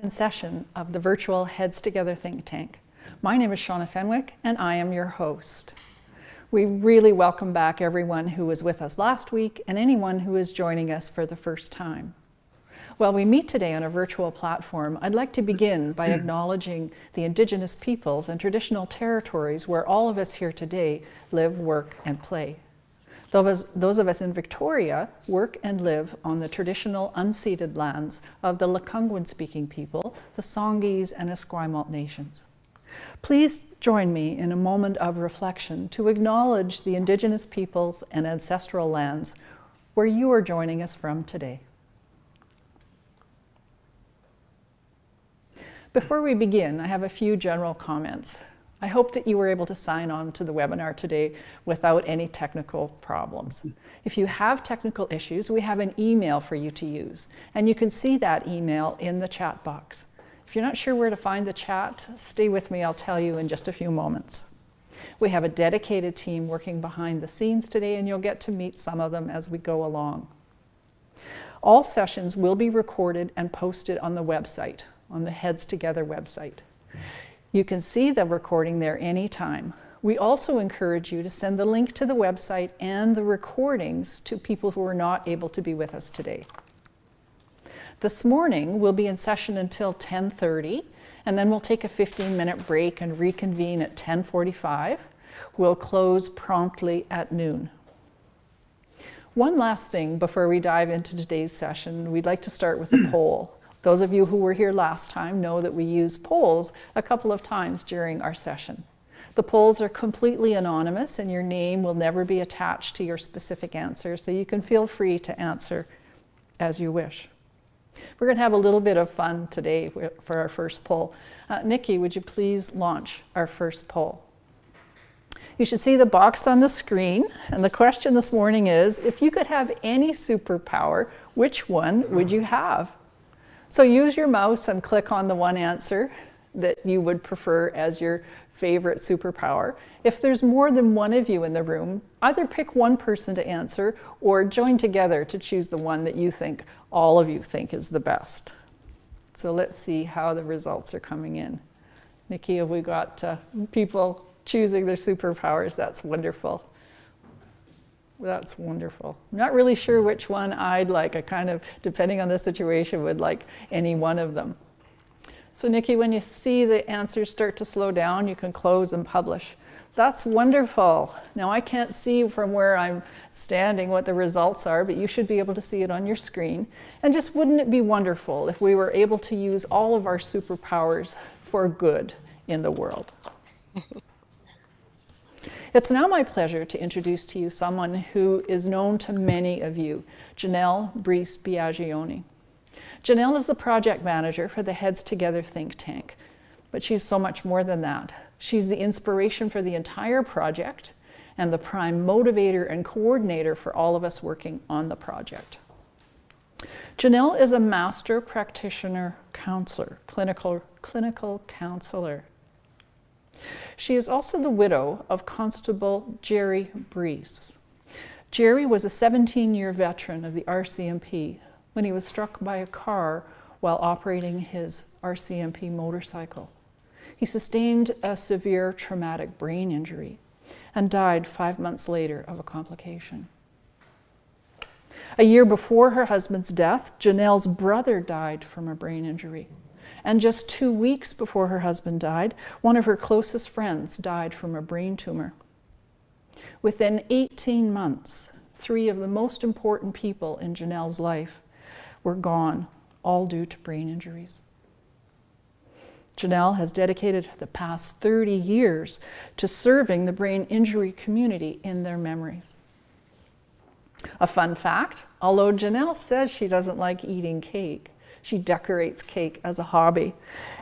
session of the virtual Heads Together think tank. My name is Shauna Fenwick and I am your host. We really welcome back everyone who was with us last week and anyone who is joining us for the first time. While we meet today on a virtual platform, I'd like to begin by acknowledging the Indigenous peoples and traditional territories where all of us here today live, work, and play. Those of us in Victoria work and live on the traditional unceded lands of the Lekwungen-speaking people, the Songhees and Esquimalt nations. Please join me in a moment of reflection to acknowledge the Indigenous peoples and ancestral lands where you are joining us from today. Before we begin, I have a few general comments. I hope that you were able to sign on to the webinar today without any technical problems. If you have technical issues, we have an email for you to use, and you can see that email in the chat box. If you're not sure where to find the chat, stay with me, I'll tell you in just a few moments. We have a dedicated team working behind the scenes today, and you'll get to meet some of them as we go along. All sessions will be recorded and posted on the website, on the Heads Together website. You can see the recording there anytime. We also encourage you to send the link to the website and the recordings to people who are not able to be with us today. This morning, we'll be in session until 10:30, and then we'll take a 15-minute break and reconvene at 10:45. We'll close promptly at noon. One last thing before we dive into today's session, we'd like to start with a poll. Those of you who were here last time know that we use polls a couple of times during our session. The polls are completely anonymous and your name will never be attached to your specific answer, so you can feel free to answer as you wish. We're going to have a little bit of fun today for our first poll. Nikki, would you please launch our first poll? You should see the box on the screen, and the question this morning is, if you could have any superpower, which one would you have? So use your mouse and click on the one answer that you would prefer as your favorite superpower. If there's more than one of you in the room, either pick one person to answer or join together to choose the one that you think, all of you think is the best. So let's see how the results are coming in. Nikki, have we got people choosing their superpowers? That's wonderful. That's wonderful. I'm not really sure which one I'd like. I kind of, depending on the situation, would like any one of them. So Nikki, when you see the answers start to slow down, you can close and publish. That's wonderful. Now I can't see from where I'm standing what the results are, but you should be able to see it on your screen. And just wouldn't it be wonderful if we were able to use all of our superpowers for good in the world? It's now my pleasure to introduce to you someone who is known to many of you, Janelle Brice-Biagioni. Janelle is the project manager for the Heads Together think tank, but she's so much more than that. She's the inspiration for the entire project and the prime motivator and coordinator for all of us working on the project. Janelle is a master practitioner counselor, clinical counselor. She is also the widow of Constable Jerry Brice. Jerry was a 17-year veteran of the RCMP when he was struck by a car while operating his RCMP motorcycle. He sustained a severe traumatic brain injury and died 5 months later of a complication. A year before her husband's death, Janelle's brother died from a brain injury. And just 2 weeks before her husband died, one of her closest friends died from a brain tumor. Within 18 months, 3 of the most important people in Janelle's life were gone, all due to brain injuries. Janelle has dedicated the past 30 years to serving the brain injury community in their memories. A fun fact, although Janelle says she doesn't like eating cake, she decorates cake as a hobby.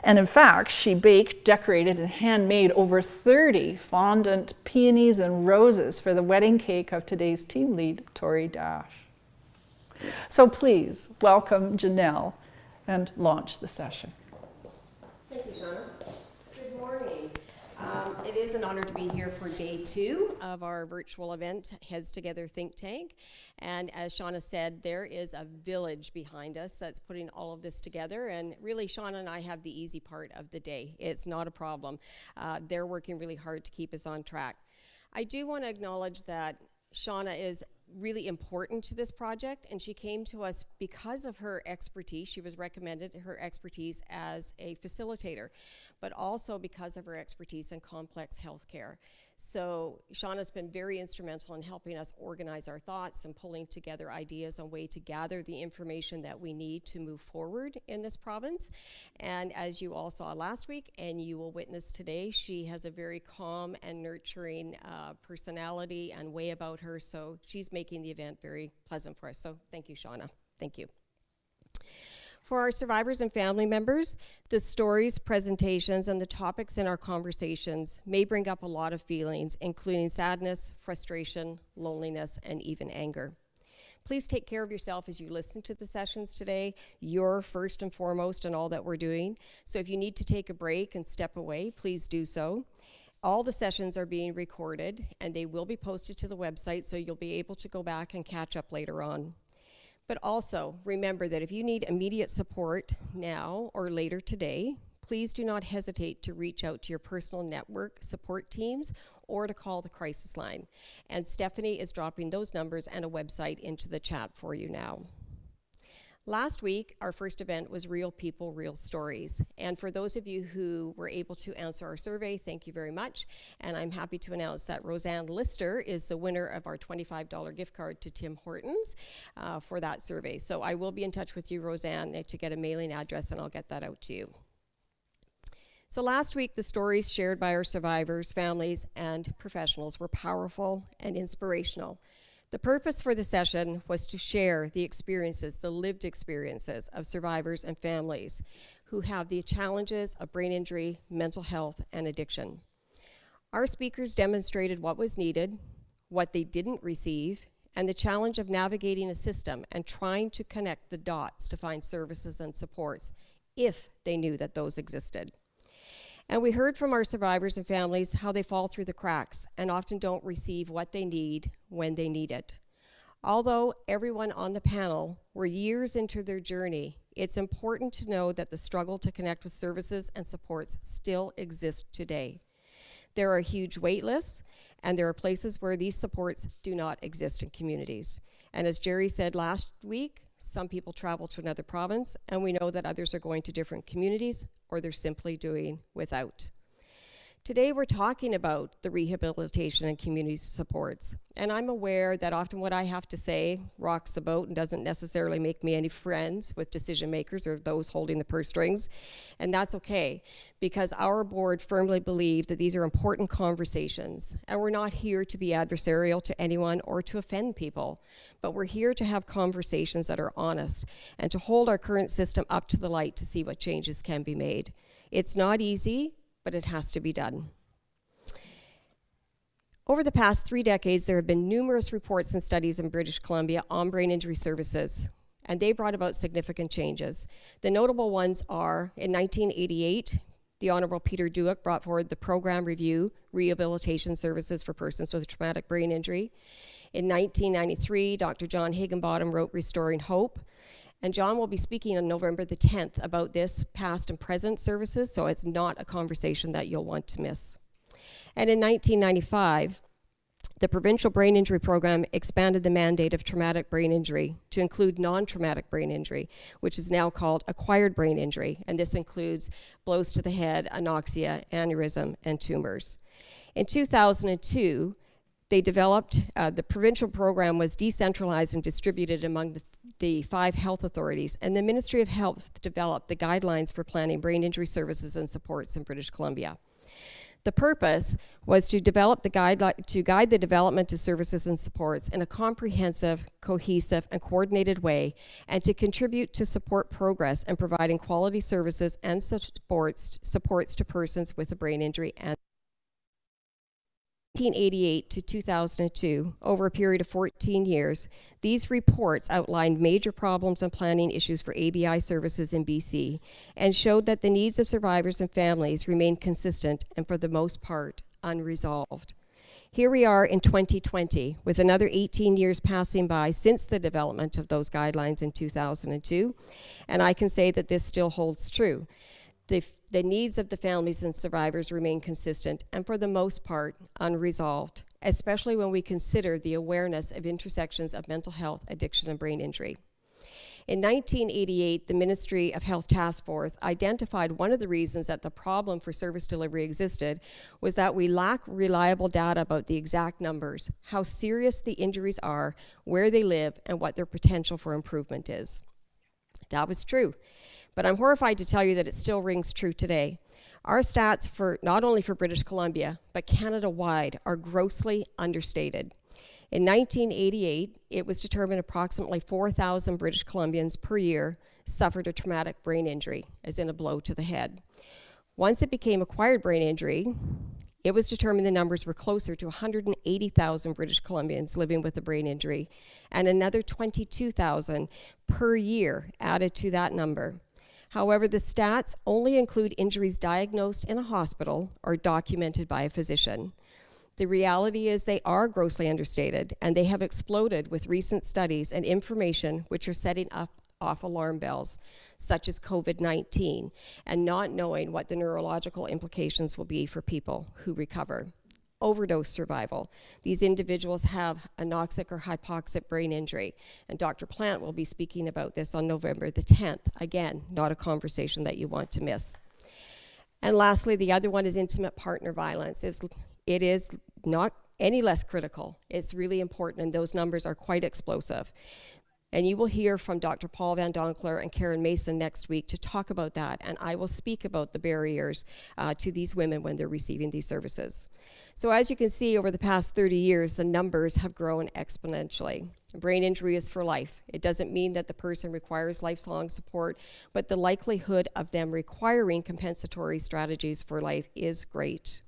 And in fact, she baked, decorated, and handmade over 30 fondant peonies and roses for the wedding cake of today's team lead, Tori Dash. So please welcome Janelle and launch the session. Thank you, Shauna. Good morning. It is an honor to be here for day 2 of our virtual event, Heads Together Think Tank. And as Shauna said, there is a village behind us that's putting all of this together. And really, Shauna and I have the easy part of the day. It's not a problem. They're working really hard to keep us on track. I do want to acknowledge that Shauna is really important to this project, and she came to us because of her expertise. She was recommended her expertise as a facilitator, but also because of her expertise in complex healthcare. So Shauna's been very instrumental in helping us organize our thoughts and pulling together ideas on way to gather the information that we need to move forward in this province. And as you all saw last week, and you will witness today, she has a very calm and nurturing personality and way about her, so she's making the event very pleasant for us. So thank you, Shauna. Thank you. For our survivors and family members, the stories, presentations, and the topics in our conversations may bring up a lot of feelings, including sadness, frustration, loneliness, and even anger. Please take care of yourself as you listen to the sessions today. You're first and foremost in all that we're doing. So if you need to take a break and step away, please do so. All the sessions are being recorded, and they will be posted to the website, so you'll be able to go back and catch up later on. But also, remember that if you need immediate support now or later today, please do not hesitate to reach out to your personal network support teams or to call the crisis line. And Stephanie is dropping those numbers and a website into the chat for you now. Last week, our first event was Real People, Real Stories. And for those of you who were able to answer our survey, thank you very much. And I'm happy to announce that Roseanne Lister is the winner of our $25 gift card to Tim Hortons for that survey. So I will be in touch with you, Roseanne, to get a mailing address, and I'll get that out to you. So last week, the stories shared by our survivors, families, and professionals were powerful and inspirational. The purpose for the session was to share the experiences, the lived experiences of survivors and families who have the challenges of brain injury, mental health, and addiction. Our speakers demonstrated what was needed, what they didn't receive, and the challenge of navigating a system and trying to connect the dots to find services and supports if they knew that those existed. And we heard from our survivors and families how they fall through the cracks and often don't receive what they need when they need it. Although everyone on the panel were years into their journey, it's important to know that the struggle to connect with services and supports still exists today. There are huge wait lists, and there are places where these supports do not exist in communities. And as Jerry said last week, some people travel to another province, and we know that others are going to different communities, or they're simply doing without. Today we're talking about the rehabilitation and community supports, and I'm aware that often what I have to say rocks the boat and doesn't necessarily make me any friends with decision makers or those holding the purse strings, and that's okay, because our board firmly believe that these are important conversations, and we're not here to be adversarial to anyone or to offend people, but we're here to have conversations that are honest and to hold our current system up to the light to see what changes can be made. It's not easy, but it has to be done. Over the past 3 decades, there have been numerous reports and studies in British Columbia on brain injury services, and they brought about significant changes. The notable ones are, in 1988, the Honorable Peter Duick brought forward the Program Review Rehabilitation Services for Persons with Traumatic Brain Injury. In 1993, Dr. John Higginbottom wrote Restoring Hope. And John will be speaking on November the 10th about this past and present services, so it's not a conversation that you'll want to miss. And in 1995, the Provincial Brain Injury Program expanded the mandate of traumatic brain injury to include non-traumatic brain injury, which is now called acquired brain injury, and this includes blows to the head, anoxia, aneurysm, and tumors. In 2002, they developed, the provincial program was decentralized and distributed among the 5 health authorities, and the Ministry of Health developed the guidelines for planning brain injury services and supports in British Columbia. The purpose was to develop the guide the development of services and supports in a comprehensive, cohesive, and coordinated way, and to contribute to support progress in providing quality services and supports to persons with a brain injury and 1988 to 2002, over a period of 14 years, these reports outlined major problems and planning issues for ABI Services in BC and showed that the needs of survivors and families remained consistent and for the most part unresolved. Here we are in 2020 with another 18 years passing by since the development of those guidelines in 2002, and I can say that this still holds true. The needs of the families and survivors remain consistent and for the most part unresolved, especially when we consider the awareness of intersections of mental health, addiction, and brain injury. In 1988, the Ministry of Health Task Force identified one of the reasons that the problem for service delivery existed was that we lack reliable data about the exact numbers, how serious the injuries are, where they live, and what their potential for improvement is. That was true, but I'm horrified to tell you that it still rings true today. Our stats for not only for British Columbia, but Canada-wide are grossly understated. In 1988, it was determined approximately 4,000 British Columbians per year suffered a traumatic brain injury, as in a blow to the head. Once it became acquired brain injury, it was determined the numbers were closer to 180,000 British Columbians living with a brain injury, and another 22,000 per year added to that number. However, the stats only include injuries diagnosed in a hospital or documented by a physician. The reality is they are grossly understated, and they have exploded with recent studies and information which are setting off alarm bells, such as COVID-19, and not knowing what the neurological implications will be for people who recover. Overdose survival. These individuals have anoxic or hypoxic brain injury, and Dr. Plant will be speaking about this on November the 10th. Again, not a conversation that you want to miss. And lastly, the other one is intimate partner violence. It is not any less critical. It's really important, and those numbers are quite explosive. And you will hear from Dr. Paul Van Donkler and Karen Mason next week to talk about that, and I will speak about the barriers to these women when they're receiving these services. So as you can see, over the past 30 years, the numbers have grown exponentially. Brain injury is for life. It doesn't mean that the person requires lifelong support, but the likelihood of them requiring compensatory strategies for life is great.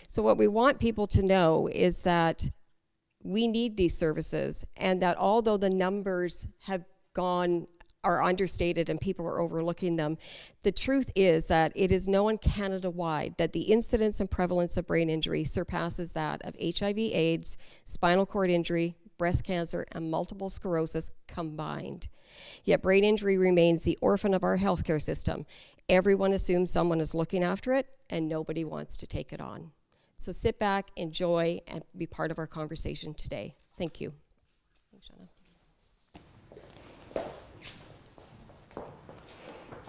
So what we want people to know is that we need these services, and that although the numbers are understated and people are overlooking them, the truth is that it is known Canada-wide that the incidence and prevalence of brain injury surpasses that of HIV/AIDS, spinal cord injury, breast cancer, and multiple sclerosis combined. Yet brain injury remains the orphan of our healthcare system. Everyone assumes someone is looking after it, and nobody wants to take it on. So sit back, enjoy, and be part of our conversation today. Thank you. Thanks, Shauna.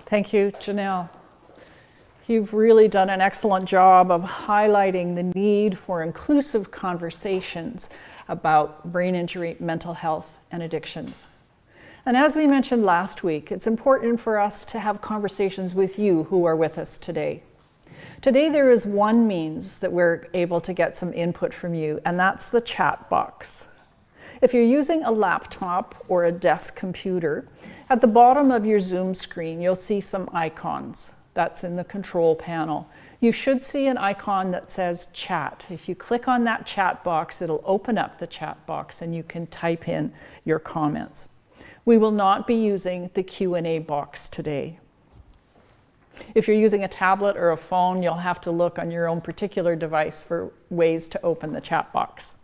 Thank you, Janelle. You've really done an excellent job of highlighting the need for inclusive conversations about brain injury, mental health, and addictions. And as we mentioned last week, it's important for us to have conversations with you who are with us today. Today there is one means that we're able to get some input from you, and that's the chat box. If you're using a laptop or a desk computer, at the bottom of your Zoom screen you'll see some icons. That's in the control panel. You should see an icon that says chat. If you click on that chat box, it'll open up the chat box and you can type in your comments. We will not be using the Q&A box today. If you're using a tablet or a phone, you'll have to look on your own particular device for ways to open the chat box.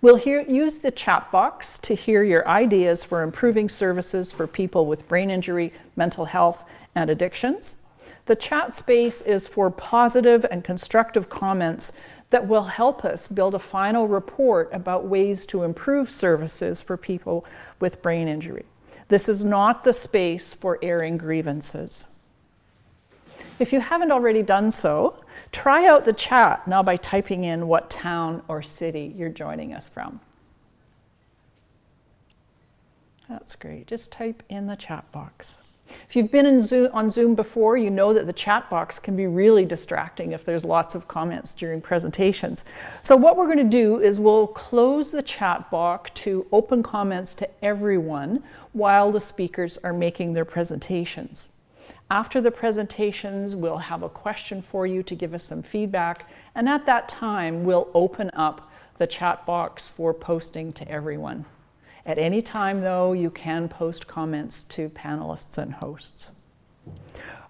We'll use the chat box to hear your ideas for improving services for people with brain injury, mental health, and addictions. The chat space is for positive and constructive comments that will help us build a final report about ways to improve services for people with brain injury. This is not the space for airing grievances. If you haven't already done so, try out the chat now by typing in what town or city you're joining us from. That's great. Just type in the chat box. If you've been on Zoom before, you know that the chat box can be really distracting if there's lots of comments during presentations. So what we're going to do is we'll close the chat box to open comments to everyone while the speakers are making their presentations. After the presentations, we'll have a question for you to give us some feedback, and at that time, we'll open up the chat box for posting to everyone. At any time, though, you can post comments to panelists and hosts.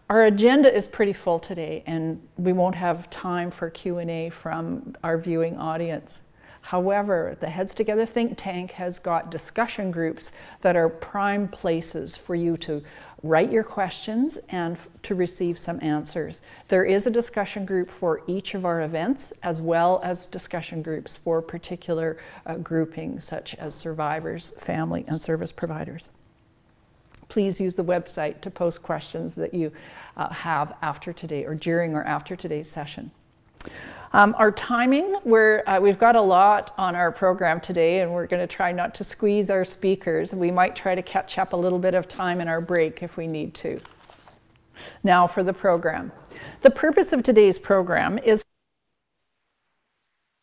Our agenda is pretty full today, and we won't have time for Q&A from our viewing audience. However, the Heads Together think tank has got discussion groups that are prime places for you to write your questions and to receive some answers. There is a discussion group for each of our events, as well as discussion groups for particular groupings such as survivors, family, and service providers. Please use the website to post questions that you have after today, or during or after today's session. Our timing, we've got a lot on our program today, and we're going to try not to squeeze our speakers. We might try to catch up a little bit of time in our break if we need to. Now for the program. The purpose of today's program is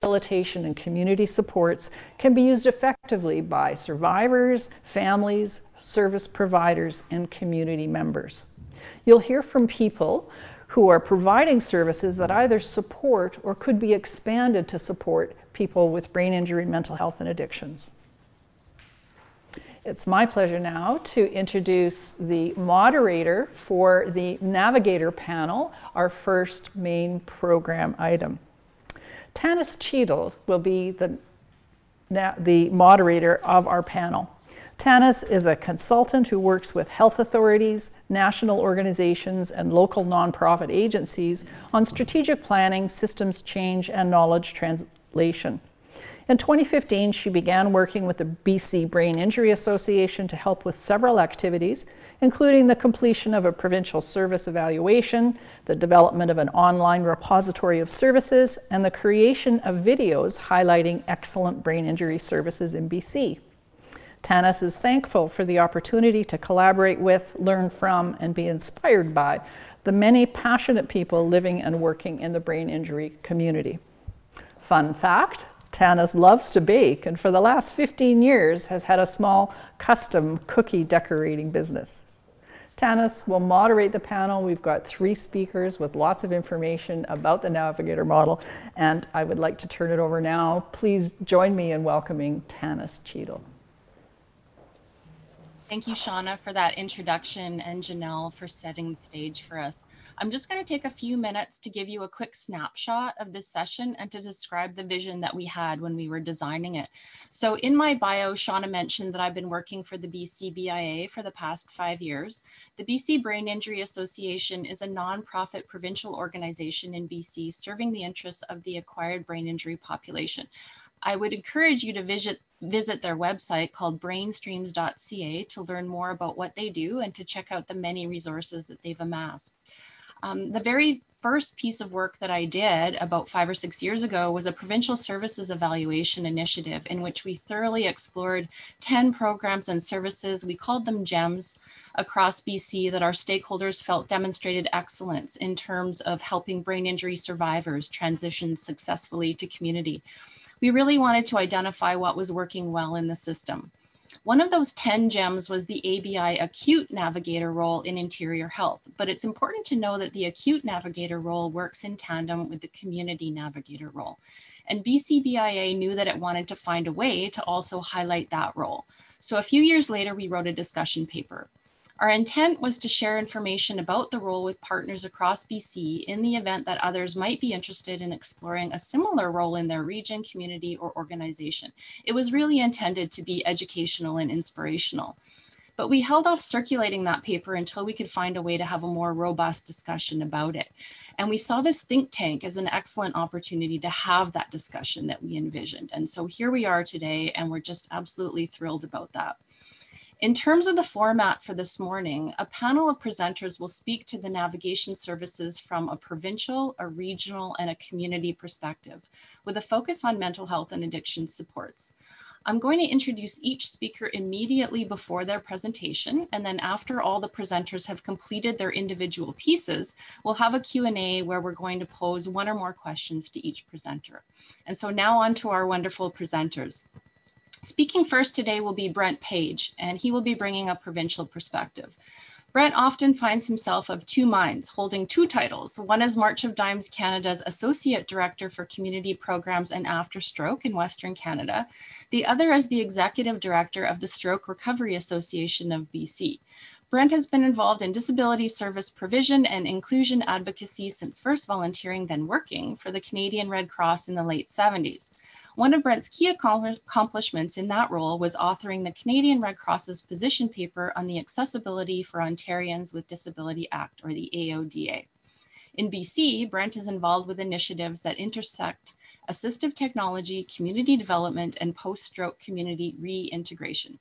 rehabilitation and community supports can be used effectively by survivors, families, service providers, and community members. You'll hear from people who are providing services that either support or could be expanded to support people with brain injury, mental health, and addictions. It's my pleasure now to introduce the moderator for the Navigator panel, our first main program item. Tanis Cheadle will be the moderator of our panel. Tanis is a consultant who works with health authorities, national organizations, and local nonprofit agencies on strategic planning, systems change, and knowledge translation. In 2015, she began working with the BC Brain Injury Association to help with several activities, including the completion of a provincial service evaluation, the development of an online repository of services, and the creation of videos highlighting excellent brain injury services in BC. Tanis is thankful for the opportunity to collaborate with, learn from, and be inspired by the many passionate people living and working in the brain injury community. Fun fact, Tanis loves to bake, and for the last 15 years has had a small custom cookie decorating business. Tanis will moderate the panel. We've got 3 speakers with lots of information about the Navigator model, and I would like to turn it over now. Please join me in welcoming Tanis Cheadle. Thank you, Shauna, for that introduction, and Janelle for setting the stage for us. I'm just going to take a few minutes to give you a quick snapshot of this session and to describe the vision that we had when we were designing it. So in my bio, Shauna mentioned that I've been working for the BCBIA for the past 5 years. The BC Brain Injury Association is a nonprofit provincial organization in BC serving the interests of the acquired brain injury population. I would encourage you to visit their website called brainstreams.ca to learn more about what they do and to check out the many resources that they've amassed. The very first piece of work that I did about 5 or 6 years ago was a provincial services evaluation initiative in which we thoroughly explored 10 programs and services, we called them GEMS, across BC that our stakeholders felt demonstrated excellence in terms of helping brain injury survivors transition successfully to community. We really wanted to identify what was working well in the system. One of those 10 GEMs was the ABI acute navigator role in interior health, but it's important to know that the acute navigator role works in tandem with the community navigator role. And BCBIA knew that it wanted to find a way to also highlight that role. So a few years later, we wrote a discussion paper. Our intent was to share information about the role with partners across BC in the event that others might be interested in exploring a similar role in their region, community, or organization. It was really intended to be educational and inspirational. But we held off circulating that paper until we could find a way to have a more robust discussion about it. And we saw this think tank as an excellent opportunity to have that discussion that we envisioned. And so here we are today, and we're just absolutely thrilled about that. In terms of the format for this morning, a panel of presenters will speak to the navigation services from a provincial, a regional, and a community perspective, with a focus on mental health and addiction supports. I'm going to introduce each speaker immediately before their presentation, and then after all the presenters have completed their individual pieces, we'll have a Q&A where we're going to pose 1 or more questions to each presenter. And so now on to our wonderful presenters. Speaking first today will be Brent Page, and he will be bringing a provincial perspective. Brent often finds himself of 2 minds, holding 2 titles. One is March of Dimes Canada's Associate Director for Community Programs and After Stroke in Western Canada. The other is the Executive Director of the Stroke Recovery Association of BC. Brent has been involved in disability service provision and inclusion advocacy since first volunteering, then working for the Canadian Red Cross in the late 70s. One of Brent's key accomplishments in that role was authoring the Canadian Red Cross's position paper on the Accessibility for Ontarians with Disability Act, or the AODA. In BC, Brent is involved with initiatives that intersect assistive technology, community development, and post-stroke community reintegration.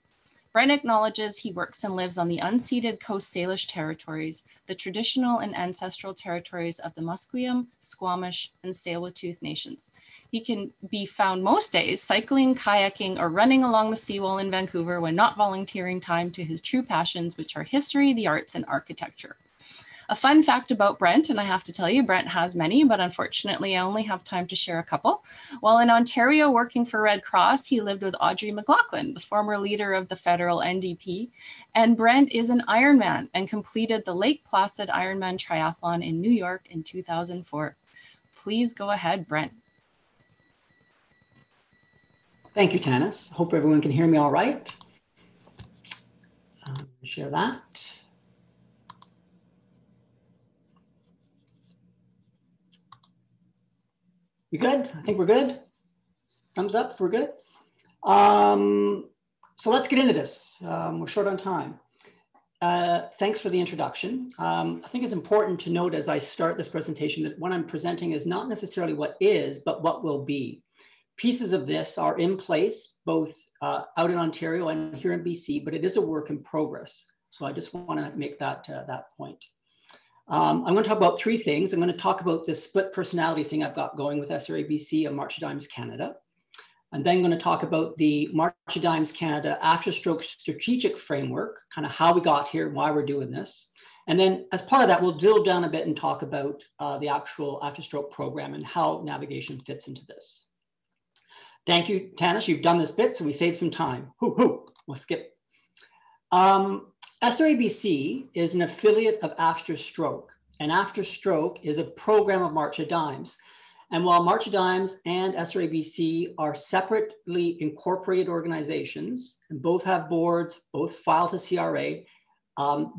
Brent acknowledges he works and lives on the unceded Coast Salish territories, the traditional and ancestral territories of the Musqueam, Squamish, and Tsleil-Waututh nations. He can be found most days cycling, kayaking, or running along the seawall in Vancouver when not volunteering time to his true passions, which are history, the arts, and architecture. A fun fact about Brent, and I have to tell you, Brent has many, but unfortunately I only have time to share a couple. While in Ontario working for Red Cross, he lived with Audrey McLaughlin, the former leader of the federal NDP, and Brent is an Ironman and completed the Lake Placid Ironman Triathlon in New York in 2004. Please go ahead, Brent. Thank you, Tanis. Hope everyone can hear me all right. Share that. You good? I think we're good. Thumbs up, we're good. So let's get into this. We're short on time. Thanks for the introduction. I think it's important to note as I start this presentation that what I'm presenting is not necessarily what is, but what will be. Pieces of this are in place, both out in Ontario and here in BC, but it is a work in progress. So I just want to make that, that point. I'm going to talk about three things. I'm going to talk about this split personality thing I've got going with SRABC and March of Dimes Canada. And then I'm going to talk about the March of Dimes Canada After Stroke Strategic Framework, kind of how we got here, why we're doing this. And then as part of that, we'll drill down a bit and talk about the actual After Stroke program and how navigation fits into this. Thank you, Tanis. You've done this bit, so we saved some time. We'll skip. SRABC is an affiliate of After Stroke, and After Stroke is a program of March of Dimes. And while March of Dimes and SRABC are separately incorporated organizations, and both have boards, both file to CRA,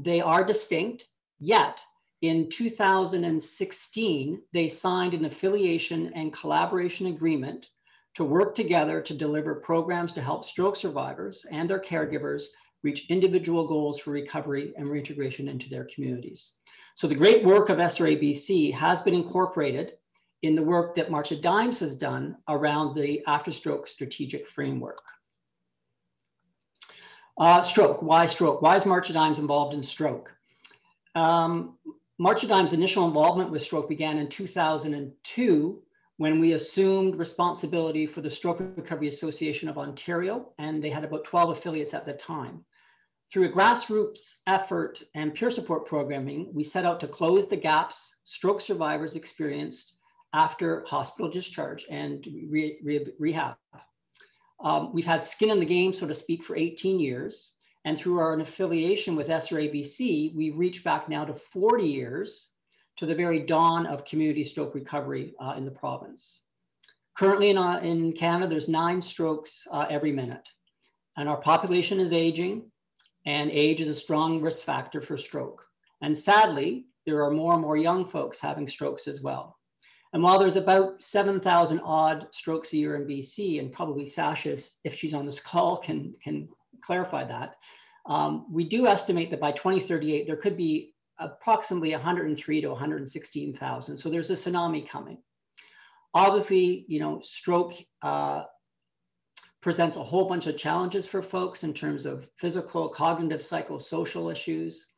they are distinct, yet in 2016, they signed an affiliation and collaboration agreement to work together to deliver programs to help stroke survivors and their caregivers reach individual goals for recovery and reintegration into their communities. So the great work of SRABC has been incorporated in the work that March of Dimes has done around the After Stroke Strategic Framework. Stroke, why stroke? Why is March of Dimes involved in stroke? March of Dimes' initial involvement with stroke began in 2002 when we assumed responsibility for the Stroke Recovery Association of Ontario, and they had about 12 affiliates at the time. Through a grassroots effort and peer support programming, we set out to close the gaps stroke survivors experienced after hospital discharge and rehab. We've had skin in the game, so to speak, for 18 years. And through our affiliation with SRABC, we've reached back now to 40 years to the very dawn of community stroke recovery in the province. Currently in Canada, there's 9 strokes every minute. And our population is aging, and age is a strong risk factor for stroke. And sadly, there are more and more young folks having strokes as well. And while there's about 7,000 odd strokes a year in BC, and probably Sasha, if she's on this call, can clarify that, we do estimate that by 2038, there could be approximately 103 to 116,000. So there's a tsunami coming. Obviously, you know, stroke presents a whole bunch of challenges for folks in terms of physical, cognitive, psychosocial issues.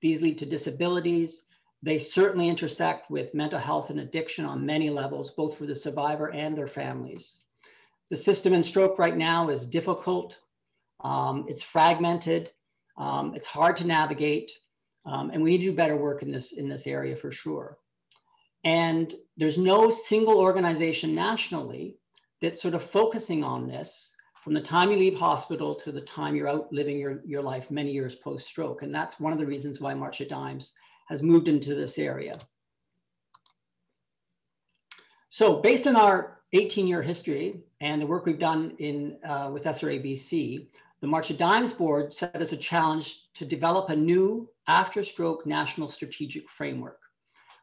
These lead to disabilities. They certainly intersect with mental health and addiction on many levels, both for the survivor and their families. The system in stroke right now is difficult. It's fragmented. It's hard to navigate. And we need to do better work in this area for sure. And there's no single organization nationally that's sort of focusing on this from the time you leave hospital to the time you're out living your life many years post-stroke. And that's one of the reasons why March of Dimes has moved into this area. So based on our 18-year history and the work we've done with SRABC, The March of Dimes board set us a challenge to develop a new after-stroke national strategic framework.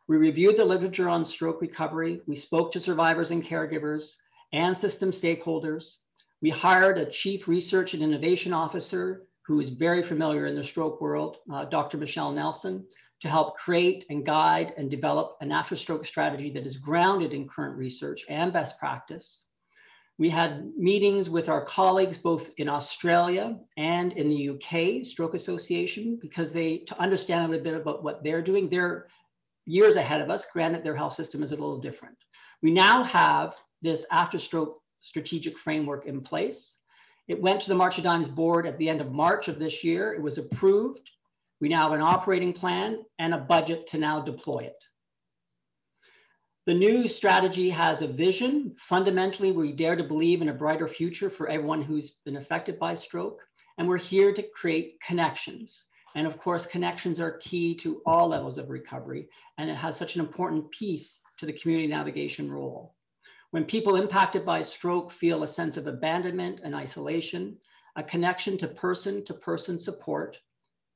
We reviewed the literature on stroke recovery. We spoke to survivors and caregivers and system stakeholders. We hired a chief research and innovation officer who is very familiar in the stroke world, Dr. Michelle Nelson, to help create and guide and develop an after-stroke strategy that is grounded in current research and best practice. We had meetings with our colleagues both in Australia and in the UK Stroke Association, because to understand a little bit about what they're doing. They're years ahead of us. Granted, their health system is a little different. We now have this after-stroke strategic framework in place. It went to the March of Dimes board at the end of March of this year. It was approved. We now have an operating plan and a budget to now deploy it. The new strategy has a vision. Fundamentally, we dare to believe in a brighter future for everyone who's been affected by stroke. And we're here to create connections. And of course, connections are key to all levels of recovery. And it has such an important piece to the community navigation role. When people impacted by stroke feel a sense of abandonment and isolation, a connection to person support,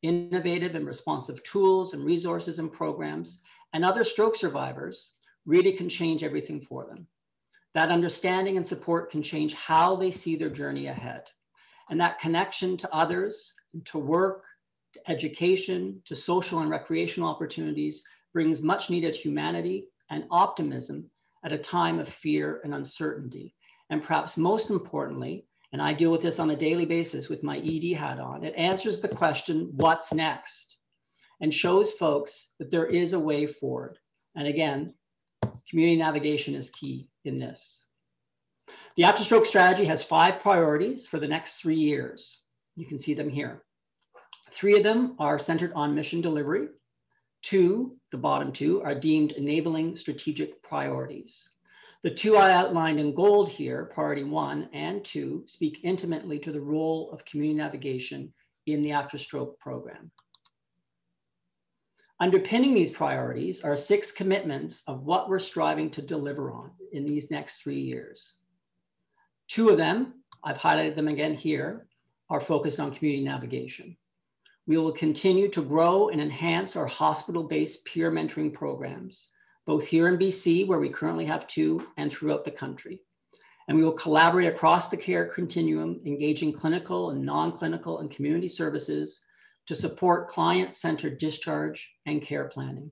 innovative and responsive tools and resources and programs, and other stroke survivors really can change everything for them. That understanding and support can change how they see their journey ahead. And that connection to others, to work, to education, to social and recreational opportunities brings much needed humanity and optimism at a time of fear and uncertainty. And perhaps most importantly, and I deal with this on a daily basis with my ED hat on, it answers the question, what's next? And shows folks that there is a way forward. And again, community navigation is key in this. The after-stroke strategy has 5 priorities for the next 3 years. You can see them here. 3 of them are centered on mission delivery. 2, the bottom 2, are deemed enabling strategic priorities. The 2 I outlined in gold here, priority 1 and 2, speak intimately to the role of community navigation in the after-stroke program. Underpinning these priorities are 6 commitments of what we're striving to deliver on in these next 3 years. 2 of them, I've highlighted them again here, are focused on community navigation. We will continue to grow and enhance our hospital-based peer mentoring programs, both here in BC, where we currently have 2, and throughout the country. And we will collaborate across the care continuum, engaging clinical and non-clinical and community services to support client-centered discharge and care planning.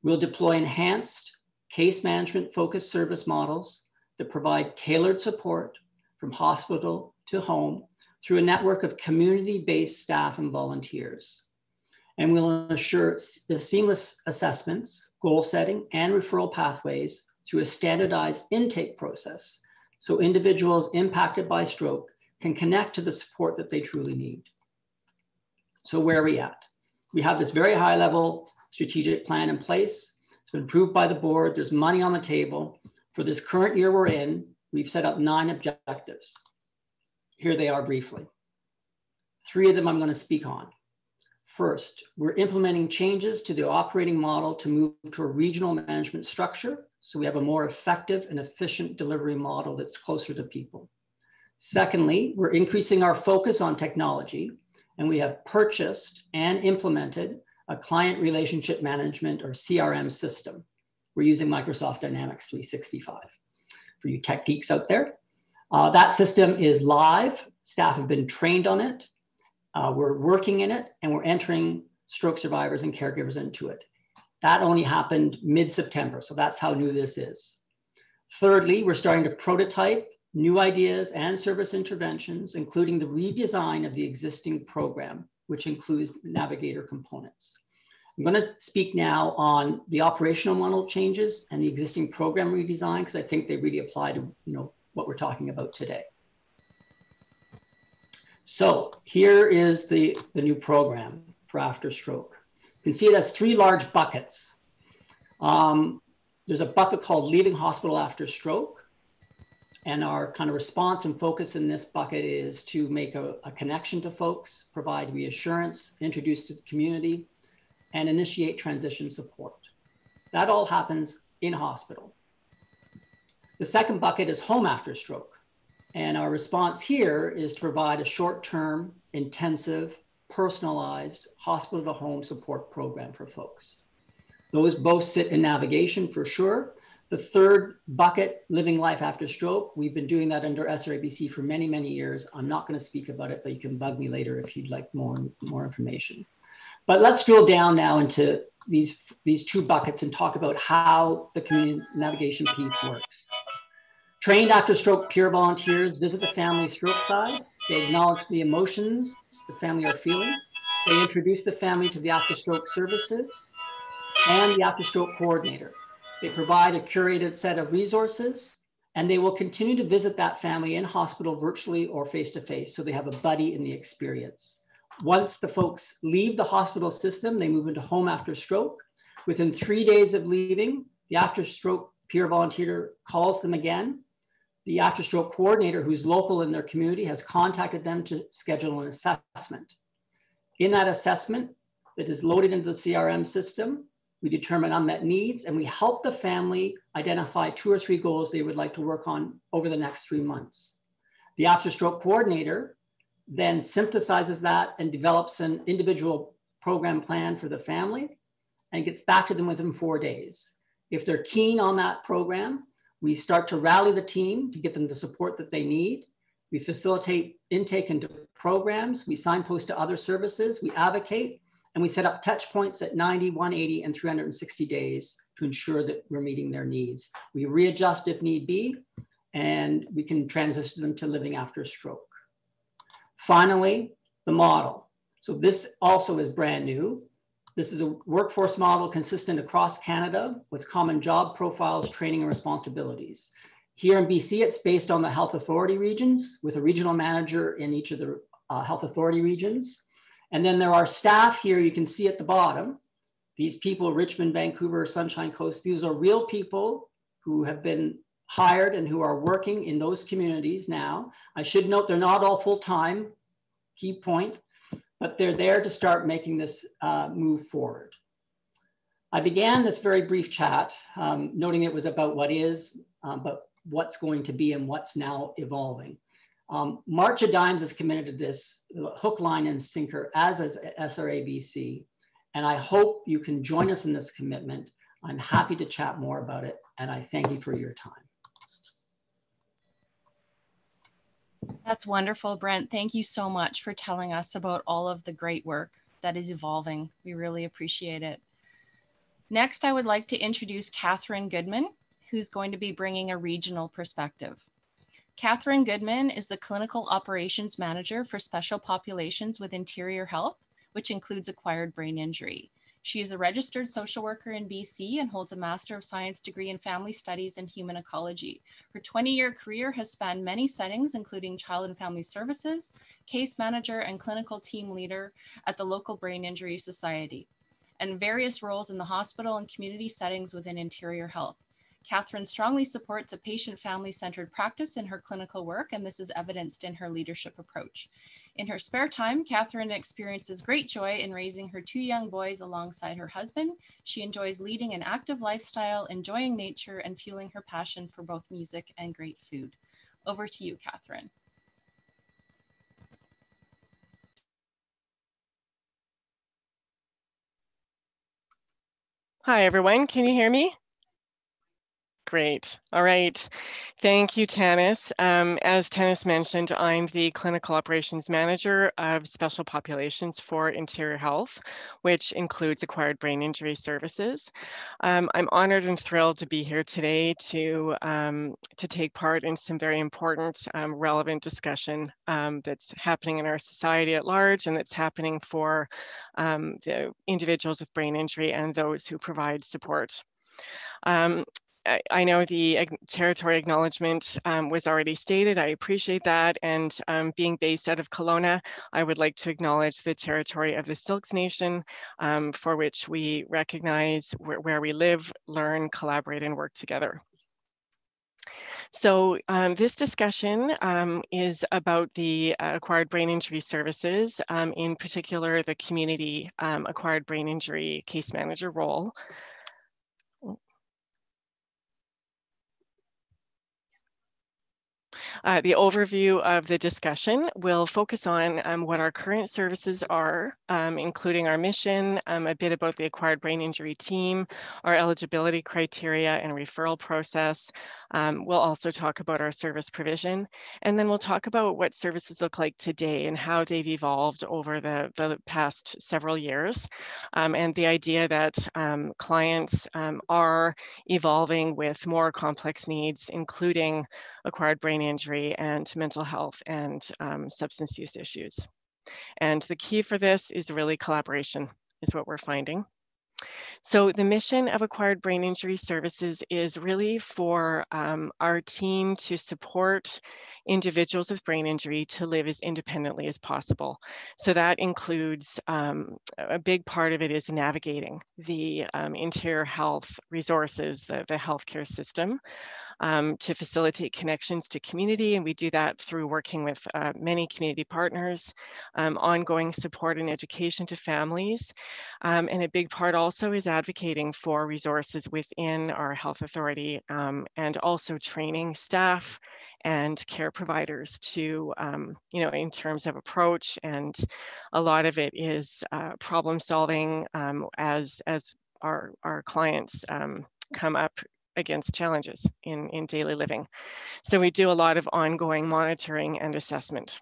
We'll deploy enhanced case management focused service models that provide tailored support from hospital to home through a network of community-based staff and volunteers. And we'll ensure the seamless assessments, goal setting, and referral pathways through a standardized intake process so individuals impacted by stroke can connect to the support that they truly need. So where are we at? We have this very high level strategic plan in place. It's been approved by the board. There's money on the table. For this current year we're in, we've set up 9 objectives. Here they are briefly. 3 of them I'm going to speak on. First, we're implementing changes to the operating model to move to a regional management structure so we have a more effective and efficient delivery model that's closer to people. Secondly, we're increasing our focus on technology, and we have purchased and implemented a client relationship management or CRM system. We're using Microsoft Dynamics 365 for you tech geeks out there. That system is live. Staff have been trained on it. We're working in it, and we're entering stroke survivors and caregivers into it. That only happened mid-September, so that's how new this is. Thirdly, we're starting to prototype new ideas and service interventions, including the redesign of the existing program, which includes navigator components. I'm going to speak now on the operational model changes and the existing program redesign, because I think they really apply to what we're talking about today. So here is the new program for after stroke. You can see it has 3 large buckets. There's a bucket called Leaving Hospital After Stroke. And our kind of response and focus in this bucket is to make a connection to folks, provide reassurance, introduce to the community, and initiate transition support. That all happens in hospital. The second bucket is Home After Stroke. And our response here is to provide a short-term, intensive, personalized hospital-to-home support program for folks. Those both sit in navigation for sure. The third bucket, living life after stroke, we've been doing that under SRABC for many, many years. I'm not going to speak about it, but you can bug me later if you'd like more information. But let's drill down now into these two buckets and talk about how the community navigation piece works. Trained after stroke peer volunteers visit the family stroke side. They acknowledge the emotions the family are feeling. They introduce the family to the after stroke services and the after stroke coordinator. They provide a curated set of resources, and they will continue to visit that family in hospital virtually or face-to-face, so they have a buddy in the experience. Once the folks leave the hospital system, they move into home after stroke. Within 3 days of leaving, the after stroke peer volunteer calls them again. The after stroke coordinator, who's local in their community, has contacted them to schedule an assessment. In that assessment that is loaded into the CRM system, we determine unmet needs, and we help the family identify 2 or 3 goals they would like to work on over the next 3 months. The after stroke coordinator then synthesizes that and develops an individual program plan for the family and gets back to them within 4 days. If they're keen on that program, we start to rally the team to get them the support that they need. We facilitate intake into programs. We signpost to other services. We advocate, and we set up touch points at 90, 180, and 360 days to ensure that we're meeting their needs. We readjust if need be, and we can transition them to living after stroke. Finally, the model. So this also is brand new. This is a workforce model consistent across Canada with common job profiles, training, and responsibilities. Here in BC, it's based on the health authority regions with a regional manager in each of the health authority regions. And then there are staff here, you can see at the bottom, these people, Richmond, Vancouver, Sunshine Coast, these are real people who have been hired and who are working in those communities now. I should note they're not all full-time, key point, but they're there to start making this move forward. I began this very brief chat noting it was about what is, but what's going to be and what's now evolving. March of Dimes is committed to this hook, line, and sinker, as is SRABC. And I hope you can join us in this commitment. I'm happy to chat more about it, and I thank you for your time. That's wonderful, Brent. Thank you so much for telling us about all of the great work that is evolving. We really appreciate it. Next, I would like to introduce Catherine Goodman, who's going to be bringing a regional perspective. Catherine Goodman is the Clinical Operations Manager for Special Populations with Interior Health, which includes acquired brain injury. She is a registered social worker in BC and holds a Master of Science degree in Family Studies and Human Ecology. Her 20-year career has spanned many settings, including Child and Family Services, case manager and clinical team leader at the local Brain Injury Society, and various roles in the hospital and community settings within Interior Health. Catherine strongly supports a patient family-centered practice in her clinical work, and this is evidenced in her leadership approach. In her spare time, Catherine experiences great joy in raising her 2 young boys alongside her husband. She enjoys leading an active lifestyle, enjoying nature, and fueling her passion for both music and great food. Over to you, Catherine. Hi, everyone. Can you hear me? Great. All right. Thank you, Tanis. As Tanis mentioned, I'm the Clinical Operations Manager of Special Populations for Interior Health, which includes acquired brain injury services. I'm honored and thrilled to be here today to take part in some very important, relevant discussion that's happening in our society at large, and that's happening for the individuals with brain injury and those who provide support. I know the territory acknowledgement was already stated. I appreciate that. And being based out of Kelowna, I would like to acknowledge the territory of the Silks Nation, for which we recognize where we live, learn, collaborate, and work together. So this discussion is about the acquired brain injury services, in particular the community acquired brain injury case manager role. The overview of the discussion will focus on what our current services are, including our mission, a bit about the acquired brain injury team, our eligibility criteria and referral process. We'll also talk about our service provision, and then we'll talk about what services look like today and how they've evolved over the past several years, and the idea that clients are evolving with more complex needs, including acquired brain injury and mental health and substance use issues. And the key for this is really collaboration, is what we're finding. So the mission of Acquired Brain Injury Services is really for our team to support individuals with brain injury to live as independently as possible. So that includes, a big part of it is navigating the interior health resources, the healthcare system, to facilitate connections to community. And we do that through working with many community partners, ongoing support and education to families. And a big part also is advocating for resources within our health authority, and also training staff and care providers to, in terms of approach. And a lot of it is problem solving as our clients come up against challenges in daily living. So we do a lot of ongoing monitoring and assessment.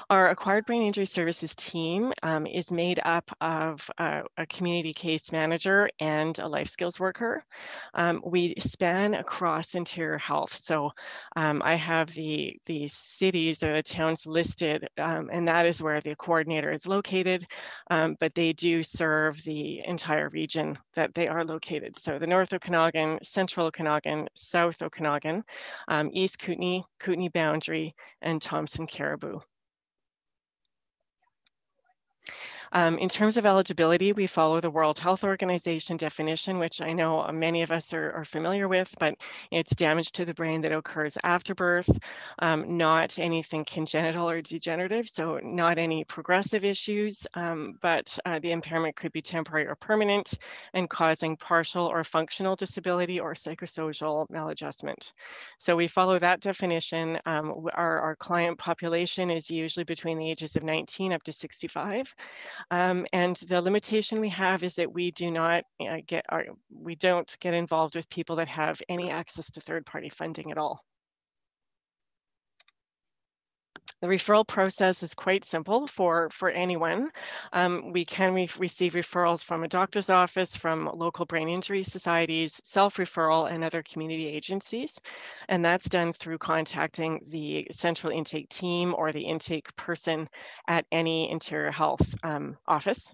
Our Acquired Brain Injury Services team is made up of a community case manager and a life skills worker. We span across interior health. So I have the cities or the towns listed, and that is where the coordinator is located, but they do serve the entire region that they are located. So the North Okanagan, Central Okanagan, South Okanagan, East Kootenay, Kootenay Boundary, and Thompson Caribou. In terms of eligibility, we follow the World Health Organization definition, which I know many of us are familiar with, but it's damage to the brain that occurs after birth, not anything congenital or degenerative, so not any progressive issues, but the impairment could be temporary or permanent and causing partial or functional disability or psychosocial maladjustment. So we follow that definition. Our client population is usually between the ages of 19 up to 65. And the limitation we have is that we do not we don't get involved with people that have any access to third-party funding at all. The referral process is quite simple for anyone. We can receive referrals from a doctor's office, from local brain injury societies, self-referral, and other community agencies. And that's done through contacting the central intake team or the intake person at any interior health office.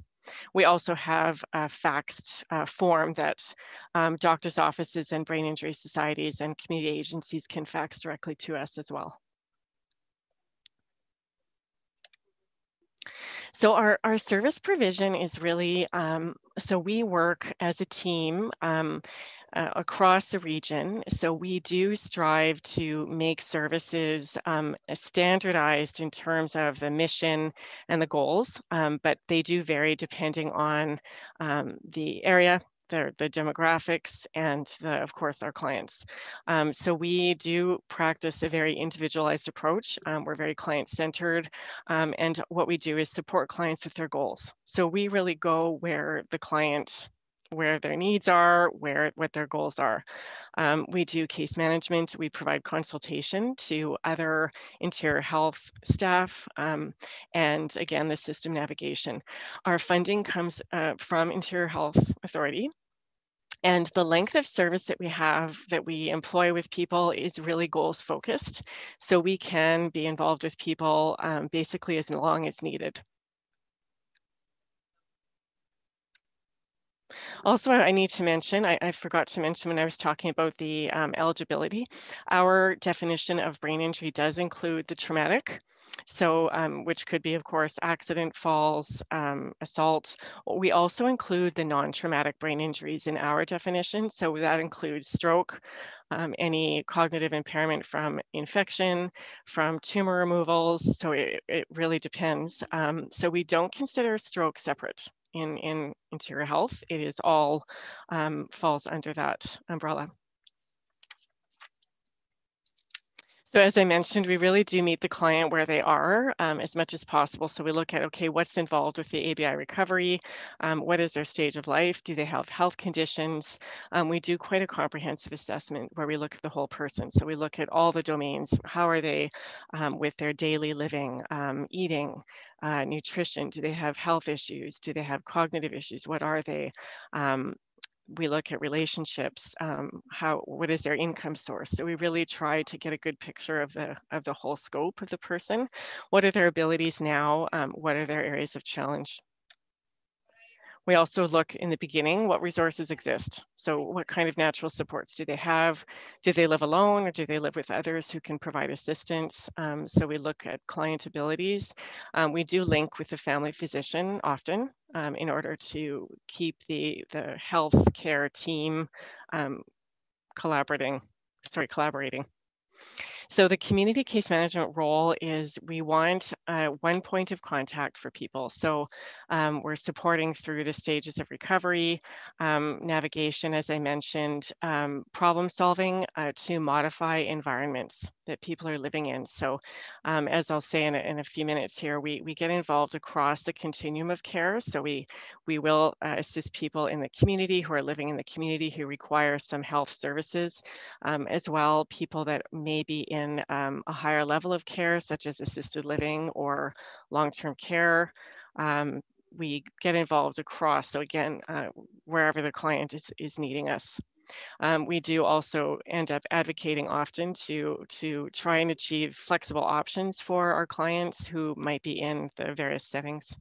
We also have a faxed form that doctor's offices and brain injury societies and community agencies can fax directly to us as well. So our service provision is really, so we work as a team across the region. So we do strive to make services standardized in terms of the mission and the goals, but they do vary depending on the area, the demographics, and of course our clients. So we do practice a very individualized approach. We're very client-centered, and what we do is support clients with their goals. So we really go where their needs are, what their goals are. We do case management. We provide consultation to other interior health staff, and again, the system navigation. Our funding comes from Interior Health Authority. And the length of service that we employ with people is really goals focused. So we can be involved with people basically as long as needed. Also, I need to mention, I forgot to mention when I was talking about the eligibility, our definition of brain injury does include the traumatic, so which could be, of course, accident, falls, assault. We also include the non-traumatic brain injuries in our definition, so that includes stroke, any cognitive impairment from infection, from tumor removals, so it really depends. So we don't consider stroke separate. In interior health, it is all falls under that umbrella. So as I mentioned, we really do meet the client where they are as much as possible. So we look at, okay, what's involved with the ABI recovery? What is their stage of life? Do they have health conditions? We do quite a comprehensive assessment where we look at the whole person. So we look at all the domains. How are they with their daily living, eating, nutrition? Do they have health issues? Do they have cognitive issues? What are they? We look at relationships, what is their income source? So we really try to get a good picture of the whole scope of the person. What are their abilities now? What are their areas of challenge? We also look in the beginning, what resources exist? So what kind of natural supports do they have? Do they live alone or do they live with others who can provide assistance? So we look at client abilities. We do link with the family physician often in order to keep the health care team collaborating. So the community case management role is we want one point of contact for people. So we're supporting through the stages of recovery, navigation, as I mentioned, problem solving to modify environments that people are living in. So as I'll say in a few minutes here, we get involved across the continuum of care. So we will assist people in the community who are living in the community who require some health services, as well people that may be in a higher level of care, such as assisted living or long-term care. We get involved across, so again, wherever the client is needing us. We do also end up advocating often to try and achieve flexible options for our clients who might be in the various settings.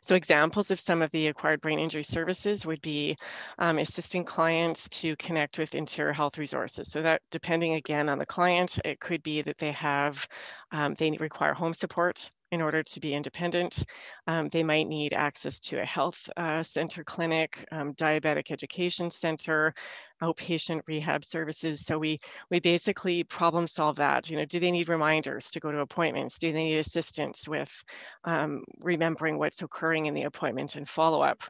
So examples of some of the acquired brain injury services would be assisting clients to connect with interior health resources. So that, depending again on the client, it could be that they require home support in order to be independent. They might need access to a health center clinic, diabetic education center, outpatient rehab services. So we basically problem solve that. You know, do they need reminders to go to appointments? Do they need assistance with remembering what's occurring in the appointment and follow-up?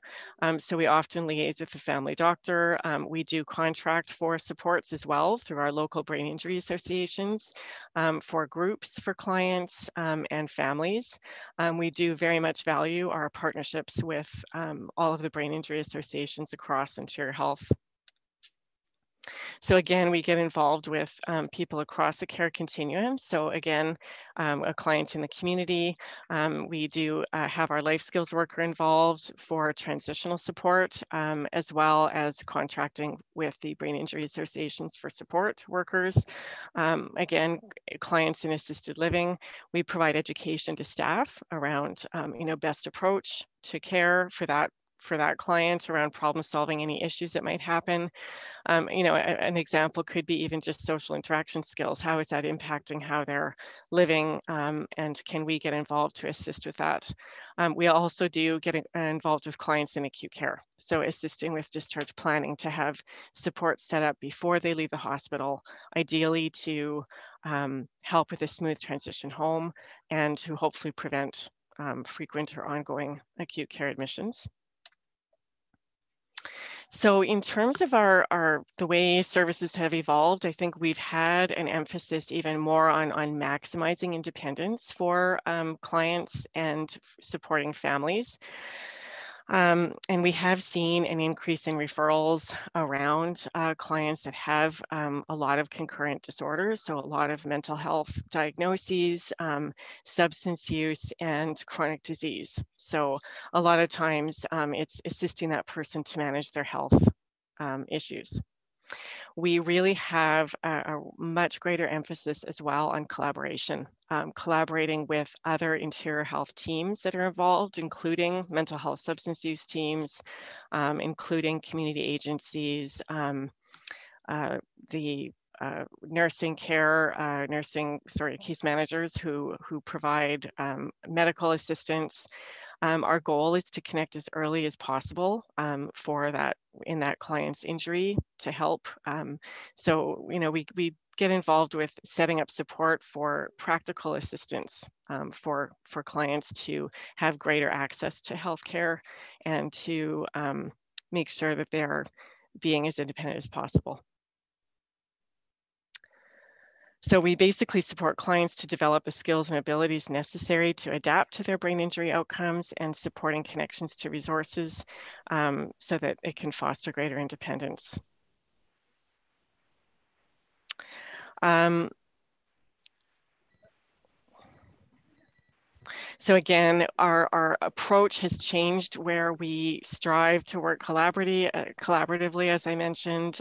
So we often liaise with the family doctor. We do contract for supports as well through our local brain injury associations for groups for clients and families. We do very much value our partnerships with all of the brain injury associations across Interior Health. So again, we get involved with people across the care continuum. So again, a client in the community, we do have our life skills worker involved for transitional support, as well as contracting with the brain injury associations for support workers. Again, clients in assisted living, we provide education to staff around, best approach to care for that client around problem solving any issues that might happen. An example could be even just social interaction skills. How is that impacting how they're living? And can we get involved to assist with that? We also do get involved with clients in acute care. So assisting with discharge planning to have support set up before they leave the hospital, ideally to help with a smooth transition home and to hopefully prevent frequent or ongoing acute care admissions. So in terms of the way services have evolved, I think we've had an emphasis even more on maximizing independence for clients and supporting families. And we have seen an increase in referrals around clients that have a lot of concurrent disorders, so a lot of mental health diagnoses, substance use, and chronic disease. So a lot of times it's assisting that person to manage their health issues. We really have a much greater emphasis as well on collaboration, collaborating with other interior health teams that are involved, including mental health substance use teams, including community agencies, the nursing care, case managers who provide medical assistance. Our goal is to connect as early as possible in that client's injury to help. So, we get involved with setting up support for practical assistance for clients to have greater access to healthcare and to make sure that they're being as independent as possible. So we basically support clients to develop the skills and abilities necessary to adapt to their brain injury outcomes and supporting connections to resources so that it can foster greater independence. So again, our approach has changed where we strive to work collaboratively, as I mentioned.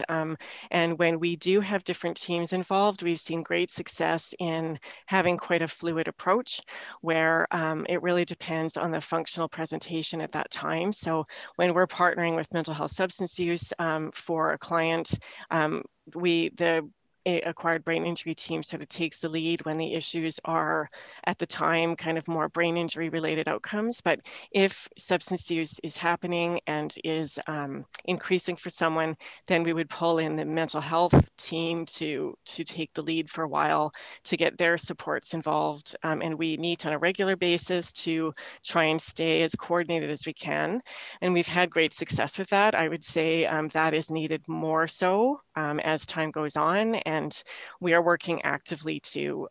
And when we do have different teams involved, we've seen great success in having quite a fluid approach where it really depends on the functional presentation at that time. So when we're partnering with mental health substance use for a client, the acquired brain injury team sort of takes the lead when the issues are at the time kind of more brain injury related outcomes. But if substance use is happening and is increasing for someone, then we would pull in the mental health team to take the lead for a while to get their supports involved. And we meet on a regular basis to try and stay as coordinated as we can. And we've had great success with that. I would say that is needed more so as time goes on. And we are working actively to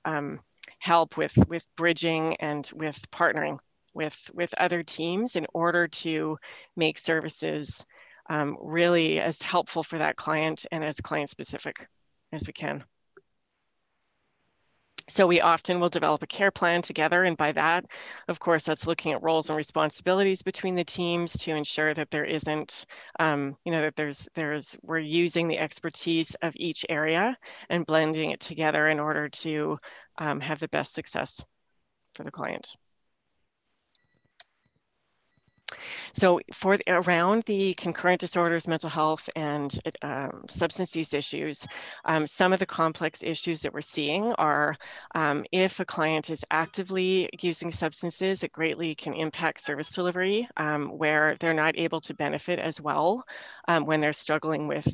help with bridging and with partnering with other teams in order to make services really as helpful for that client and as client specific as we can. So we often will develop a care plan together. And by that, of course, that's looking at roles and responsibilities between the teams to ensure that there isn't, that we're using the expertise of each area and blending it together in order to have the best success for the client. So around the concurrent disorders, mental health, and substance use issues, some of the complex issues that we're seeing are if a client is actively using substances, it greatly can impact service delivery where they're not able to benefit as well when they're struggling with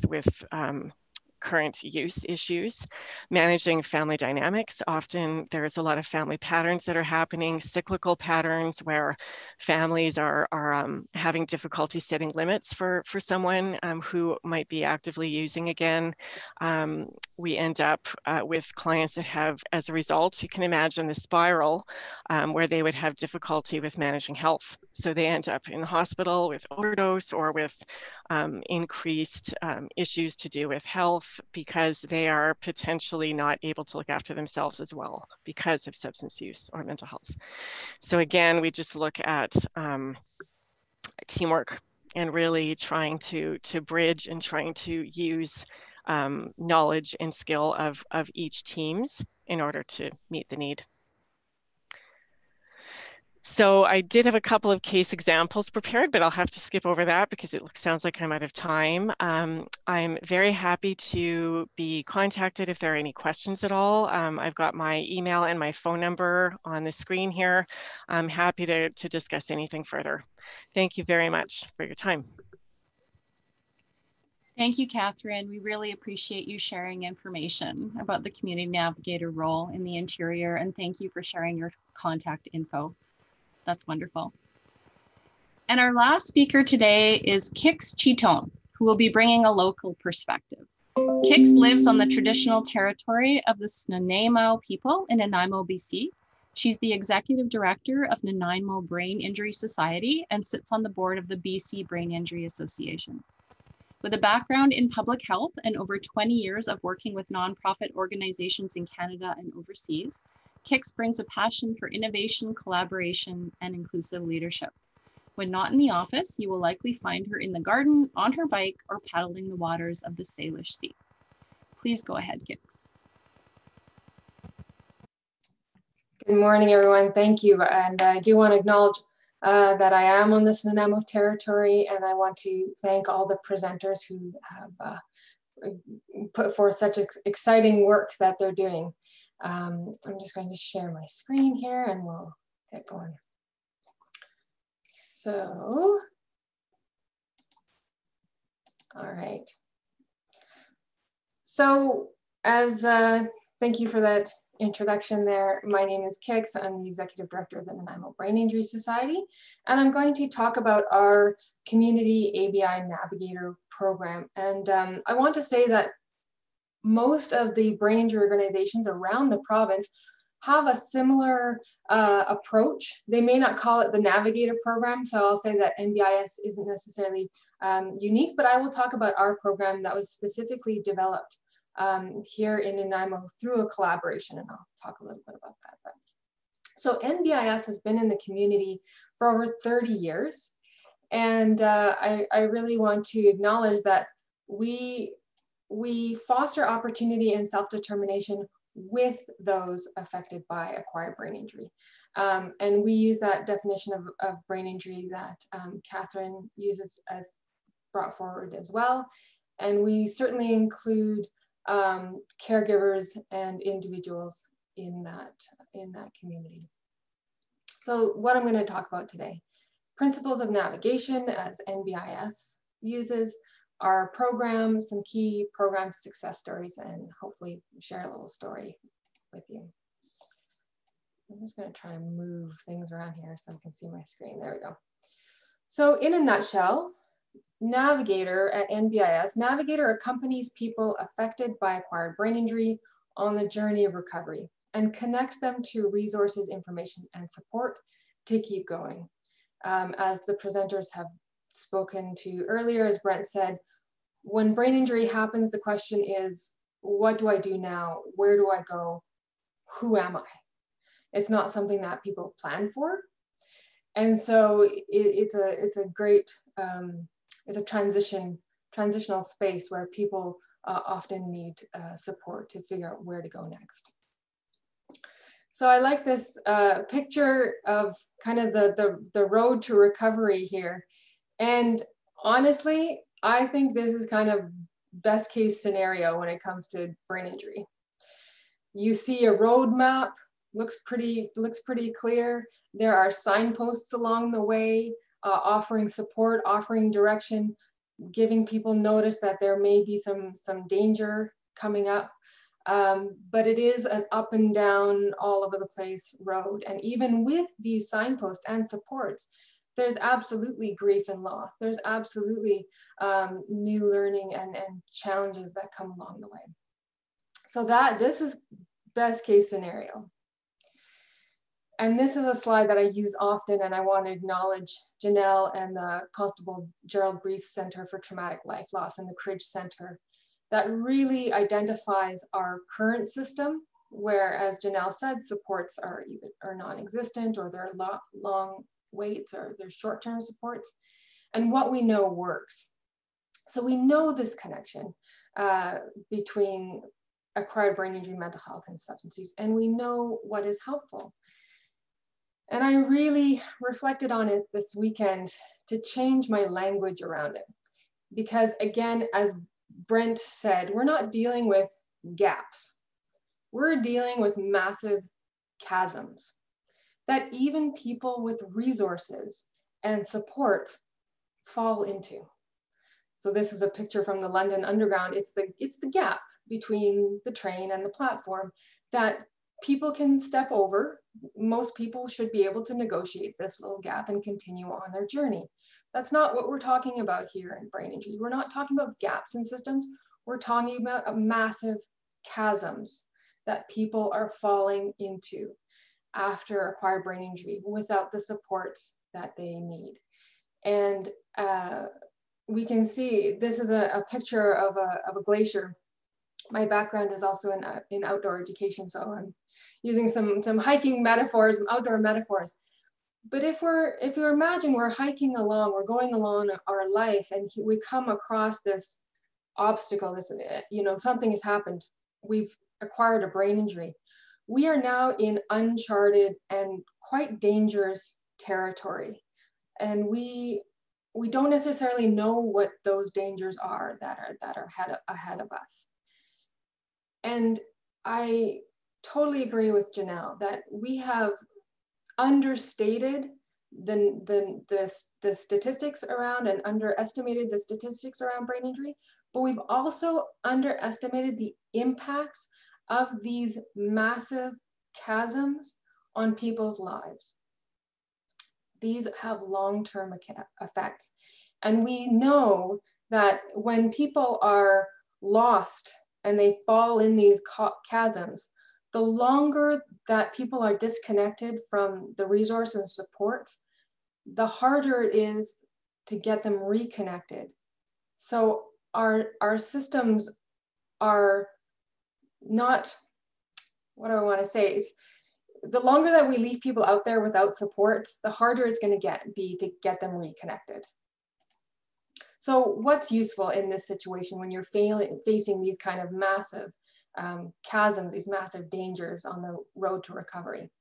current use issues. Managing family dynamics, often there's a lot of family patterns that are happening, cyclical patterns where families are having difficulty setting limits for someone who might be actively using again. We end up with clients that have, as a result, you can imagine the spiral where they would have difficulty with managing health. So they end up in the hospital with overdose or with increased issues to do with health because they are potentially not able to look after themselves as well because of substance use or mental health. So again, we just look at teamwork and really trying to bridge and trying to use knowledge and skill of each teams in order to meet the need. So I did have a couple of case examples prepared, but I'll have to skip over that because it sounds like I'm out of time. I'm very happy to be contacted if there are any questions at all. I've got my email and my phone number on the screen here. I'm happy to discuss anything further. Thank you very much for your time. Thank you, Catherine. We really appreciate you sharing information about the community navigator role in the interior, and thank you for sharing your contact info. That's wonderful. And our last speaker today is Kix Chiton, who will be bringing a local perspective. Kix lives on the traditional territory of the Snuneymuxw people in Nanaimo, BC. She's the executive director of Nanaimo Brain Injury Society and sits on the board of the BC Brain Injury Association. With a background in public health and over 20 years of working with nonprofit organizations in Canada and overseas, Kix brings a passion for innovation, collaboration, and inclusive leadership. When not in the office, you will likely find her in the garden, on her bike, or paddling the waters of the Salish Sea. Please go ahead, Kix. Good morning, everyone. Thank you. And I do want to acknowledge that I am on the Nanaimo territory, and I want to thank all the presenters who have put forth such exciting work that they're doing. I'm just going to share my screen here and we'll get going. So, all right. So thank you for that introduction there. My name is Kix. I'm the executive director of the Nanaimo Brain Injury Society, and I'm going to talk about our community ABI Navigator program. And I want to say that most of the brain injury organizations around the province have a similar approach. They may not call it the Navigator program, so I'll say that NBIS isn't necessarily unique, but I will talk about our program that was specifically developed here in Nanaimo through a collaboration, and I'll talk a little bit about that. But, so NBIS has been in the community for over 30 years, and I really want to acknowledge that we foster opportunity and self-determination with those affected by acquired brain injury. And we use that definition of brain injury that Catherine uses as brought forward as well. And we certainly include caregivers and individuals in that community. So what I'm going to talk about today, principles of navigation as NBIS uses, our program, some key program success stories, and hopefully share a little story with you. I'm just going to try to move things around here so I can see my screen. There we go. So in a nutshell, Navigator at NBIS, Navigator accompanies people affected by acquired brain injury on the journey of recovery and connects them to resources, information, and support to keep going. As the presenters have spoken to earlier, as Brent said, when brain injury happens, the question is, what do I do now? Where do I go? Who am I? It's not something that people plan for. And so it's a great, it's a transitional space where people often need support to figure out where to go next. So I like this picture of kind of the road to recovery here. And honestly, I think this is kind of best case scenario when it comes to brain injury. You see a roadmap, looks pretty clear. There are signposts along the way, offering support, offering direction, giving people notice that there may be some danger coming up. But it is an up and down, all over the place road. And even with these signposts and supports, there's absolutely grief and loss. There's absolutely new learning and challenges that come along the way. So this is best case scenario. And this is a slide that I use often, and I want to acknowledge Janelle and the Constable Gerald Brees Center for Traumatic Life Loss and the Cridge Center that really identifies our current system, where, as Janelle said, supports are non-existent, or they're long waits, or they're short-term supports, and what we know works. So we know this connection between acquired brain injury, mental health, and substance use, and we know what is helpful. And I really reflected on it this weekend to change my language around it. Because again, as Brent said, we're not dealing with gaps. We're dealing with massive chasms that even people with resources and support fall into. So this is a picture from the London Underground. It's the gap between the train and the platform that people can step over. Most people should be able to negotiate this little gap and continue on their journey. That's not what we're talking about here in brain injury. We're not talking about gaps in systems. We're talking about massive chasms that people are falling into after acquired brain injury without the supports that they need. And we can see, this is a picture of a glacier. My background is also in outdoor education, so I'm using some hiking metaphors, some outdoor metaphors. But if you imagine we're hiking along, we're going along our life, and we come across this obstacle, something has happened. We've acquired a brain injury. We are now in uncharted and quite dangerous territory. And we don't necessarily know what those dangers are that are ahead of us. And I totally agree with Janelle that we have understated the statistics around and underestimated the statistics around brain injury, but we've also underestimated the impacts of these massive chasms on people's lives. These have long-term effects. And we know that when people are lost and they fall in these chasms, the longer that people are disconnected from the resource and supports, the harder it is to get them reconnected. So our systems are not, what do I want to say? It's, the longer that we leave people out there without supports, the harder it's going to be to get them reconnected. So what's useful in this situation when you're facing these kind of massive chasms, these massive dangers on the road to recovery?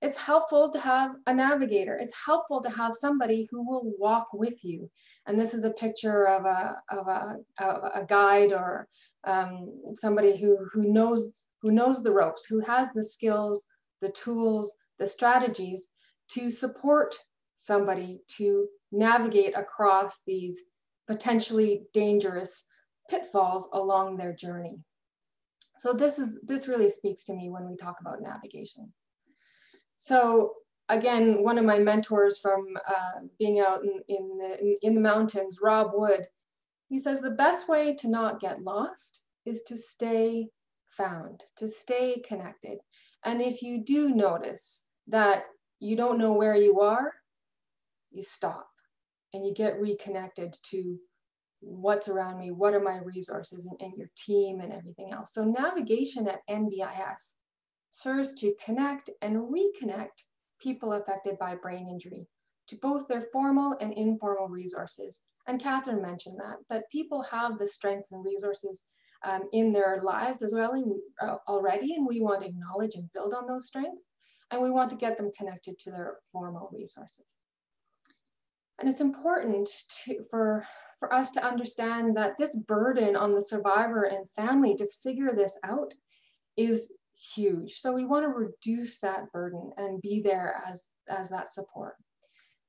It's helpful to have a navigator. It's helpful to have somebody who will walk with you. And this is a picture of a guide, or somebody who knows the ropes, who has the skills, the tools, the strategies to support somebody to navigate across these potentially dangerous pitfalls along their journey. So this really speaks to me when we talk about navigation. So again, one of my mentors from being out in the mountains, Rob Wood, he says the best way to not get lost is to stay found, to stay connected. And if you do notice that you don't know where you are, you stop and you get reconnected to what's around me, what are my resources, and your team and everything else. So navigation at NBIS serves to connect and reconnect people affected by brain injury to both their formal and informal resources. And Catherine mentioned that people have the strengths and resources in their lives as well already, and we want to acknowledge and build on those strengths, and we want to get them connected to their formal resources. And it's important for us to understand that this burden on the survivor and family to figure this out is huge. So we want to reduce that burden and be there as that support.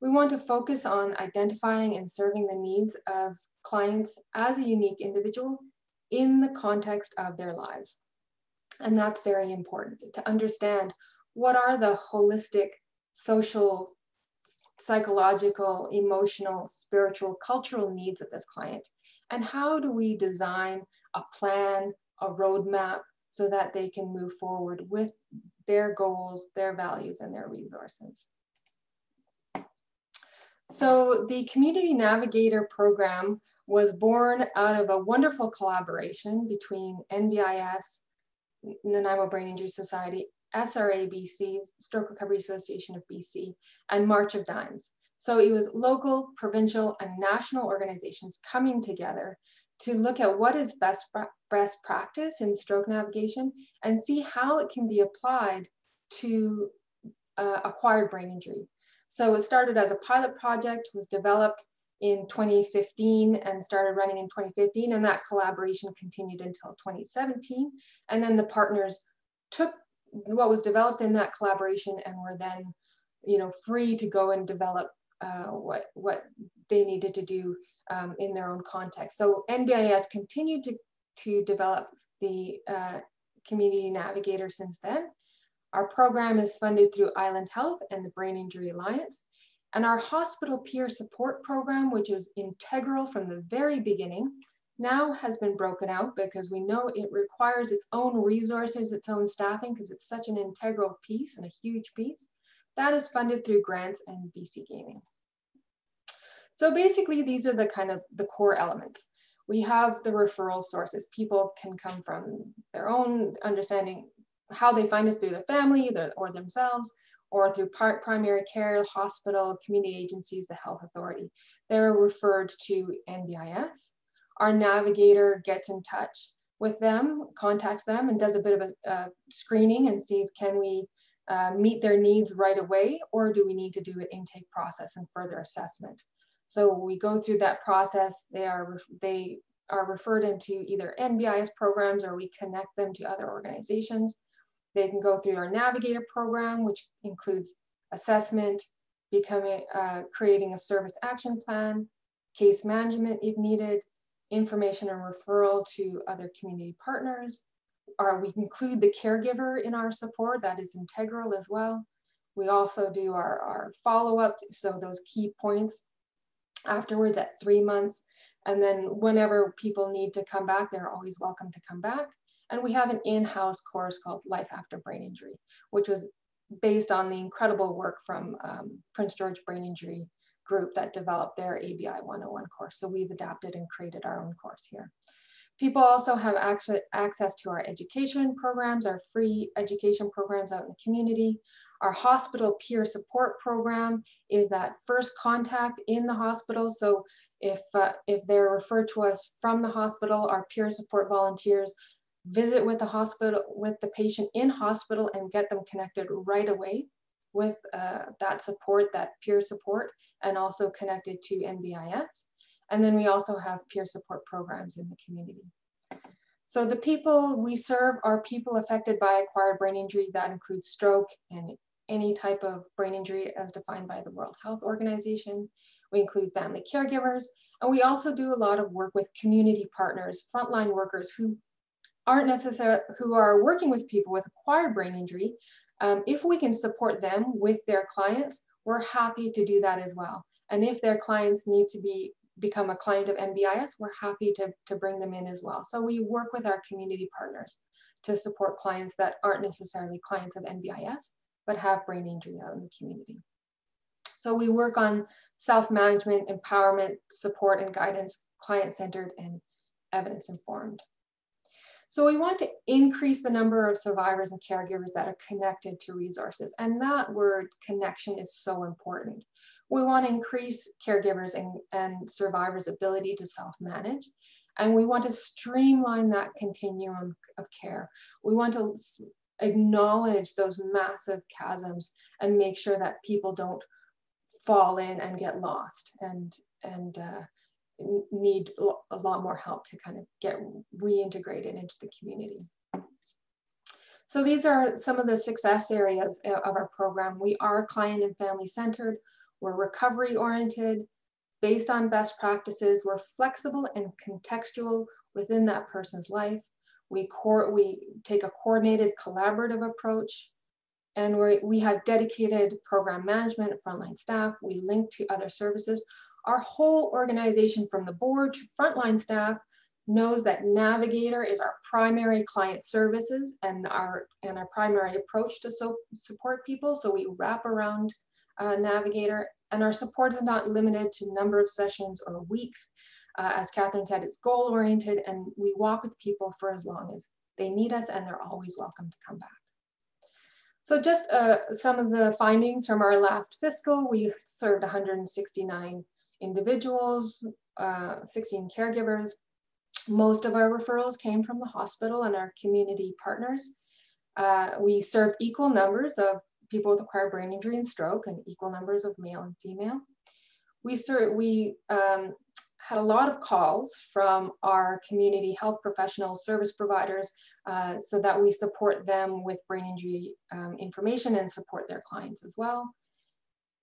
We want to focus on identifying and serving the needs of clients as a unique individual in the context of their lives. And that's very important to understand what are the holistic, social, psychological, emotional, spiritual, cultural needs of this client, and how do we design a plan, a roadmap, so that they can move forward with their goals, their values, and their resources. So the Community Navigator program was born out of a wonderful collaboration between NBIS, Nanaimo Brain Injury Society, SRABC, Stroke Recovery Association of BC, and March of Dimes. So it was local, provincial, and national organizations coming together to look at what is best practice in stroke navigation and see how it can be applied to acquired brain injury. So it started as a pilot project, was developed in 2015 and started running in 2015, and that collaboration continued until 2017. And then the partners took what was developed in that collaboration and were then, free to go and develop what they needed to do in their own context. So NBIS continued to develop the Community Navigator since then. Our program is funded through Island Health and the Brain Injury Alliance. And our hospital peer support program, which is integral from the very beginning, now has been broken out because we know it requires its own resources, its own staffing, because it's such an integral piece and a huge piece. That is funded through grants and BC Gaming. So basically, these are the core elements. We have the referral sources. People can come from their own understanding, how they find us through their family or themselves, or through primary care, hospital, community agencies, the health authority. They're referred to NBIS. Our navigator gets in touch with them, contacts them, and does a bit of a screening and sees, can we meet their needs right away, or do we need to do an intake process and further assessment? So we go through that process. They are referred into either NBIS programs, or we connect them to other organizations. They can go through our navigator program, which includes assessment, creating a service action plan, case management if needed, information and referral to other community partners. We include the caregiver in our support. That is integral as well. We also do our follow-up, so those key points afterwards at 3 months, And then whenever people need to come back, they're always welcome to come back. And we have an in-house course called Life After Brain Injury, which was based on the incredible work from Prince George Brain Injury Group that developed their ABI 101 course. So we've adapted and created our own course here. People also have access to our education programs, our free education programs out in the community. Our hospital peer support program is that first contact in the hospital. So if they're referred to us from the hospital, our peer support volunteers visit with the hospital, with the patient in hospital, and get them connected right away with that support, that peer support, and also connected to NBIS. And then we also have peer support programs in the community. So the people we serve are people affected by acquired brain injury. That includes stroke and any type of brain injury as defined by the World Health Organization. We include family caregivers, and we also do a lot of work with community partners, frontline workers who aren't necessarily, who are working with people with acquired brain injury. If we can support them with their clients, we're happy to do that as well. And if their clients need to become a client of NBIS, we're happy to bring them in as well. So we work with our community partners to support clients that aren't necessarily clients of NBIS, but have brain injury out in the community. So we work on self-management, empowerment, support, and guidance, client-centered and evidence-informed. So we want to increase the number of survivors and caregivers that are connected to resources. And that word connection is so important. We want to increase caregivers and survivors' ability to self-manage. And we want to streamline that continuum of care. We want to acknowledge those massive chasms and make sure that people don't fall in and get lost and need a lot more help to kind of get reintegrated into the community. So these are some of the success areas of our program. We are client and family centered. We're recovery oriented, based on best practices. We're flexible and contextual within that person's life. We take a coordinated collaborative approach, and we have dedicated program management, frontline staff. We link to other services. Our whole organization, from the board to frontline staff, knows that Navigator is our primary client services and our primary approach to support people. So we wrap around Navigator, and our support is not limited to number of sessions or weeks. As Catherine said, it's goal-oriented, and we walk with people for as long as they need us, and they're always welcome to come back. So just some of the findings from our last fiscal: we served 169 individuals, 16 caregivers. Most of our referrals came from the hospital and our community partners. We served equal numbers of people with acquired brain injury and stroke, and equal numbers of male and female. We had a lot of calls from our community health professionals, service providers, so that we support them with brain injury information and support their clients as well.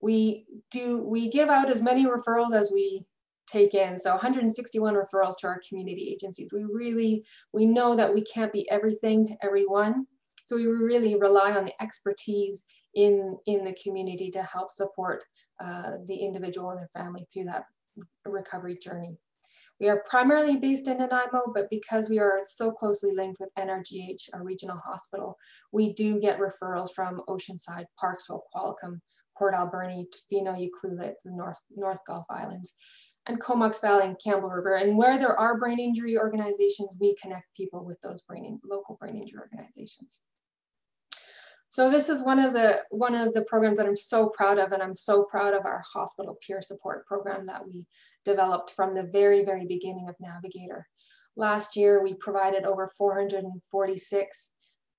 We give out as many referrals as we take in. So 161 referrals to our community agencies. We know that we can't be everything to everyone. So we really rely on the expertise in the community to help support the individual and their family through that recovery journey. We are primarily based in Nanaimo, but because we are so closely linked with NRGH, our regional hospital, we do get referrals from Oceanside, Parksville, Qualicum, Port Alberni, Tofino, Ucluelet, the North Gulf Islands, and Comox Valley and Campbell River. And where there are brain injury organizations, we connect people with those local brain injury organizations. So this is one of the programs that I'm so proud of, and I'm so proud of our hospital peer support program that we developed from the very, very beginning of Navigator. Last year, we provided over 446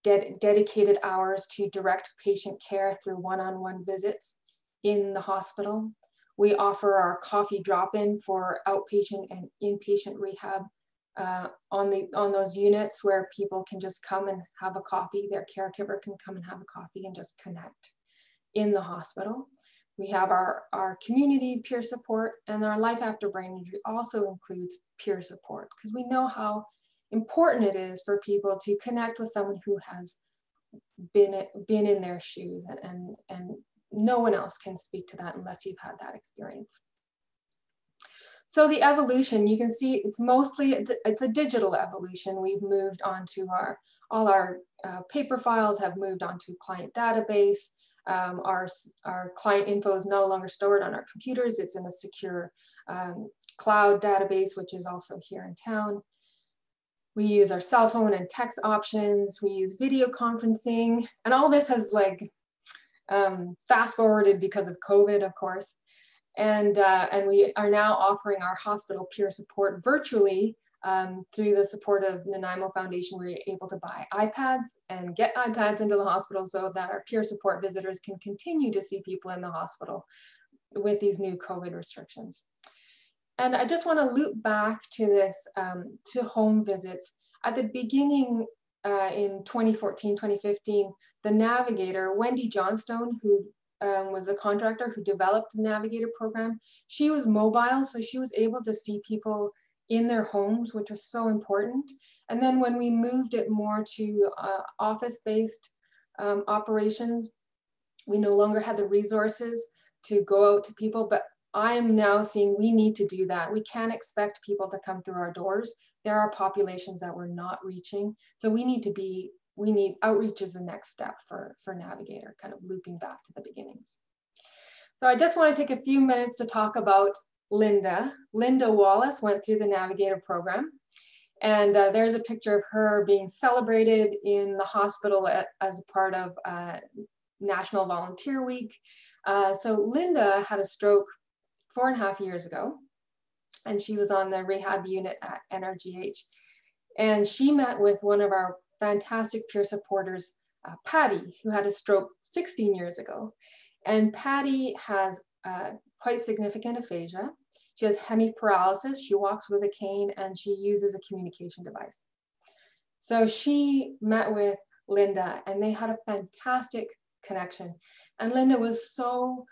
dedicated hours to direct patient care through one-on-one visits in the hospital. We offer our coffee drop-in for outpatient and inpatient rehab on those units where people can just come and have a coffee. Their caregiver can come and have a coffee and just connect in the hospital. We have our community peer support, and our Life After Brain Injury also includes peer support, because we know how important it is for people to connect with someone who has been in their shoes, and no one else can speak to that unless you've had that experience. So the evolution, you can see it's mostly, it's a digital evolution. We've moved on to all our paper files have moved onto client database. Our client info is no longer stored on our computers. It's in a secure cloud database, which is also here in town. We use our cell phone and text options. We use video conferencing, and all this has like fast forwarded because of COVID, of course. And we are now offering our hospital peer support virtually through the support of Nanaimo Foundation. We're able to buy iPads and get iPads into the hospital so that our peer support visitors can continue to see people in the hospital with these new COVID restrictions. And I just want to loop back to this, to home visits. At the beginning in 2014, 2015, the navigator, Wendy Johnstone, who was a contractor who developed the Navigator program. She was mobile, so she was able to see people in their homes, which was so important. And then when we moved it more to office-based operations, we no longer had the resources to go out to people, but I am now seeing we need to do that. We can't expect people to come through our doors. There are populations that we're not reaching. So we need outreach as the next step for Navigator, kind of looping back to the beginnings. So I just want to take a few minutes to talk about Linda. Linda Wallace went through the Navigator program. And there's a picture of her being celebrated in the hospital as a part of National Volunteer Week. So Linda had a stroke 4.5 years ago, and she was on the rehab unit at NRGH. And she met with one of our fantastic peer supporters, Patty, who had a stroke 16 years ago. And Patty has quite significant aphasia. She has hemiparalysis. She walks with a cane and she uses a communication device. So she met with Linda and they had a fantastic connection. And Linda was so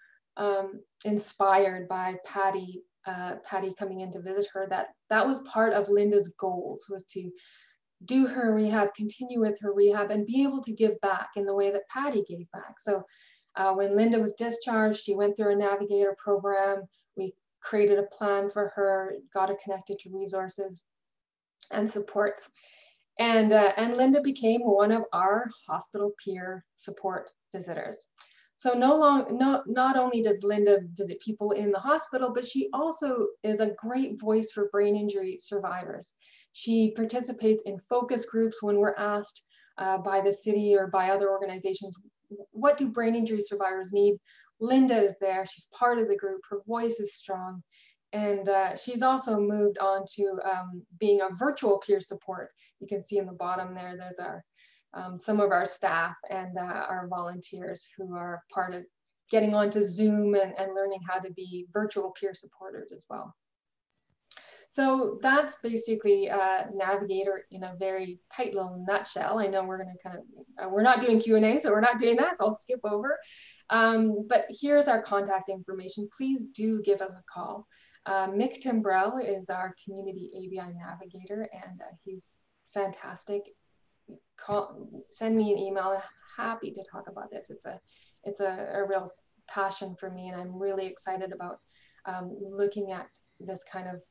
inspired by Patty coming in to visit her, that was part of Linda's goals, was to do her rehab, continue with her rehab, and be able to give back in the way that Patty gave back. So when Linda was discharged, she went through a Navigator program. We created a plan for her, got her connected to resources and supports. And Linda became one of our hospital peer support visitors. So not only does Linda visit people in the hospital, but she also is a great voice for brain injury survivors. She participates in focus groups when we're asked by the city or by other organizations, what do brain injury survivors need? Linda is there, she's part of the group, her voice is strong. And she's also moved on to being a virtual peer support. You can see in the bottom there, there's our some of our staff and our volunteers who are part of getting onto Zoom and learning how to be virtual peer supporters as well. So that's basically Navigator in a very tight little nutshell. I know we're going to kind of, we're not doing Q&A, so we're not doing that, so I'll skip over. But here's our contact information. Please do give us a call. Mick Timbrell is our community ABI navigator, and he's fantastic. Send me an email. I'm happy to talk about this. It's a real passion for me, and I'm really excited about looking at this kind of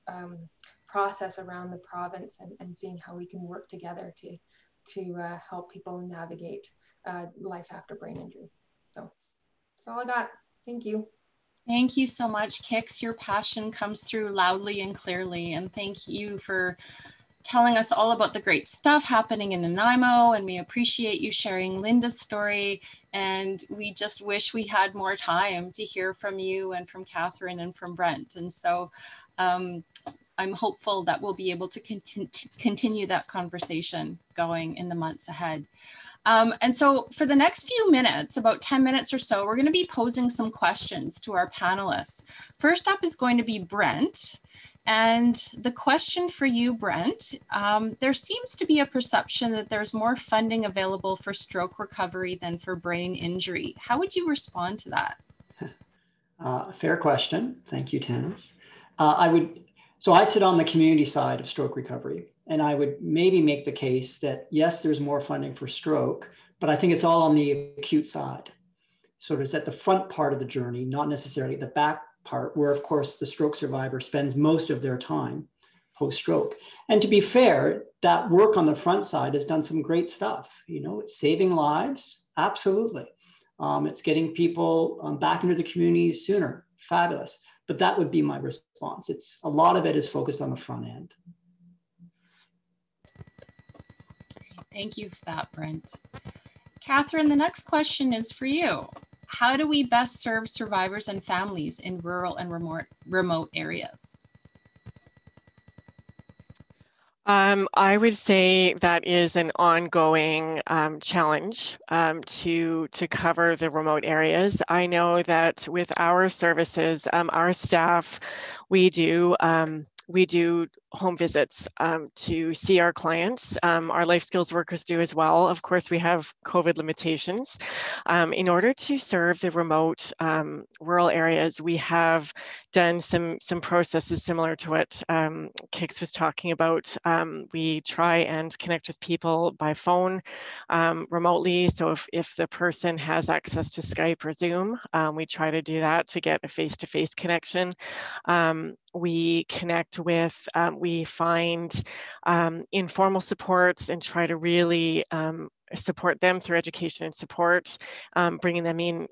process around the province and seeing how we can work together to help people navigate life after brain injury. So that's all I got. Thank you. Thank you so much, Kix. Your passion comes through loudly and clearly, and thank you for telling us all about the great stuff happening in Nanaimo, and we appreciate you sharing Linda's story, and we just wish we had more time to hear from you and from Catherine and from Brent. And so I'm hopeful that we'll be able to continue that conversation going in the months ahead. And so for the next few minutes, about 10 minutes or so, we're going to be posing some questions to our panelists. First up is going to be Brent. And the question for you, Brent, there seems to be a perception that there's more funding available for stroke recovery than for brain injury. How would you respond to that? Fair question. Thank you, Tanis. So I sit on the community side of stroke recovery, and I would maybe make the case that, yes, there's more funding for stroke, but I think it's all on the acute side. So it's at the front part of the journey, not necessarily the back part, where of course the stroke survivor spends most of their time post-stroke. And to be fair, that work on the front side has done some great stuff. You know, it's saving lives, absolutely. It's getting people back into the community sooner, fabulous. But that would be my response. It's a lot of it is focused on the front end. Thank you for that, Brent. Catherine, the next question is for you. How do we best serve survivors and families in rural and remote areas? I would say that is an ongoing challenge to cover the remote areas. I know that with our services, our staff, we do home visits to see our clients. Our life skills workers do as well. Of course, we have COVID limitations. In order to serve the remote rural areas, we have done some processes similar to what Kix was talking about. We try and connect with people by phone remotely. So if the person has access to Skype or Zoom, we try to do that to get a face-to-face connection. We connect with, we find informal supports and try to really support them through education and support, bringing them in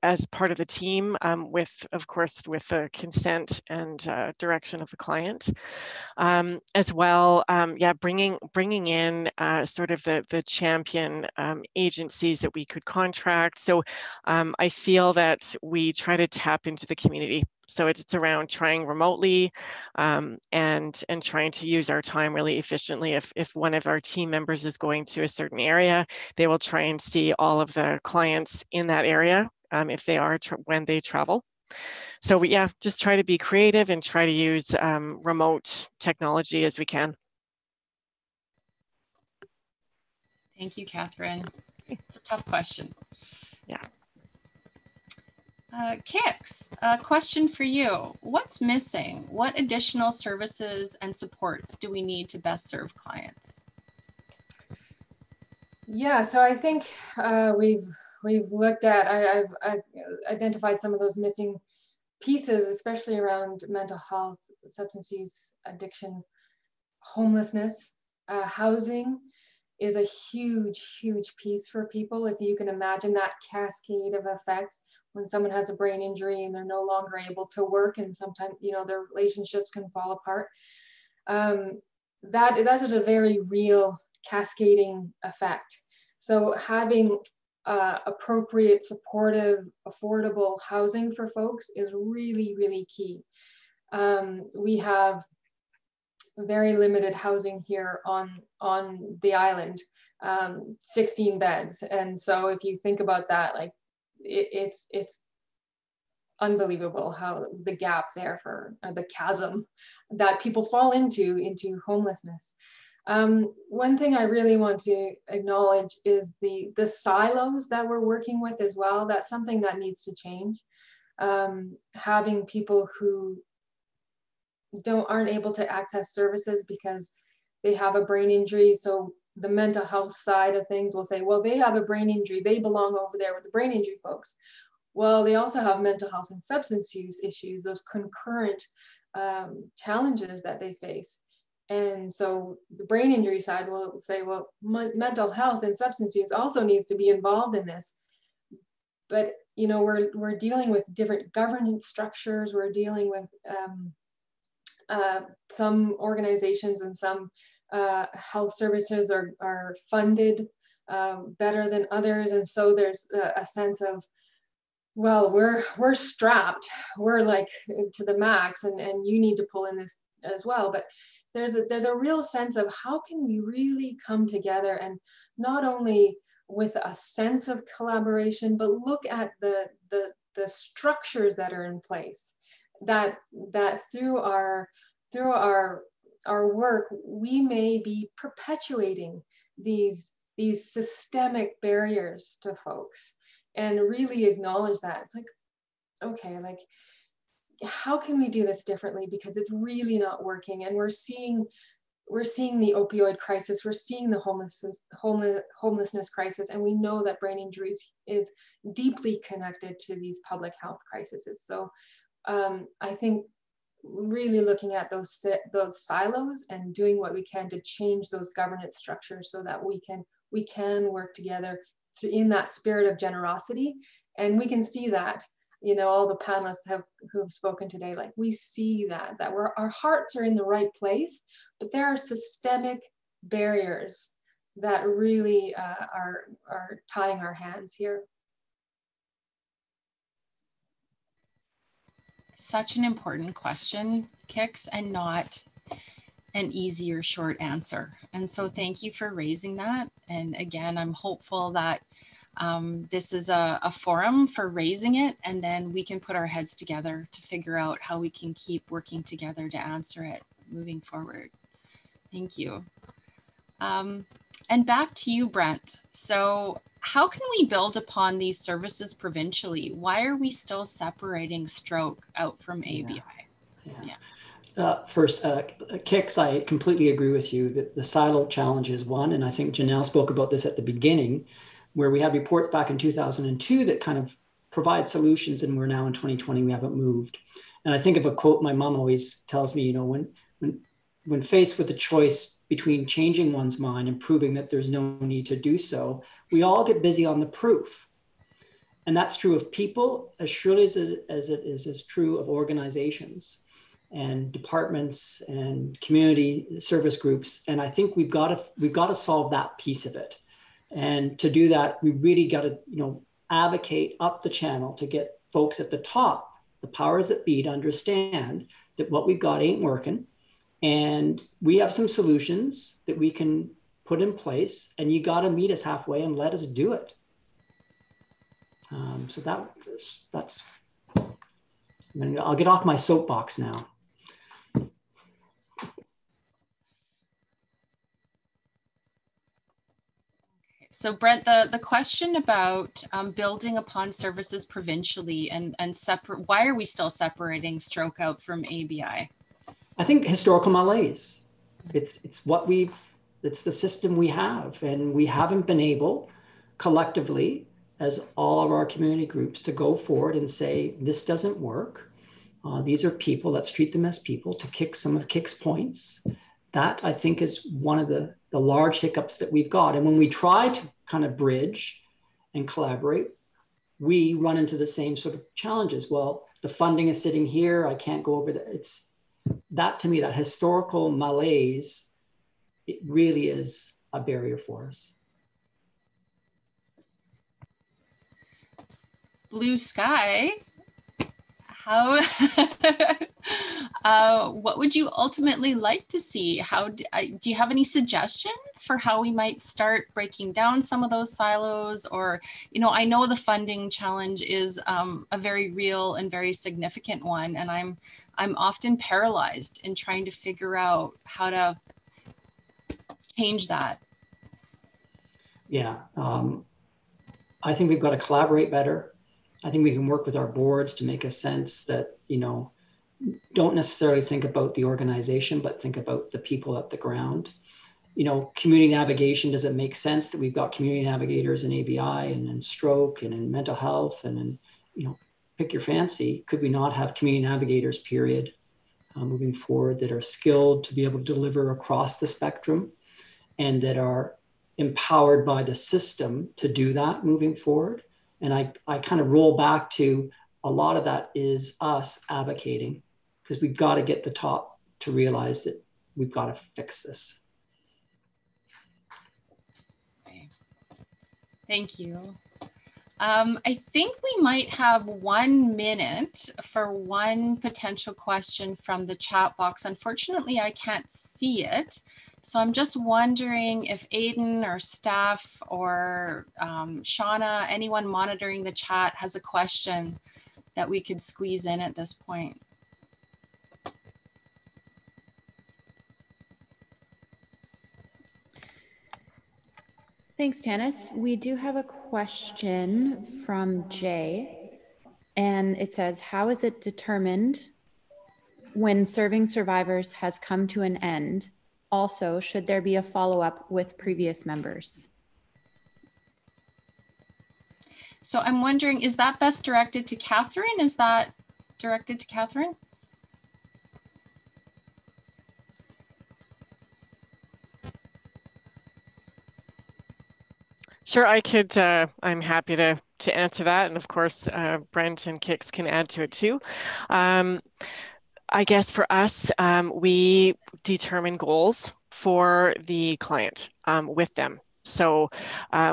as part of the team with, of course, with the consent and direction of the client. As well, yeah, bringing in sort of the champion agencies that we could contract. So I feel that we try to tap into the community. So it's around trying remotely and trying to use our time really efficiently. If one of our team members is going to a certain area, they will try and see all of the clients in that area if they are when they travel. So we, yeah, just try to be creative and try to use remote technology as we can. Thank you, Catherine. It's a tough question. Yeah. Kix, a question for you. What's missing? What additional services and supports do we need to best serve clients? Yeah, so I think we've looked at, I've identified some of those missing pieces, especially around mental health, substance use, addiction, homelessness. Housing is a huge, huge piece for people. If you can imagine that cascade of effects when someone has a brain injury and they're no longer able to work, and sometimes, you know, their relationships can fall apart. That is a very real cascading effect. So having appropriate, supportive, affordable housing for folks is really, really key. We have very limited housing here on the island, 16 beds. And so if you think about that, like it's unbelievable how the gap there for the chasm that people fall into homelessness. One thing I really want to acknowledge is the silos that we're working with as well. That's something that needs to change. Having people who aren't able to access services because they have a brain injury. So the mental health side of things will say, well, they have a brain injury, they belong over there with the brain injury folks. Well, they also have mental health and substance use issues, those concurrent challenges that they face. And so the brain injury side will say, well, mental health and substance use also needs to be involved in this. But, you know, we're dealing with different governance structures. We're dealing with some organizations and some health services are funded better than others. And so there's a sense of, well, we're strapped, we're like to the max, and you need to pull in this as well. But there's a real sense of how can we really come together, and not only with a sense of collaboration, but look at the structures that are in place, that through our work, we may be perpetuating these systemic barriers to folks, and really acknowledge that. It's like, okay, like, how can we do this differently? Because it's really not working. And we're seeing the opioid crisis, we're seeing the homelessness crisis, and we know that brain injuries is deeply connected to these public health crises. So I think really looking at those silos and doing what we can to change those governance structures so that we can work together in that spirit of generosity. And we can see that, you know, all the panelists who have spoken today, like we see that our hearts are in the right place, but there are systemic barriers that really are tying our hands here. Such an important question, Kix, and not an easy or short answer. And so thank you for raising that. And again, I'm hopeful that this is a forum for raising it, and then we can put our heads together to figure out how we can keep working together to answer it moving forward. Thank you. And back to you, Brent. So how can we build upon these services provincially? Why are we still separating stroke out from ABI? First, Kix, I completely agree with you that the silo challenge is one, and I think Janelle spoke about this at the beginning, where we had reports back in 2002 that kind of provide solutions, and we're now in 2020, we haven't moved. And I think of a quote my mom always tells me, you know, when faced with the choice between changing one's mind and proving that there's no need to do so, we all get busy on the proof. And that's true of people as surely as it is true of organizations and departments and community service groups. And I think we've got to solve that piece of it. And to do that, we really got to, you know, advocate up the channel to get folks at the top, the powers that be, to understand that what we've got ain't working. And we have some solutions that we can put in place, and you got to meet us halfway and let us do it. So that's, I'll get off my soapbox now. So Brent, the question about building upon services provincially and separate, why are we still separating stroke out from ABI? I think historical malaise. It's the system we have, and we haven't been able collectively as all of our community groups to go forward and say, this doesn't work. These are people, let's treat them as people, to kick some of Kix's points. That, I think, is one of the large hiccups that we've got. And when we try to kind of bridge and collaborate, we run into the same sort of challenges. Well, the funding is sitting here, I can't go over that. It's that, to me, that historical malaise, it really is a barrier for us. Blue sky, how, what would you ultimately like to see? How do you have any suggestions for how we might start breaking down some of those silos? Or, you know, I know the funding challenge is a very real and very significant one, and I'm often paralyzed in trying to figure out how to change that. Yeah, I think we've got to collaborate better. I think we can work with our boards to make a sense that, you know, don't necessarily think about the organization, but think about the people at the ground. You know, community navigation, does it make sense that we've got community navigators in ABI and in stroke and in mental health and in, you know, pick your fancy? Could we not have community navigators, period, moving forward, that are skilled to be able to deliver across the spectrum and that are empowered by the system to do that moving forward? And I kind of roll back to a lot of that is us advocating, because we've got to get the top to realize that we've got to fix this. Thank you. I think we might have 1 minute for one potential question from the chat box. Unfortunately, I can't see it. So I'm just wondering if Aiden or staff or Shauna, anyone monitoring the chat, has a question that we could squeeze in at this point. Thanks, Tanis. We do have a question from Jay, and it says, how is it determined when serving survivors has come to an end? Also, should there be a follow-up with previous members? So I'm wondering, is that best directed to Catherine? Is that directed to Catherine. Sure, I could, I'm happy to answer that. And of course, Brent and Kix can add to it too. I guess for us, we determine goals for the client with them. So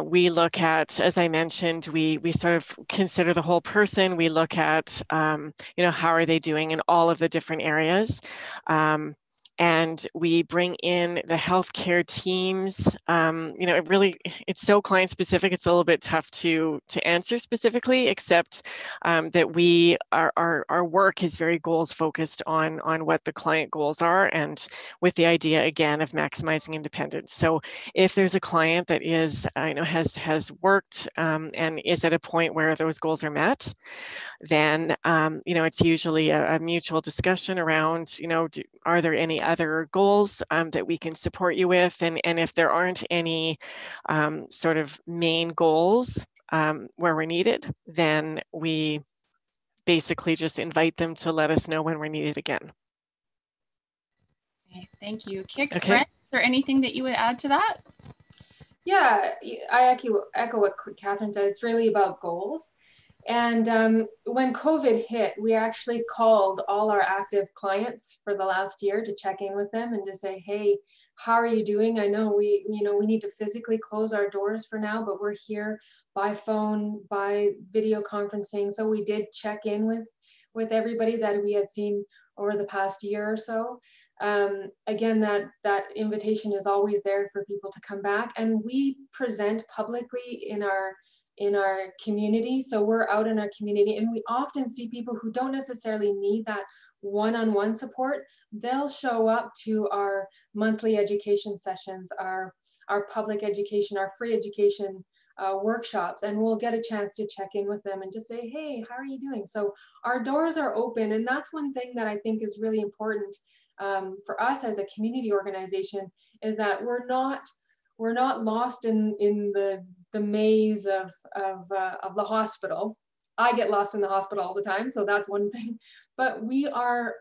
we look at, as I mentioned, we sort of consider the whole person. We look at, you know, how are they doing in all of the different areas. And we bring in the healthcare teams. You know, it's so client specific. It's a little bit tough to answer specifically, except that our work is very goals focused on what the client goals are, and with the idea again of maximizing independence. So if there's a client that is, you know, has worked and is at a point where those goals are met, then you know, it's usually a mutual discussion around, you know, are there any other goals that we can support you with, and if there aren't any sort of main goals where we're needed, then we basically just invite them to let us know when we're needed again. Okay, thank you. Kix, Okay. Brent, is there anything that you would add to that? Yeah, I echo what Catherine said. It's really about goals. And when COVID hit, we actually called all our active clients for the last year to check in with them and to say, hey, how are you doing? I know we need to physically close our doors for now, but we're here by phone, by video conferencing. So we did check in with everybody that we had seen over the past year or so. Again, that invitation is always there for people to come back, and we present publicly in our community. So we're out in our community, and we often see people who don't necessarily need that one-on-one support. They'll show up to our monthly education sessions, our public education, our free education workshops, and we'll get a chance to check in with them and just say, hey, how are you doing? So our doors are open, and that's one thing that I think is really important for us as a community organization, is that we're not lost in the maze of the hospital. I get lost in the hospital all the time, so that's one thing. But we are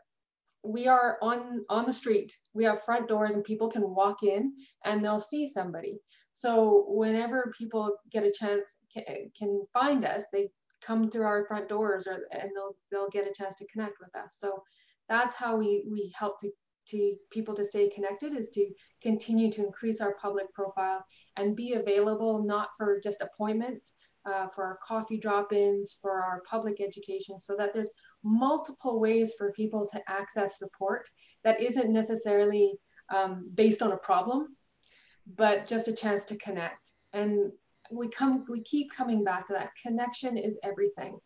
on the street. We have front doors, and people can walk in and they'll see somebody. So whenever people get a chance, can find us, they come through our front doors, and they'll get a chance to connect with us. So that's how we help to people to stay connected, is to continue to increase our public profile and be available, not for just appointments, for our coffee drop-ins, for our public education, so that there's multiple ways for people to access support that isn't necessarily based on a problem, but just a chance to connect. And we keep coming back to that. Connection is everything.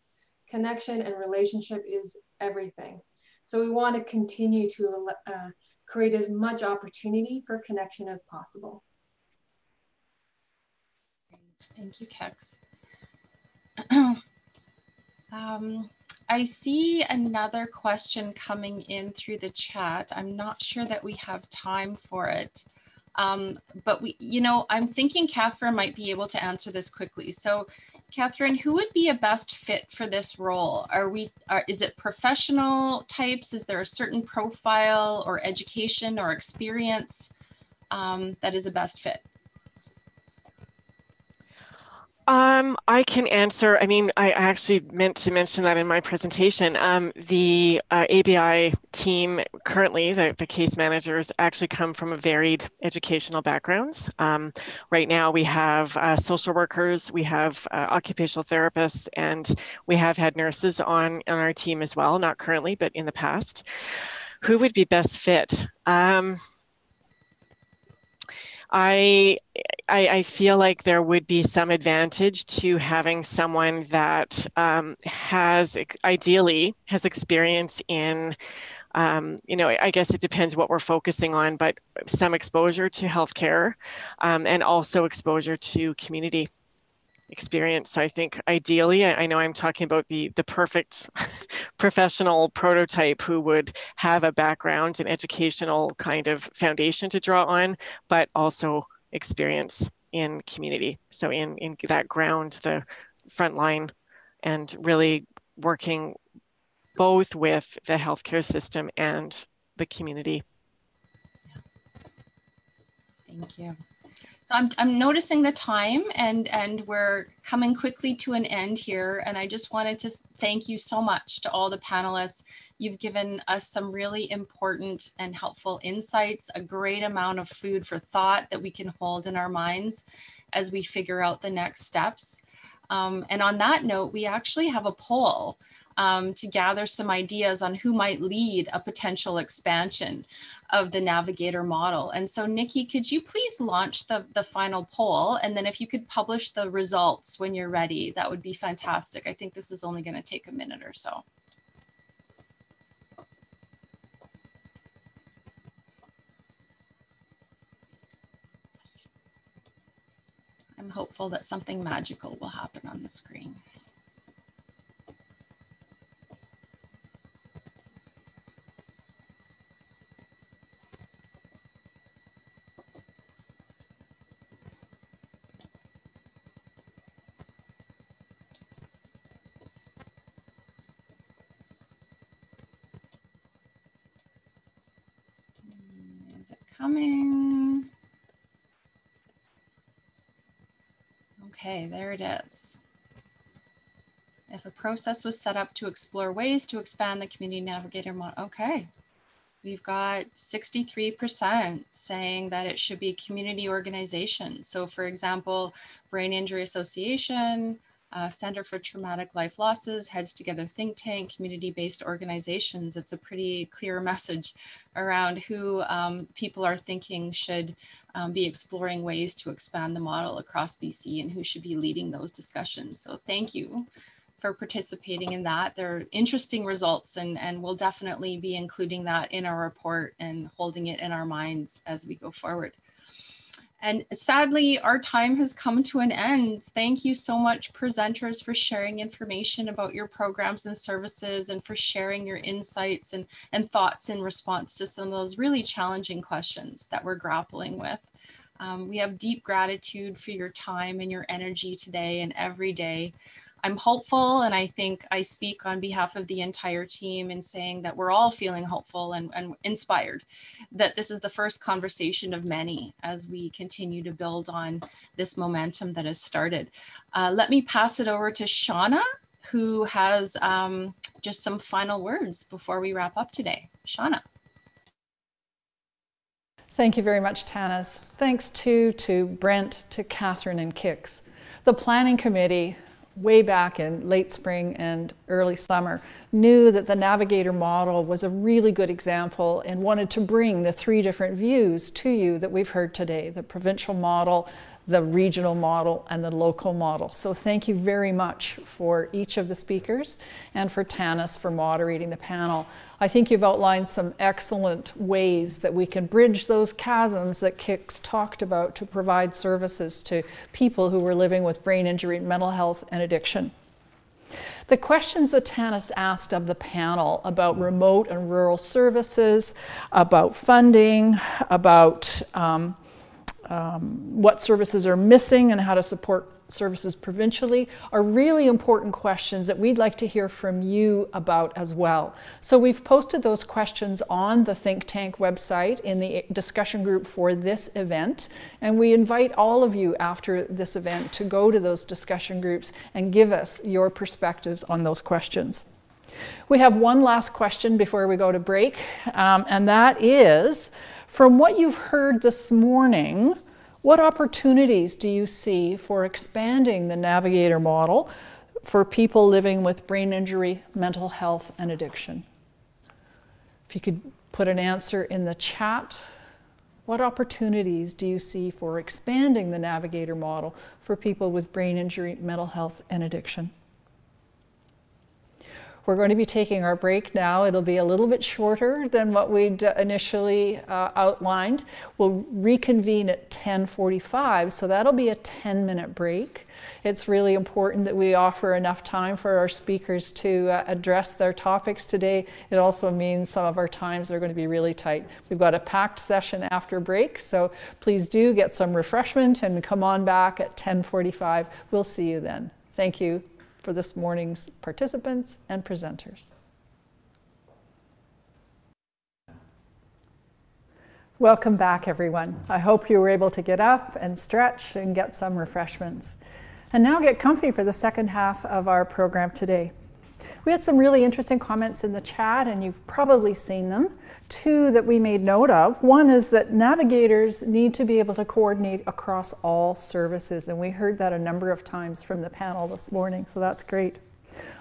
Connection and relationship is everything. So we want to continue to create as much opportunity for connection as possible. Thank you, Kix. I see another question coming in through the chat. I'm not sure that we have time for it. But I'm thinking Catherine might be able to answer this quickly. So Catherine, who would be a best fit for this role? Is it professional types? Is there a certain profile or education or experience that is a best fit? I can answer. I mean, I actually meant to mention that in my presentation. The ABI team currently, the case managers, actually come from a varied educational backgrounds. Right now we have social workers, we have occupational therapists, and we have had nurses on our team as well, not currently, but in the past. Who would be best fit? I feel like there would be some advantage to having someone that ideally has experience in, I guess it depends what we're focusing on, but some exposure to healthcare and also exposure to community experience. So I think ideally, I know I'm talking about the perfect professional prototype who would have a background and educational kind of foundation to draw on, but also experience in community. So in that ground, the front line, and really working both with the healthcare system and the community. Thank you. So I'm noticing the time, and we're coming quickly to an end here. And I just wanted to thank you so much to all the panelists. You've given us some really important and helpful insights, a great amount of food for thought that we can hold in our minds as we figure out the next steps. And on that note, we actually have a poll to gather some ideas on who might lead a potential expansion of the Navigator model. And so Nikki, could you please launch the final poll? And then if you could publish the results when you're ready, that would be fantastic. I think this is only going to take a minute or so. I'm hopeful that something magical will happen on the screen. Is it coming? Okay, there it is. If a process was set up to explore ways to expand the Community Navigator model, okay. We've got 63% saying that it should be community organizations. So for example, Brain Injury Association, Center for Traumatic Life Losses, Heads Together think tank, community-based organizations. It's a pretty clear message around who people are thinking should be exploring ways to expand the model across BC and who should be leading those discussions. So thank you for participating in that. They're interesting results, and we'll definitely be including that in our report and holding it in our minds as we go forward. And sadly, our time has come to an end. Thank you so much, presenters, for sharing information about your programs and services and for sharing your insights and thoughts in response to some of those really challenging questions that we're grappling with. We have deep gratitude for your time and your energy today and every day. I'm hopeful, and I think I speak on behalf of the entire team in saying that we're all feeling hopeful and inspired that this is the first conversation of many as we continue to build on this momentum that has started. Let me pass it over to Shauna, who has just some final words before we wrap up today. Shauna. Thank you very much, Tanis. Thanks to Brent, to Catherine and Kix. The planning committee, way back in late spring and early summer, knew that the Navigator model was a really good example and wanted to bring the three different views to you that we've heard today, the provincial model, the regional model, and the local model. So thank you very much for each of the speakers and for Tanis for moderating the panel. I think you've outlined some excellent ways that we can bridge those chasms that Kix talked about to provide services to people who were living with brain injury, mental health, and addiction. The questions that Tanis asked of the panel about remote and rural services, about funding, about what services are missing and how to support services provincially are really important questions that we'd like to hear from you about as well. So we've posted those questions on the Think Tank website in the discussion group for this event, and we invite all of you after this event to go to those discussion groups and give us your perspectives on those questions. We have one last question before we go to break, and that is, from what you've heard this morning, what opportunities do you see for expanding the Navigator model for people living with brain injury, mental health, and addiction? If you could put an answer in the chat, what opportunities do you see for expanding the Navigator model for people with brain injury, mental health, and addiction? We're going to be taking our break now. It'll be a little bit shorter than what we'd initially outlined. We'll reconvene at 10:45, so that'll be a 10-minute break. It's really important that we offer enough time for our speakers to address their topics today. It also means some of our times are going to be really tight. We've got a packed session after break, so please do get some refreshment and come on back at 10:45. We'll see you then. Thank you for this morning's participants and presenters. Welcome back, everyone. I hope you were able to get up and stretch and get some refreshments. And now get comfy for the second half of our program today. We had some really interesting comments in the chat, and you've probably seen them. Two that we made note of. One is that navigators need to be able to coordinate across all services, and we heard that a number of times from the panel this morning, so that's great.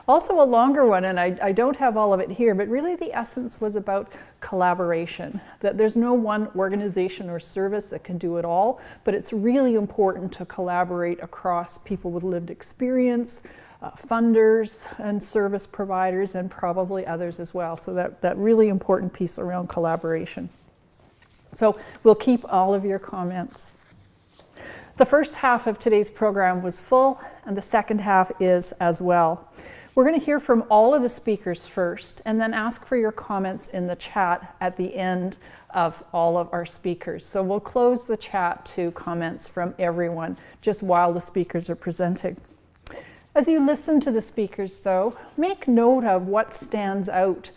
Also a longer one, and I don't have all of it here, but really the essence was about collaboration, that there's no one organization or service that can do it all, but it's really important to collaborate across people with lived experience, funders and service providers, and probably others as well. So that really important piece around collaboration. So we'll keep all of your comments. The first half of today's program was full, and the second half is as well. We're going to hear from all of the speakers first, and then ask for your comments in the chat at the end of all of our speakers. So we'll close the chat to comments from everyone just while the speakers are presenting. As you listen to the speakers, though, make note of what stands out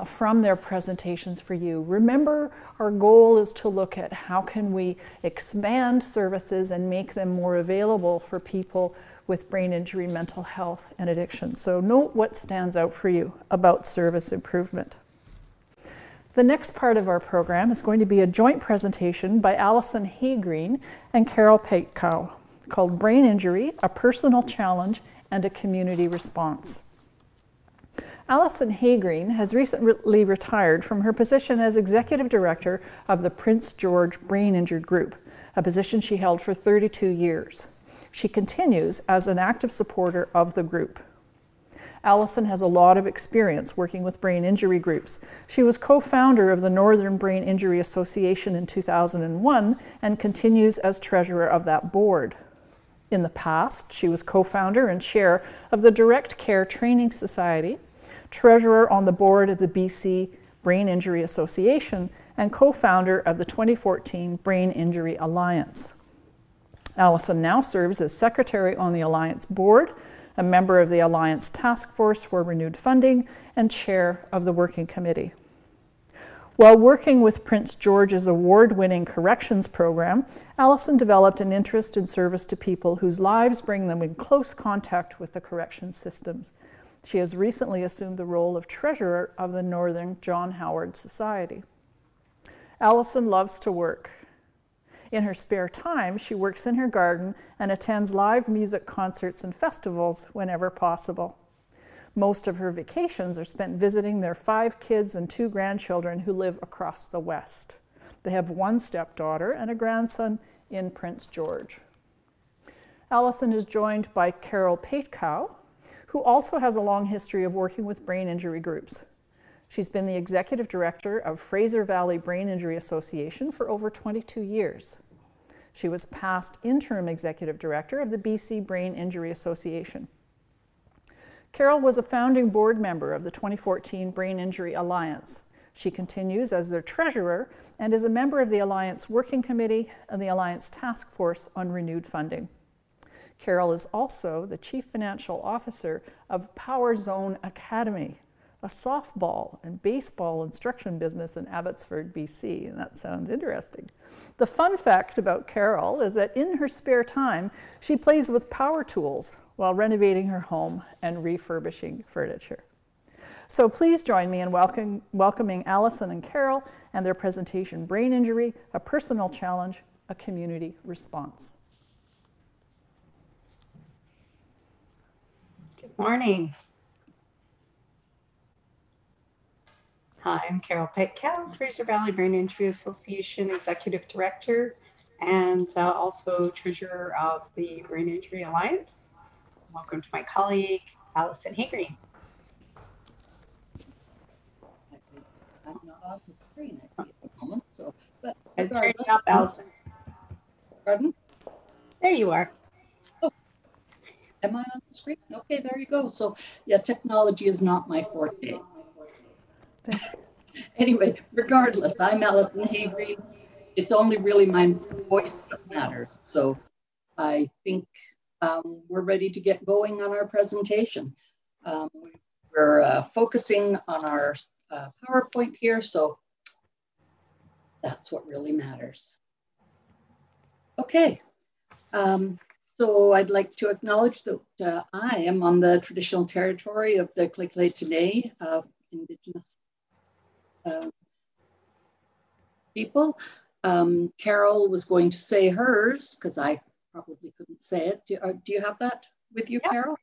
from their presentations for you. Remember, our goal is to look at how can we expand services and make them more available for people with brain injury, mental health, and addiction. So note what stands out for you about service improvement. The next part of our program is going to be a joint presentation by Alison Haygreen and Carol Paetkow called Brain Injury, a Personal Challenge and a Community Response. Alison Haygreen has recently retired from her position as Executive Director of the Prince George Brain Injured Group, a position she held for 32 years. She continues as an active supporter of the group. Alison has a lot of experience working with brain injury groups. She was co-founder of the Northern Brain Injury Association in 2001 and continues as treasurer of that board. In the past, she was co-founder and chair of the Direct Care Training Society, treasurer on the board of the BC Brain Injury Association, and co-founder of the 2014 Brain Injury Alliance. Alison now serves as secretary on the Alliance board, a member of the Alliance Task Force for Renewed Funding, and chair of the Working Committee. While working with Prince George's award-winning corrections program, Alison developed an interest in service to people whose lives bring them in close contact with the corrections systems. She has recently assumed the role of treasurer of the Northern John Howard Society. Alison loves to work. In her spare time, she works in her garden and attends live music concerts and festivals whenever possible. Most of her vacations are spent visiting their 5 kids and 2 grandchildren who live across the West. They have 1 stepdaughter and a grandson in Prince George. Alison is joined by Carol Paetkow, who also has a long history of working with brain injury groups. She's been the executive director of Fraser Valley Brain Injury Association for over 22 years. She was past interim executive director of the BC Brain Injury Association. Carol was a founding board member of the 2014 Brain Injury Alliance. She continues as their treasurer and is a member of the Alliance Working Committee and the Alliance Task Force on Renewed Funding. Carol is also the Chief Financial Officer of Power Zone Academy, a softball and baseball instruction business in Abbotsford, BC, and that sounds interesting. The fun fact about Carol is that in her spare time, she plays with power tools while renovating her home and refurbishing furniture. So please join me in welcoming Alison and Carol and their presentation, Brain Injury, a Personal Challenge, a Community Response. Good morning. Hi, I'm Carol Paetkow, Fraser Valley Brain Injury Association Executive Director and also Treasurer of the Brain Injury Alliance. Welcome to my colleague, Alison Haygreen. I'm not off the screen, I see at the moment, so, but I turned it up, Alison. Pardon? There you are. Oh, am I on the screen? Okay, there you go. So yeah, technology is not my forte. Anyway, regardless, I'm Alison Haygreen. It's only really my voice that matters. So I think we're ready to get going on our presentation. We're focusing on our PowerPoint here. So That's what really matters. Okay, so I'd like to acknowledge that I am on the traditional territory of the Tene Indigenous people. Carol was going to say hers because I probably couldn't say it. Do you have that with you, Carol?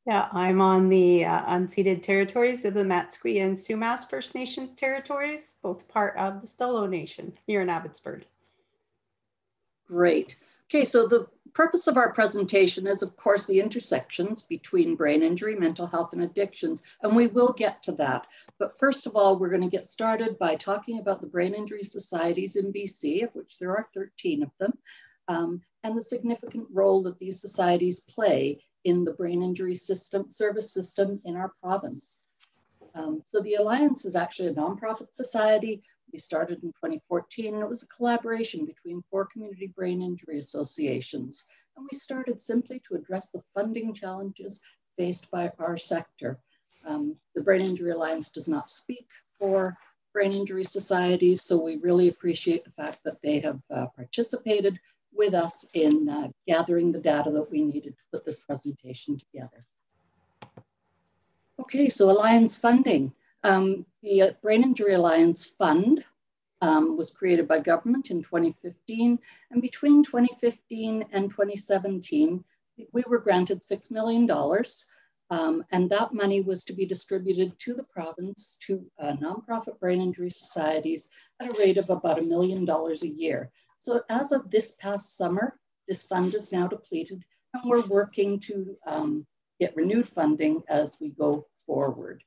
Yeah, I'm on the unceded territories of the Matsqui and Sumas First Nations territories, both part of the Stolo Nation here in Abbotsford. Great. Okay, so the purpose of our presentation is, of course, the intersections between brain injury, mental health, and addictions, and we will get to that. But first of all, we're going to get started by talking about the brain injury societies in BC, of which there are 13 of them, and the significant role that these societies play in the brain injury service system in our province. So the Alliance is actually a nonprofit society. We started in 2014, and it was a collaboration between 4 community brain injury associations. And we started simply to address the funding challenges faced by our sector. The Brain Injury Alliance does not speak for brain injury societies, so we really appreciate the fact that they have participated with us in gathering the data that we needed to put this presentation together. Okay, so Alliance funding. The Brain Injury Alliance Fund was created by government in 2015, and between 2015 and 2017, we were granted $6 million, and that money was to be distributed to the province, to nonprofit brain injury societies at a rate of about $1 million a year. So as of this past summer, this fund is now depleted, and we're working to get renewed funding as we go forward.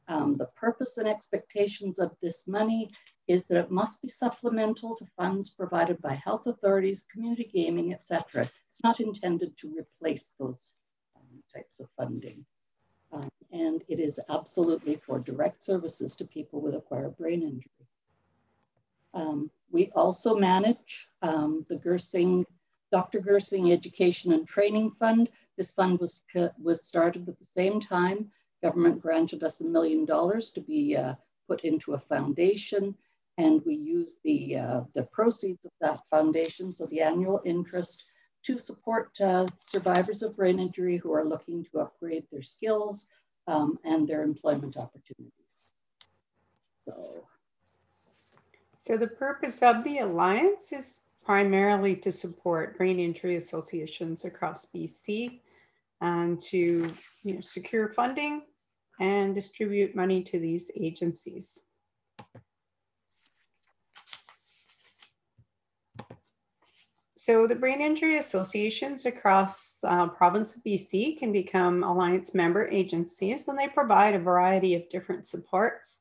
The purpose and expectations of this money is that it must be supplemental to funds provided by health authorities, community gaming, etc. It's not intended to replace those types of funding. And it is absolutely for direct services to people with acquired brain injury. We also manage the Dr. Gersing Education and Training Fund. This fund was started at the same time. Government granted us $1 million to be put into a foundation, and we use the proceeds of that foundation, so the annual interest, to support survivors of brain injury who are looking to upgrade their skills and their employment opportunities. So the purpose of the Alliance is primarily to support brain injury associations across BC and to secure funding and distribute money to these agencies. So the brain injury associations across the province of BC can become Alliance member agencies, and they provide a variety of different supports.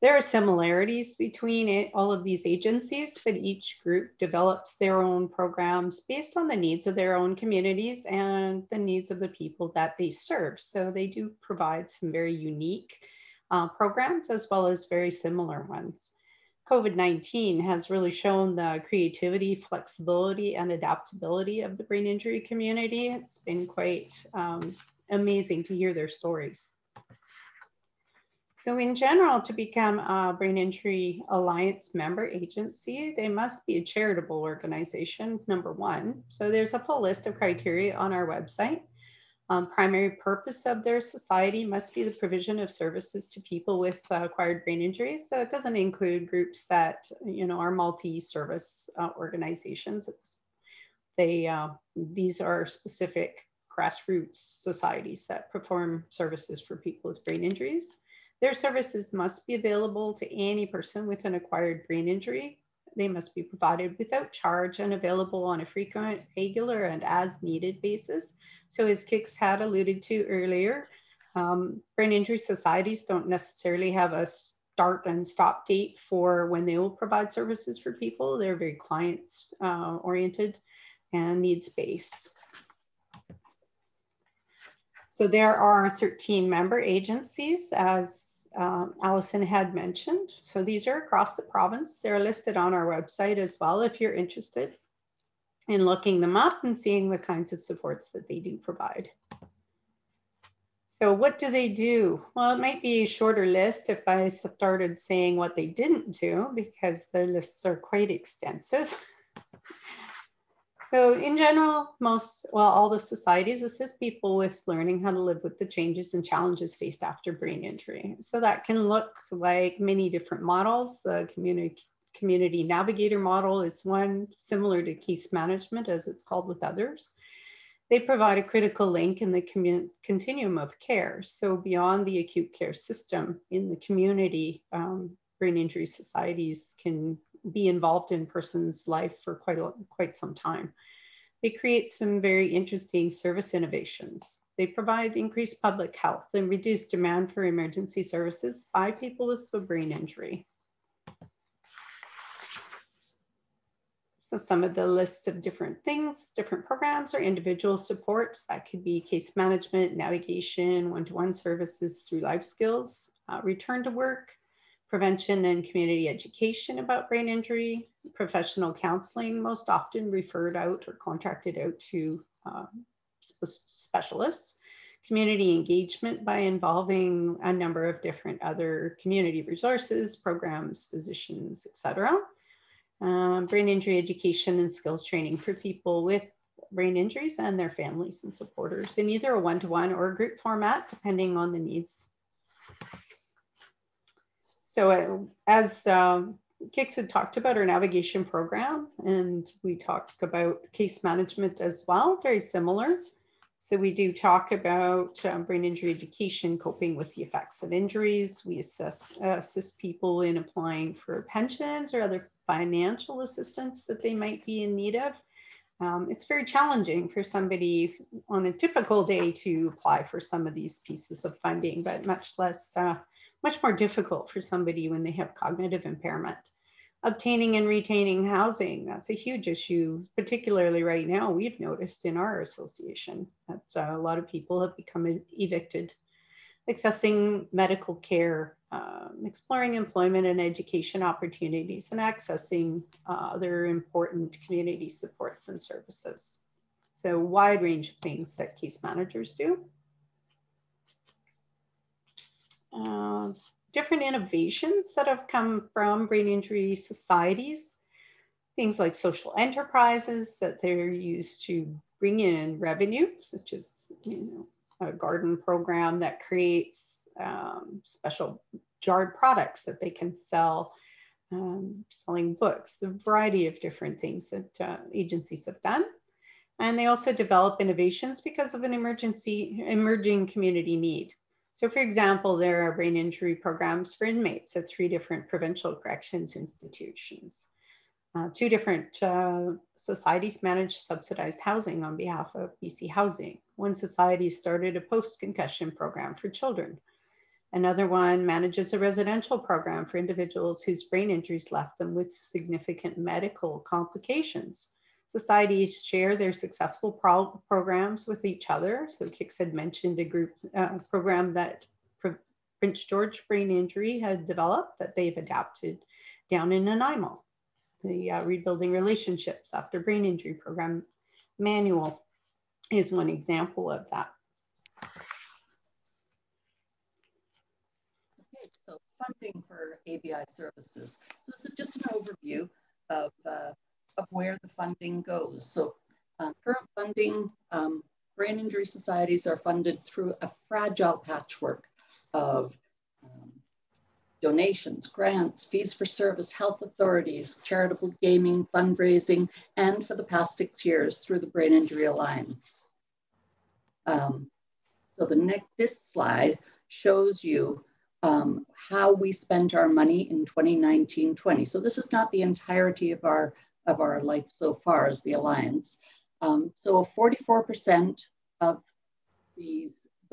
There are similarities between all of these agencies, but each group develops their own programs based on the needs of their own communities and the needs of the people that they serve. So they do provide some very unique programs as well as very similar ones. COVID-19 has really shown the creativity, flexibility, and adaptability of the brain injury community. It's been quite amazing to hear their stories. So in general, to become a Brain Injury Alliance member agency, they must be a charitable organization, number one. So there's a full list of criteria on our website. Primary purpose of their society must be the provision of services to people with acquired brain injuries. So it doesn't include groups that are multi-service organizations. These are specific grassroots societies that perform services for people with brain injuries. Their services must be available to any person with an acquired brain injury. They must be provided without charge and available on a frequent, regular, and as needed basis. So as Kix had alluded to earlier, brain injury societies don't necessarily have a start and stop date for when they will provide services for people. They're very clients oriented and needs-based. So there are 13 member agencies, as Allison had mentioned. So these are across the province. They're listed on our website as well if you're interested in looking them up and seeing the kinds of supports that they do provide. So what do they do? Well, it might be a shorter list if I started saying what they didn't do, because their lists are quite extensive. So in general, all the societies assist people with learning how to live with the changes and challenges faced after brain injury. So that can look like many different models. The community navigator model is one, similar to case management as it's called with others. They provide a critical link in the continuum of care. So beyond the acute care system in the community, brain injury societies can be involved in person's life for quite some time. They create some very interesting service innovations. They provide increased public health and reduced demand for emergency services by people with a brain injury. So some of the lists of different things, different programs or individual supports, that could be case management, navigation, one-to-one services through life skills, return to work, prevention and community education about brain injury, professional counseling, most often referred out or contracted out to specialists, community engagement by involving a number of different other community resources, programs, physicians, etc. Brain injury education and skills training for people with brain injuries and their families and supporters in either a one-to-one or a group format, depending on the needs. So as Kix had talked about our navigation program, and we talked about case management as well, very similar. So we do talk about brain injury education, coping with the effects of injuries. We assist people in applying for pensions or other financial assistance that they might be in need of. It's very challenging for somebody on a typical day to apply for some of these pieces of funding, but much more difficult for somebody when they have cognitive impairment. Obtaining and retaining housing, that's a huge issue, particularly right now, we've noticed in our association that a lot of people have become evicted. Accessing medical care, exploring employment and education opportunities, and accessing other important community supports and services. So a wide range of things that case managers do. Different innovations that have come from brain injury societies, things like social enterprises that they're used to bring in revenue, such as a garden program that creates special jarred products that they can sell, selling books, a variety of different things that agencies have done. And they also develop innovations because of an emerging community need. So for example, there are brain injury programs for inmates at 3 different provincial corrections institutions. 2 different societies manage subsidized housing on behalf of BC Housing. One society started a post-concussion program for children. Another one manages a residential program for individuals whose brain injuries left them with significant medical complications. Societies share their successful programs with each other. So Kix had mentioned a group program that Prince George Brain Injury had developed that they've adapted down in Nanaimo. The Rebuilding Relationships After Brain Injury Program manual is one example of that. Okay, so funding for ABI Services. So this is just an overview of where the funding goes. So current funding, brain injury societies are funded through a fragile patchwork of donations, grants, fees for service, health authorities, charitable gaming, fundraising, and for the past 6 years through the Brain Injury Alliance. So this slide shows you how we spent our money in 2019-20. So this is not the entirety of our life so far as the Alliance. So 44% of the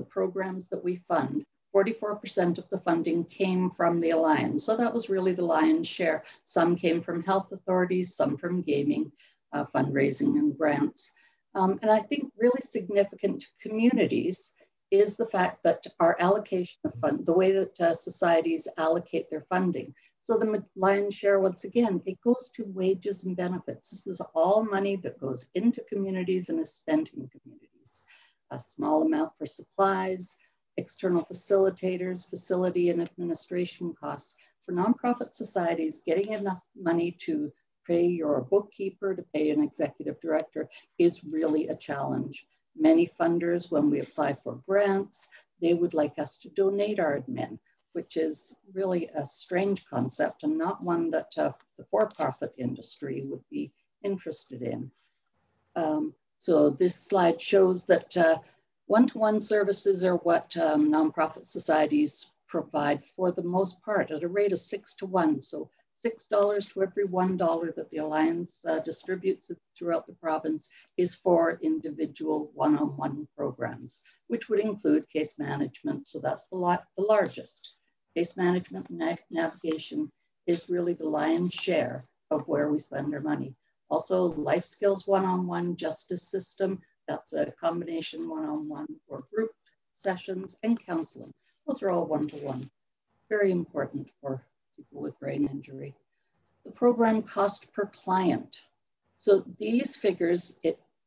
programs that we fund, 44% of the funding came from the Alliance. So that was really the lion's share. Some came from health authorities, some from gaming, fundraising and grants. And I think really significant to communities is the fact that our allocation of fund, the way that societies allocate their funding. So the lion's share, once again, it goes to wages and benefits. This is all money that goes into communities and is spent in communities. A small amount for supplies, external facilitators, facility and administration costs. For nonprofit societies, getting enough money to pay your bookkeeper, to pay an executive director is really a challenge. Many funders, when we apply for grants, they would like us to donate our admin, which is really a strange concept and not one that the for-profit industry would be interested in. So this slide shows that one-to-one services are what nonprofit societies provide for the most part at a rate of 6 to 1. So $6 to every $1 that the Alliance distributes throughout the province is for individual one-on-one programs, which would include case management. So that's the largest. Case management and navigation is really the lion's share of where we spend our money. Also, life skills one-on-one, justice system, that's a combination one-on-one or group sessions, and counseling. Those are all one-to-one. Very important for people with brain injury. The program cost per client. So these figures,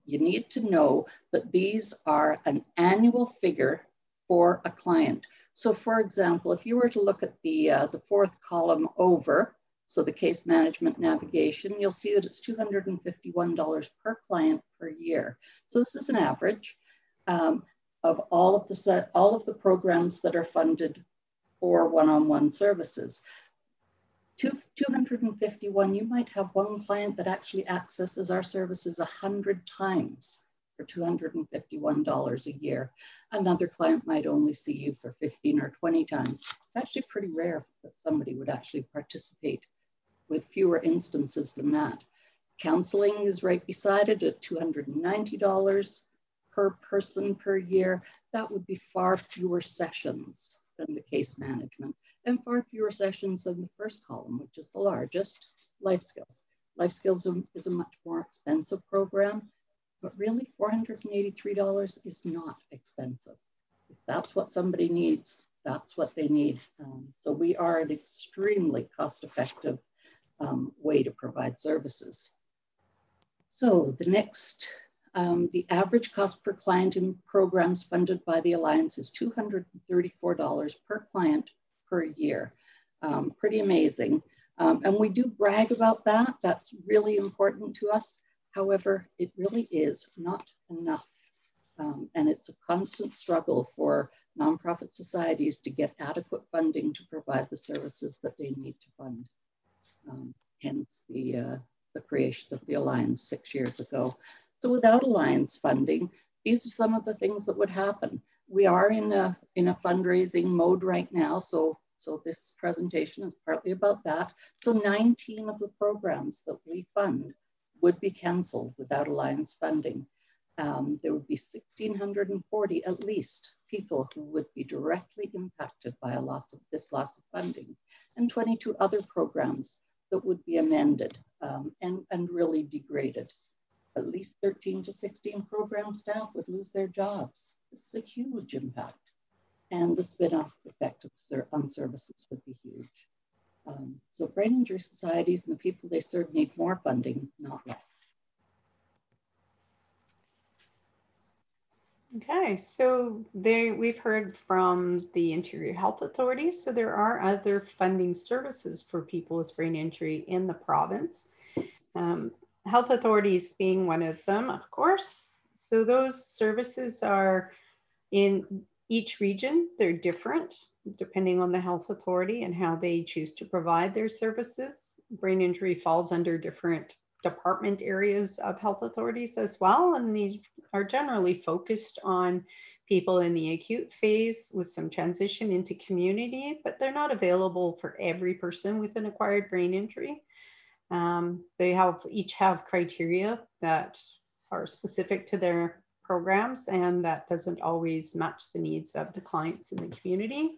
you need to know that these are an annual figure for a client. So for example, if you were to look at the fourth column over, so the case management navigation, you'll see that it's $251 per client per year. So this is an average of all of the programs that are funded for one-on-one services. 251, you might have one client that actually accesses our services 100 times for $251 a year. Another client might only see you for 15 or 20 times. It's actually pretty rare that somebody would actually participate with fewer instances than that. Counseling is right beside it at $290 per person per year. That would be far fewer sessions than the case management and far fewer sessions than the first column, which is the largest, life skills. Life skills is a much more expensive program, but really $483 is not expensive. If that's what somebody needs, that's what they need. So we are an extremely cost-effective way to provide services. So the next, the average cost per client in programs funded by the Alliance is $234 per client per year. Pretty amazing. And we do brag about that. That's really important to us. However, it really is not enough. And it's a constant struggle for nonprofit societies to get adequate funding to provide the services that they need to fund. Hence the creation of the Alliance 6 years ago. So without Alliance funding, these are some of the things that would happen. We are in a fundraising mode right now, so this presentation is partly about that. So 19 of the programs that we fund would be canceled without Alliance funding. There would be 1,640 at least people who would be directly impacted by this loss of funding, and 22 other programs that would be amended and really degraded. At least 13 to 16 program staff would lose their jobs. This is a huge impact. And the spin-off effect on services would be huge. So brain injury societies and the people they serve need more funding, not less. Okay, so we've heard from the Interior Health Authority, so there are other funding services for people with brain injury in the province. Health authorities being one of them, of course. So those services are in each region, they're different depending on the health authority and how they choose to provide their services. Brain injury falls under different department areas of health authorities as well, and these are generally focused on people in the acute phase with some transition into community, but they're not available for every person with an acquired brain injury. They each have criteria that are specific to their programs, and that doesn't always match the needs of the clients in the community.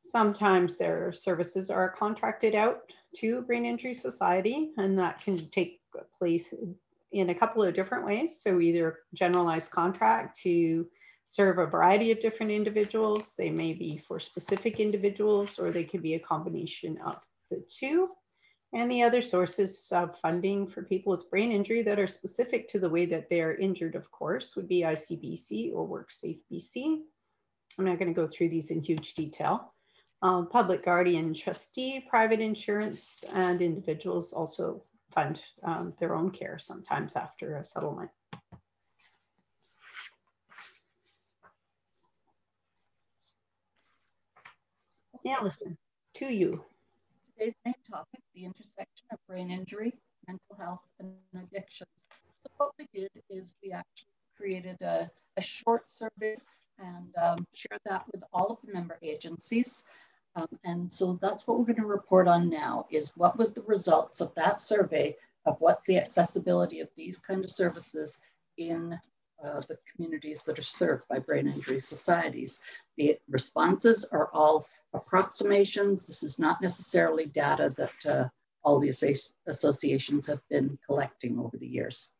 Sometimes their services are contracted out to Brain Injury Society, and that can take place in a couple of different ways. So either generalized contract to serve a variety of different individuals. They may be for specific individuals, or they could be a combination of the two. And the other sources of funding for people with brain injury that are specific to the way that they are injured, of course, would be ICBC or WorkSafe BC. I'm not going to go through these in huge detail. Public guardian trustee, private insurance, and individuals also fund their own care sometimes after a settlement. Now listen to you. Today's main topic, the intersection of brain injury, mental health, and addictions. So what we did is we actually created a short survey and shared that with all of the member agencies. And so that's what we're going to report on now, is what was the results of that survey of what's the accessibility of these kind of services in the communities that are served by brain injury societies. The responses are all approximations. This is not necessarily data that all the associations have been collecting over the years.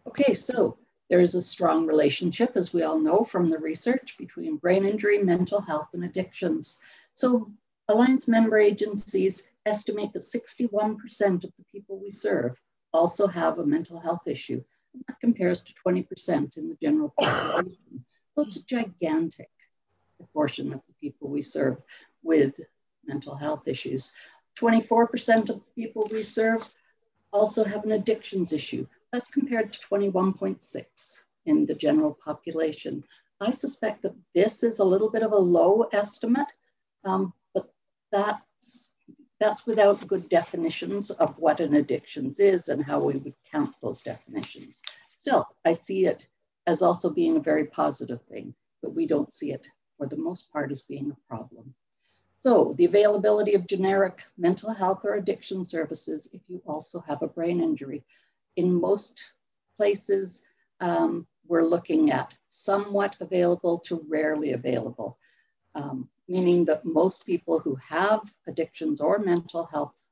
Okay, so there is a strong relationship, as we all know from the research, between brain injury, mental health, and addictions. So Alliance member agencies estimate that 61% of the people we serve also have a mental health issue. That compares to 20% in the general population. That's a gigantic proportion of the people we serve with mental health issues. 24% of the people we serve also have an addictions issue. That's compared to 21.6 in the general population. I suspect that this is a little bit of a low estimate, but that's without good definitions of what an addictions is and how we would count those definitions. Still, I see it as also being a very positive thing, but we don't see it for the most part as being a problem. So the availability of generic mental health or addiction services if you also have a brain injury. In most places, we're looking at somewhat available to rarely available. Meaning that most people who have addictions or mental health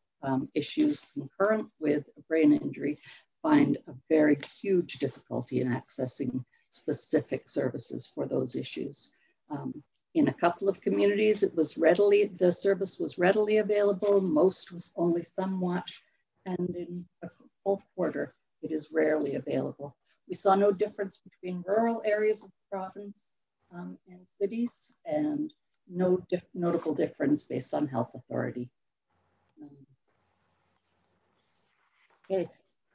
issues concurrent with a brain injury find a very huge difficulty in accessing specific services for those issues. In a couple of communities, the service was readily available, most was only somewhat, and in a full quarter, it is rarely available. We saw no difference between rural areas of the province and cities, and no notable difference based on health authority. Okay,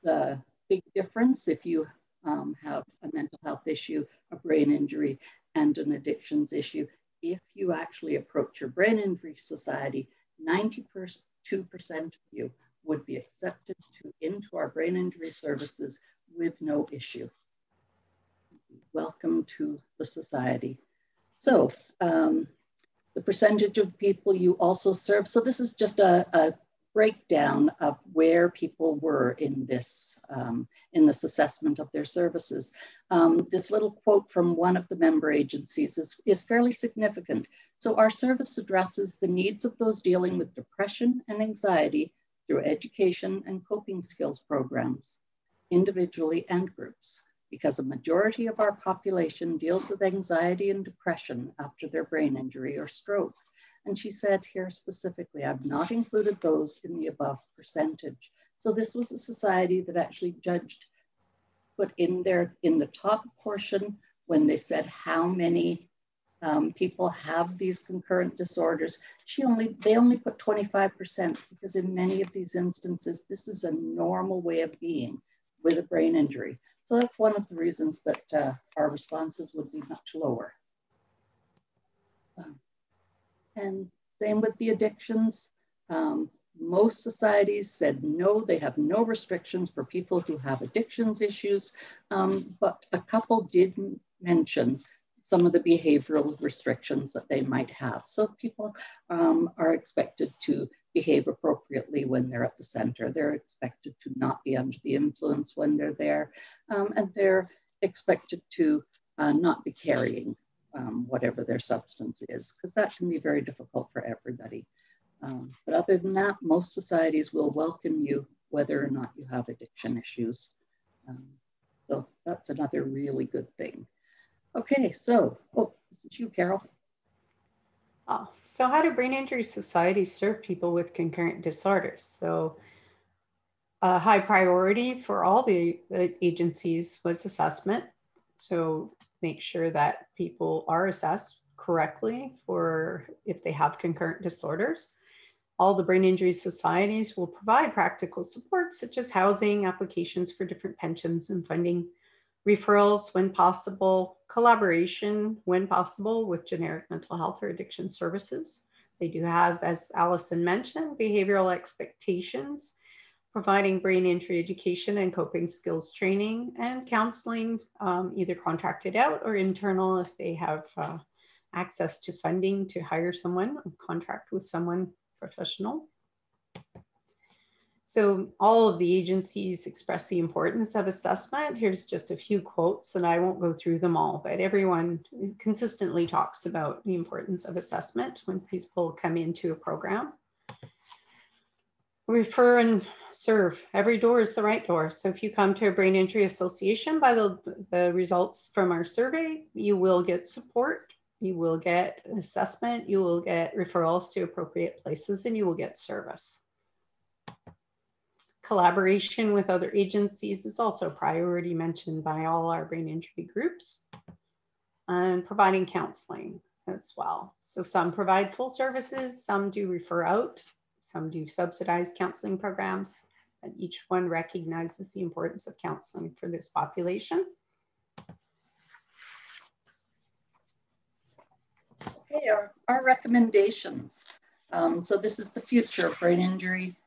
the big difference if you have a mental health issue, a brain injury, and an addictions issue, if you actually approach your brain injury society, 92% of you would be accepted into our brain injury services with no issue. Welcome to the society. So, the percentage of people you also serve. So this is just a breakdown of where people were in this assessment of their services. This little quote from one of the member agencies is fairly significant. So our service addresses the needs of those dealing with depression and anxiety through education and coping skills programs, individually and groups, because a majority of our population deals with anxiety and depression after their brain injury or stroke. And she said here specifically, I've not included those in the above percentage. So this was a society that actually put in the top portion when they said how many people have these concurrent disorders. They only put 25% because in many of these instances, this is a normal way of being with a brain injury. So that's one of the reasons that our responses would be much lower. And same with the addictions. Most societies said no, they have no restrictions for people who have addictions issues, but a couple did mention some of the behavioral restrictions that they might have. So people are expected to behave appropriately when they're at the center. They're expected to not be under the influence when they're there, and they're expected to not be carrying whatever their substance is, because that can be very difficult for everybody. But other than that, most societies will welcome you whether or not you have addiction issues. So that's another really good thing. Okay, so, this is you, Carol. So how do brain injury societies serve people with concurrent disorders? So A high priority for all the agencies was assessment. So make sure that people are assessed correctly for if they have concurrent disorders. All the brain injury societies will provide practical support such as housing, applications for different pensions and funding, referrals when possible, collaboration when possible with generic mental health or addiction services. They do have, as Allison mentioned, behavioral expectations, providing brain injury education and coping skills training, and counseling, either contracted out or internal if they have access to funding to hire someone or contract with someone professional. So all of the agencies express the importance of assessment. Here's just a few quotes, and I won't go through them all, but everyone consistently talks about the importance of assessment when people come into a program. Refer and serve. Every door is the right door. So if you come to a brain injury association by the results from our survey, you will get support, you will get assessment, you will get referrals to appropriate places, and you will get service. Collaboration with other agencies is also a priority mentioned by all our brain injury groups, and providing counseling as well. So some provide full services, some do refer out, some do subsidized counseling programs, and each one recognizes the importance of counseling for this population. Okay, our recommendations. So this is the future of brain injury,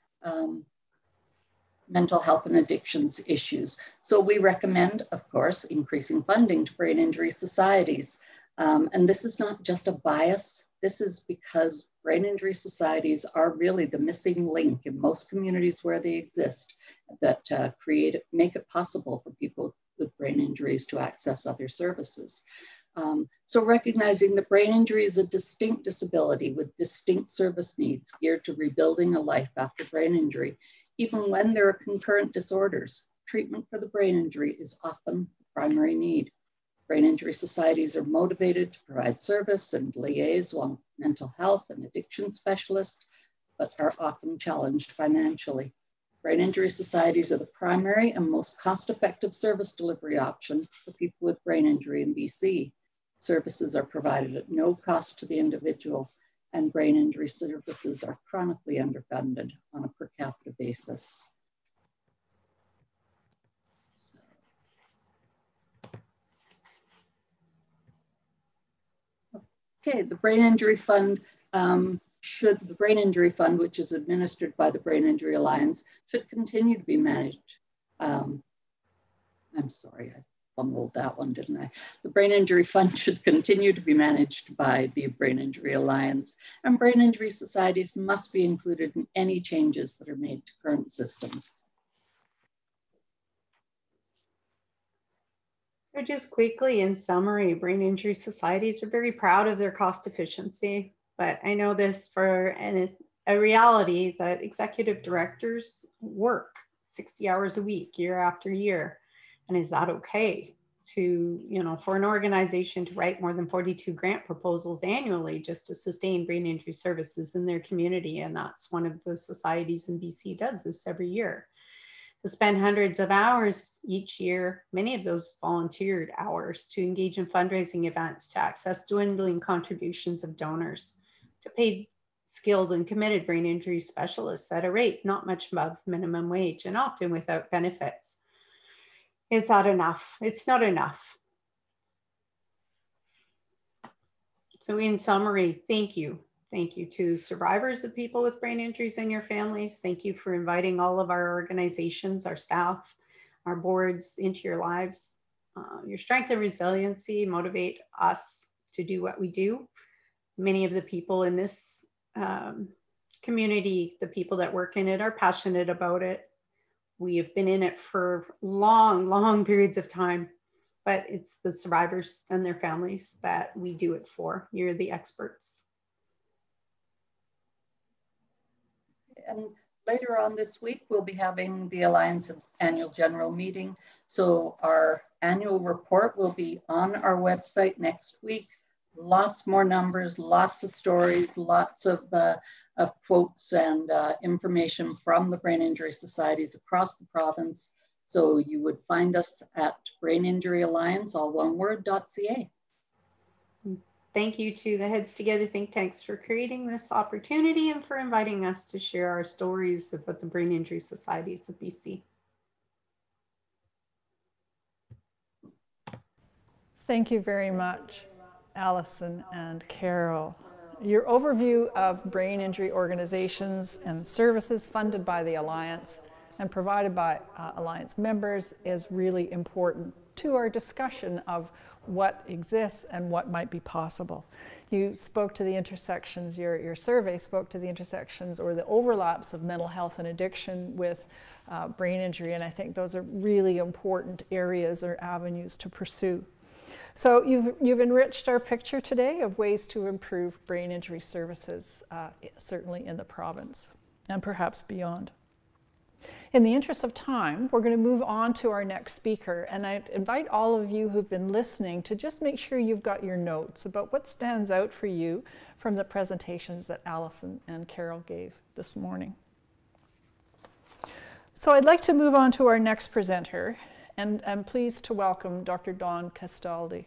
mental health and addictions issues. So we recommend, of course, increasing funding to brain injury societies. And this is not just a bias. This is because brain injury societies are really the missing link in most communities where they exist that make it possible for people with brain injuries to access other services. So recognizing that brain injury is a distinct disability with distinct service needs geared to rebuilding a life after brain injury. Even when there are concurrent disorders, treatment for the brain injury is often the primary need. Brain injury societies are motivated to provide service and liaise with mental health and addiction specialists, but are often challenged financially. Brain injury societies are the primary and most cost-effective service delivery option for people with brain injury in BC. Services are provided at no cost to the individual, and brain injury services are chronically underfunded on a per capita basis. Okay, the Brain Injury Fund the Brain Injury Fund, which is administered by the Brain Injury Alliance, should continue to be managed. I'm sorry, I bungled that one, didn't I? The Brain Injury Fund should continue to be managed by the Brain Injury Alliance, and brain injury societies must be included in any changes that are made to current systems. So just quickly, in summary, brain injury societies are very proud of their cost efficiency, but I know this for a reality that executive directors work 60 hours a week, year after year. And is that okay to, for an organization to write more than 42 grant proposals annually just to sustain brain injury services in their community? And that's one of the societies in BC does this every year. To spend hundreds of hours each year, many of those volunteered hours, to engage in fundraising events, to access dwindling contributions of donors, to pay skilled and committed brain injury specialists at a rate not much above minimum wage and often without benefits. Is that enough? It's not enough. So in summary, thank you. Thank you to survivors of people with brain injuries and your families. Thank you for inviting all of our organizations, our staff, our boards into your lives. Your strength and resiliency motivate us to do what we do. Many of the people in this community, the people that work in it, are passionate about it. We have been in it for long, long periods of time, but it's the survivors and their families that we do it for. You're the experts. And later on this week, we'll be having the Alliance annual general meeting. So our annual report will be on our website next week. lots more numbers, lots of stories, lots of quotes and information from the brain injury societies across the province. So you would find us at Brain Injury Alliance, all one word, .ca. Thank you to the Heads Together think tanks for creating this opportunity and for inviting us to share our stories about the brain injury societies of BC. Thank you very much, Allison and Carol. Your overview of brain injury organizations and services funded by the Alliance and provided by Alliance members is really important to our discussion of what exists and what might be possible. You spoke to the intersections, your survey spoke to the intersections or the overlaps of mental health and addiction with brain injury, and I think those are really important areas or avenues to pursue. So you've enriched our picture today of ways to improve brain injury services, certainly in the province and perhaps beyond. In the interest of time, we're going to move on to our next speaker, and I invite all of you who've been listening to just make sure you've got your notes about what stands out for you from the presentations that Allison and Carol gave this morning. So I'd like to move on to our next presenter, and I'm pleased to welcome Dr. Don Castaldi.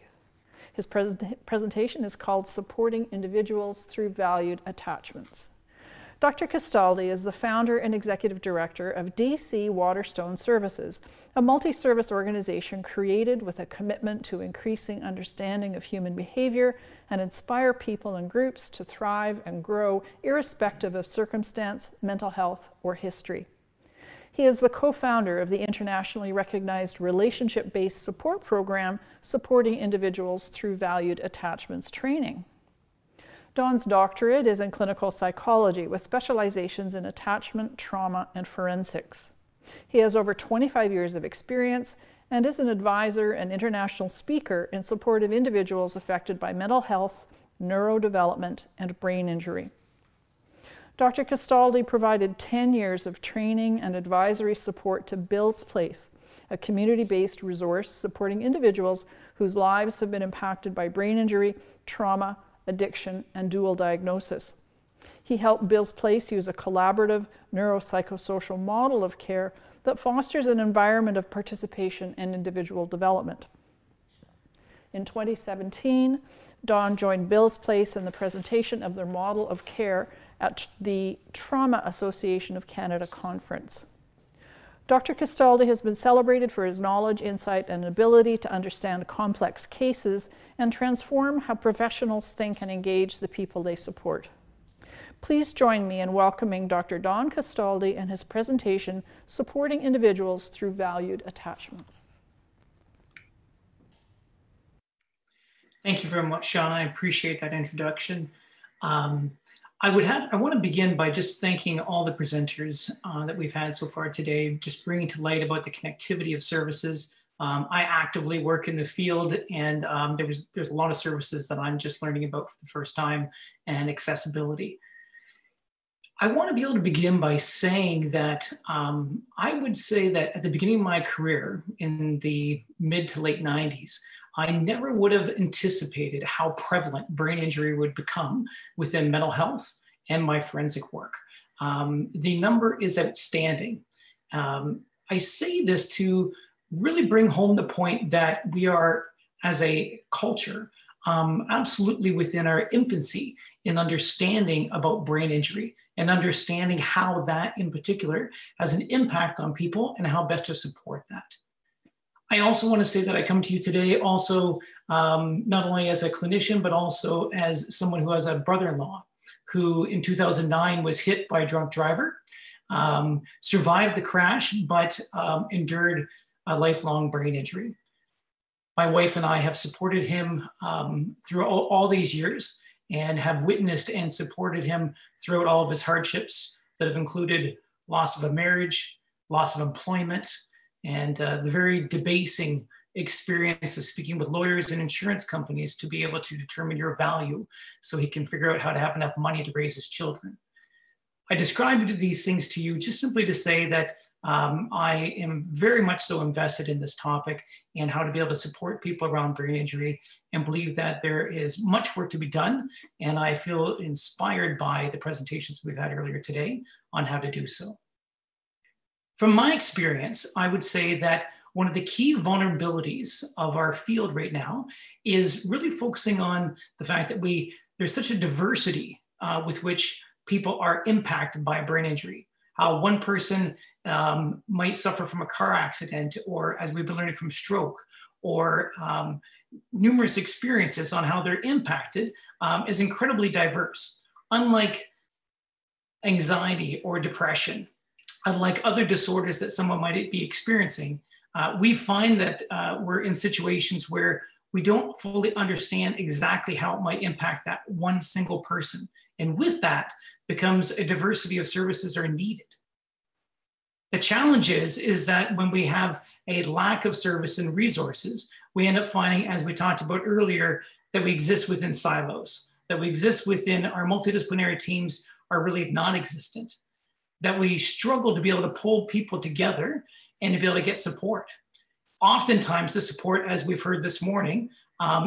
His presentation is called Supporting Individuals Through Valued Attachments. Dr. Castaldi is the founder and executive director of DC Waterstone Services, a multi-service organization created with a commitment to increasing understanding of human behavior and inspire people and groups to thrive and grow irrespective of circumstance, mental health, or history. He is the co-founder of the internationally recognized relationship-based support program Supporting Individuals Through Valued Attachments training. Don's doctorate is in clinical psychology with specializations in attachment, trauma, and forensics. He has over 25 years of experience and is an advisor and international speaker in support of individuals affected by mental health, neurodevelopment, and brain injury. Dr. Castaldi provided 10 years of training and advisory support to Bill's Place, a community-based resource supporting individuals whose lives have been impacted by brain injury, trauma, addiction, and dual diagnosis. He helped Bill's Place use a collaborative neuropsychosocial model of care that fosters an environment of participation and individual development. In 2017, Don joined Bill's Place in the presentation of their model of care at the Trauma Association of Canada conference. Dr. Castaldi has been celebrated for his knowledge, insight, and ability to understand complex cases and transform how professionals think and engage the people they support. Please join me in welcoming Dr. Don Castaldi and his presentation, Supporting Individuals Through Valued Attachments. Thank you very much, Shauna. I appreciate that introduction. I want to begin by just thanking all the presenters that we've had so far today, just bringing to light about the connectivity of services. I actively work in the field, and there's a lot of services that I'm just learning about for the first time, and accessibility. I want to be able to begin by saying that I would say that at the beginning of my career in the mid to late 90s, I never would have anticipated how prevalent brain injury would become within mental health and my forensic work. The number is outstanding. I say this to really bring home the point that we are, as a culture, absolutely within our infancy in understanding about brain injury and understanding how that in particular has an impact on people and how best to support that. I also want to say that I come to you today also not only as a clinician, but also as someone who has a brother-in-law who in 2009 was hit by a drunk driver, survived the crash, but endured a lifelong brain injury. My wife and I have supported him through all these years and have witnessed and supported him throughout all of his hardships that have included loss of a marriage, loss of employment, and the very debasing experience of speaking with lawyers and insurance companies to be able to determine your value so he can figure out how to have enough money to raise his children. I described these things to you just simply to say that I am very much so invested in this topic and how to be able to support people around brain injury, and believe that there is much work to be done. And I feel inspired by the presentations we've had earlier today on how to do so. From my experience, I would say that one of the key vulnerabilities of our field right now is really focusing on the fact that there's such a diversity with which people are impacted by a brain injury. How one person might suffer from a car accident, or as we've been learning from stroke, or numerous experiences on how they're impacted is incredibly diverse. Unlike anxiety or depression, unlike other disorders that someone might be experiencing, we find that we're in situations where we don't fully understand exactly how it might impact that one single person. And with that becomes a diversity of services are needed. The challenge is that when we have a lack of service and resources, we end up finding, as we talked about earlier, that we exist within silos, that we exist within our multidisciplinary teams are really non-existent, that we struggle to be able to pull people together and to be able to get support. Oftentimes the support, as we've heard this morning,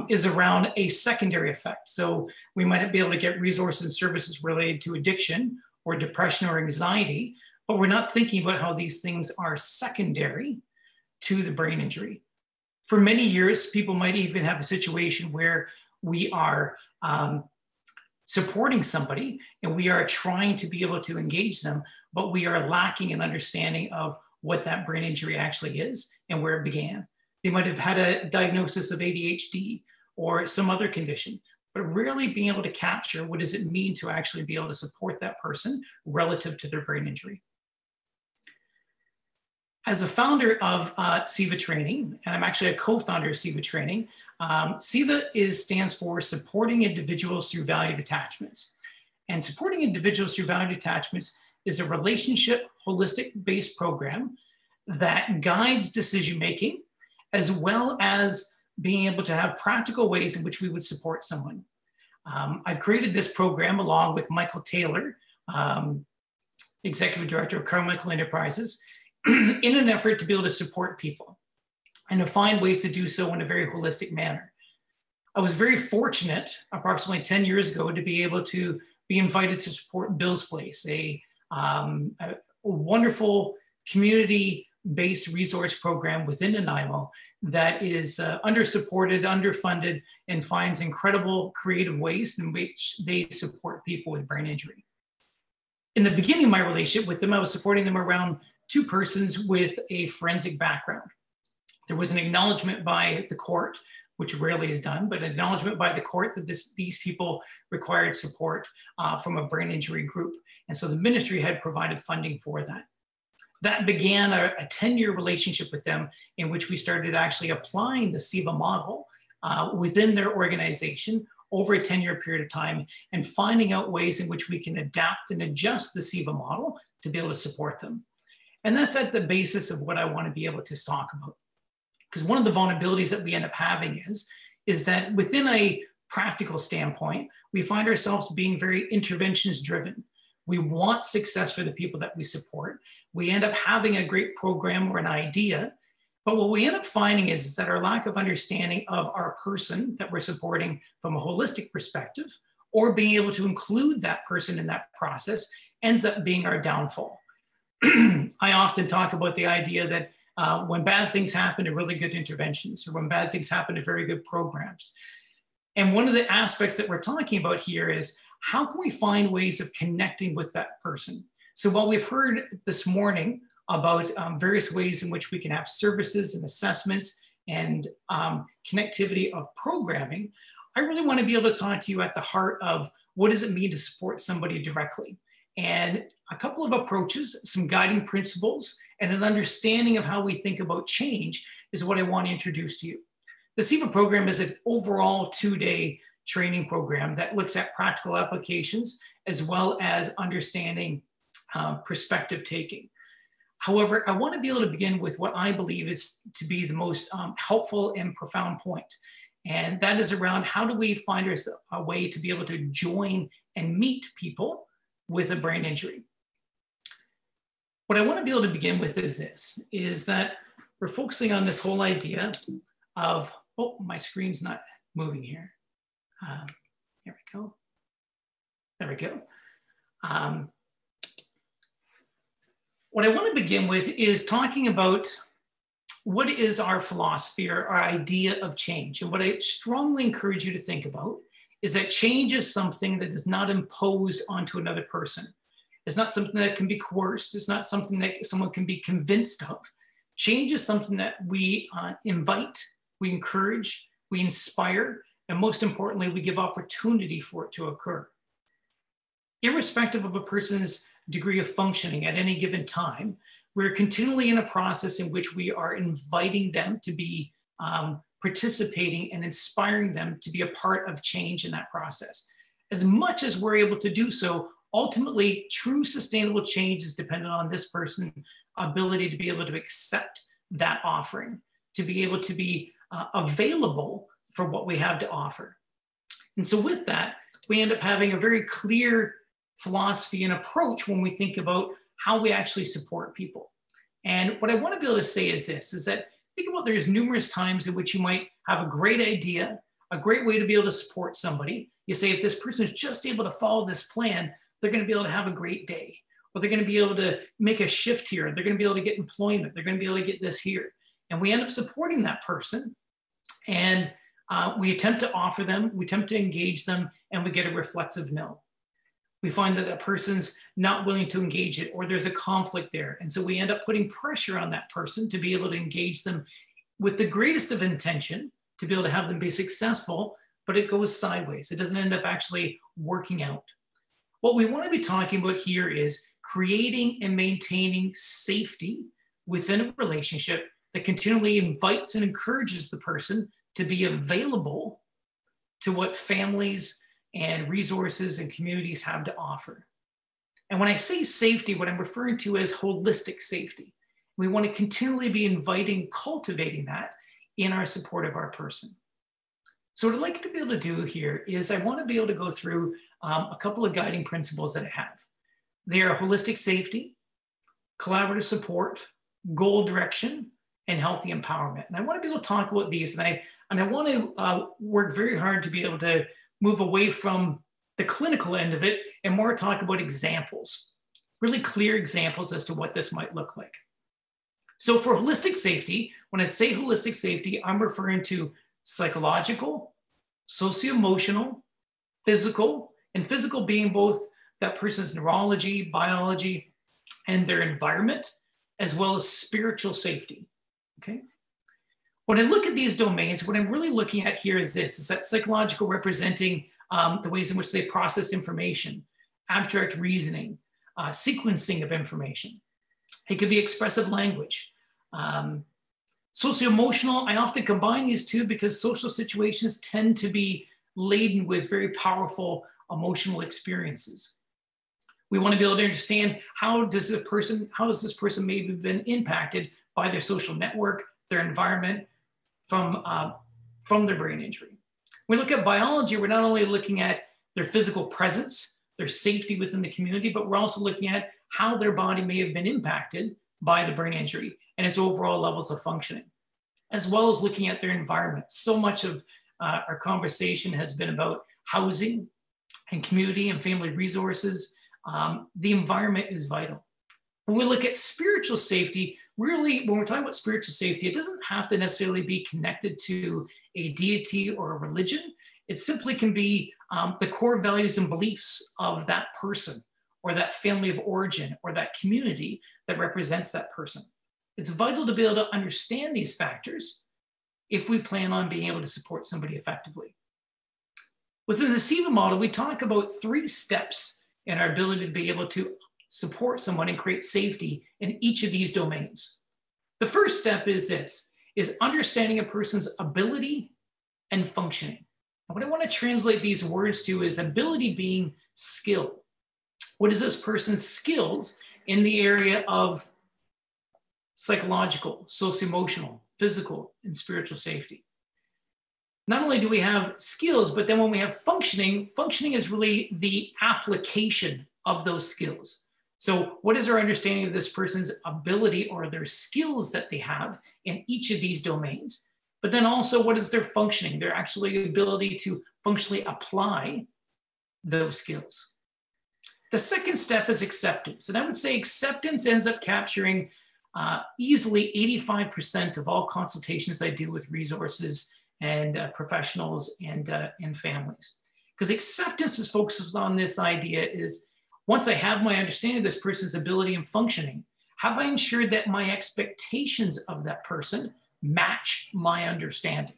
is around a secondary effect. So we might be able to get resources and services related to addiction or depression or anxiety, but we're not thinking about how these things are secondary to the brain injury. For many years, people might even have a situation where we are supporting somebody and we are trying to be able to engage them, but we are lacking an understanding of what that brain injury actually is and where it began. They might have had a diagnosis of ADHD or some other condition, but rarely being able to capture what does it mean to actually be able to support that person relative to their brain injury. As the founder of SIVA Training, and I'm actually a co-founder of SIVA Training, SIVA stands for Supporting Individuals Through Valued Attachments. And supporting individuals through valued attachments is a relationship, holistic-based program that guides decision-making, as well as being able to have practical ways in which we would support someone. I've created this program along with Michael Taylor, Executive Director of Carmichael Enterprises, in an effort to be able to support people and to find ways to do so in a very holistic manner. I was very fortunate approximately 10 years ago to be able to be invited to support Bill's Place, a wonderful community-based resource program within Nanaimo that is under-supported, underfunded, and finds incredible creative ways in which they support people with brain injury. In the beginning of my relationship with them, I was supporting them around 2 persons with a forensic background. There was an acknowledgement by the court, which rarely is done, but an acknowledgement by the court that these people required support from a brain injury group. And so the ministry had provided funding for that. That began a 10-year relationship with them in which we started actually applying the SIVA model within their organization over a 10-year period of time and finding out ways in which we can adapt and adjust the SIVA model to be able to support them. And that's at the basis of what I want to be able to talk about. Because one of the vulnerabilities that we end up having is that within a practical standpoint, we find ourselves being very interventions driven. We want success for the people that we support. We end up having a great program or an idea, but what we end up finding is that our lack of understanding of our person that we're supporting from a holistic perspective, or being able to include that person in that process, ends up being our downfall. I often talk about the idea that when bad things happen to really good interventions, or when bad things happen to very good programs. And one of the aspects that we're talking about here is how can we find ways of connecting with that person? So while we've heard this morning about various ways in which we can have services and assessments and connectivity of programming, I really want to be able to talk to you at the heart of what does it mean to support somebody directly? And a couple of approaches, some guiding principles, and an understanding of how we think about change is what I want to introduce to you. The SIVA program is an overall 2-day training program that looks at practical applications as well as understanding perspective taking. However, I want to be able to begin with what I believe is to be the most helpful and profound point. And that is around how do we find a way to be able to join and meet people with a brain injury. What I want to be able to begin with is this, is that we're focusing on this whole idea of, oh, my screen's not moving here. Here we go. There we go. What I want to begin with is talking about what is our philosophy or our idea of change. And what I strongly encourage you to think about is that change is something that is not imposed onto another person. It's not something that can be coerced. It's not something that someone can be convinced of. Change is something that we invite, we encourage, we inspire, and most importantly, we give opportunity for it to occur. Irrespective of a person's degree of functioning at any given time, we're continually in a process in which we are inviting them to be participating and inspiring them to be a part of change in that process. As much as we're able to do so, ultimately, true sustainable change is dependent on this person's ability to be able to accept that offering, to be able to be available for what we have to offer. And so with that, we end up having a very clear philosophy and approach when we think about how we actually support people. And what I want to be able to say is this, is that think about there's numerous times in which you might have a great idea, a great way to be able to support somebody. You say, if this person is just able to follow this plan, they're going to be able to have a great day, or they're going to be able to make a shift here. They're going to be able to get employment. They're going to be able to get this here. And we end up supporting that person. And we attempt to offer them, we attempt to engage them, and we get a reflexive no. We find that that person's not willing to engage it, or there's a conflict there. And so we end up putting pressure on that person to be able to engage them with the greatest of intention to be able to have them be successful, but it goes sideways. It doesn't end up actually working out. What we want to be talking about here is creating and maintaining safety within a relationship that continually invites and encourages the person to be available to what families and resources and communities have to offer. And when I say safety, what I'm referring to is holistic safety. We want to continually be inviting, cultivating that in our support of our person. So what I'd like to be able to do here is I want to be able to go through a couple of guiding principles that I have. They are holistic safety, collaborative support, goal direction, and healthy empowerment. And I want to be able to talk about these, and I want to work very hard to be able to move away from the clinical end of it and more talk about examples, really clear examples as to what this might look like. So for holistic safety, when I say holistic safety, I'm referring to psychological, socio-emotional, physical, and physical being both that person's neurology, biology, and their environment, as well as spiritual safety, okay? When I look at these domains, what I'm really looking at here is this, is that psychological representing the ways in which they process information, abstract reasoning, sequencing of information. It could be expressive language. Socio-emotional, I often combine these two because social situations tend to be laden with very powerful emotional experiences. We want to be able to understand how does this person maybe been impacted by their social network, their environment, from their brain injury. When we look at biology, we're not only looking at their physical presence, their safety within the community, but we're also looking at how their body may have been impacted by the brain injury and its overall levels of functioning, as well as looking at their environment. So much of our conversation has been about housing and community and family resources. The environment is vital. When we look at spiritual safety, really, when we're talking about spiritual safety, it doesn't have to necessarily be connected to a deity or a religion. It simply can be the core values and beliefs of that person or that family of origin or that community that represents that person. It's vital to be able to understand these factors if we plan on being able to support somebody effectively. Within the SIVA model, we talk about 3 steps in our ability to be able to support someone and create safety in each of these domains. The first step is this, is understanding a person's ability and functioning. And what I want to translate these words to is ability being skill. What is this person's skills in the area of psychological, socio-emotional, physical, and spiritual safety? Not only do we have skills, but then when we have functioning, functioning is really the application of those skills. So what is our understanding of this person's ability or their skills that they have in each of these domains? But then also, what is their functioning, their actually ability to functionally apply those skills? The second step is acceptance. And I would say acceptance ends up capturing easily 85% of all consultations I do with resources and professionals and families. Because acceptance is focused on this idea is, once I have my understanding of this person's ability and functioning, have I ensured that my expectations of that person match my understanding?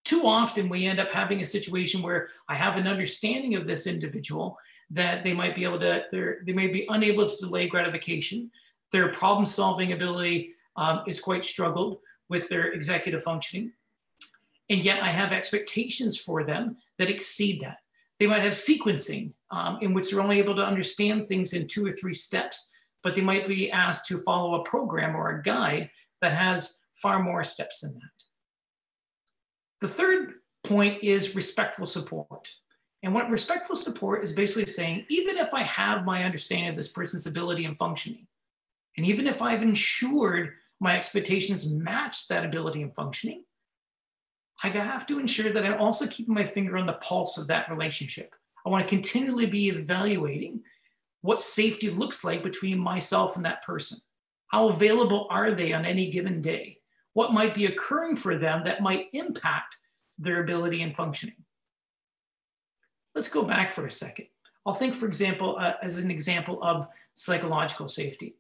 Too often we end up having a situation where I have an understanding of this individual that they might be able to, they may be unable to delay gratification. Their problem-solving ability is quite struggled with their executive functioning. And yet I have expectations for them that exceed that. They might have sequencing in which they're only able to understand things in 2 or 3 steps, but they might be asked to follow a program or a guide that has far more steps than that. The third point is respectful support. And what respectful support is basically saying, even if I have my understanding of this person's ability and functioning, and even if I've ensured my expectations match that ability and functioning, I have to ensure that I'm also keeping my finger on the pulse of that relationship. I want to continually be evaluating what safety looks like between myself and that person. How available are they on any given day? What might be occurring for them that might impact their ability and functioning? Let's go back for a second. I'll think, for example, as an example of psychological safety.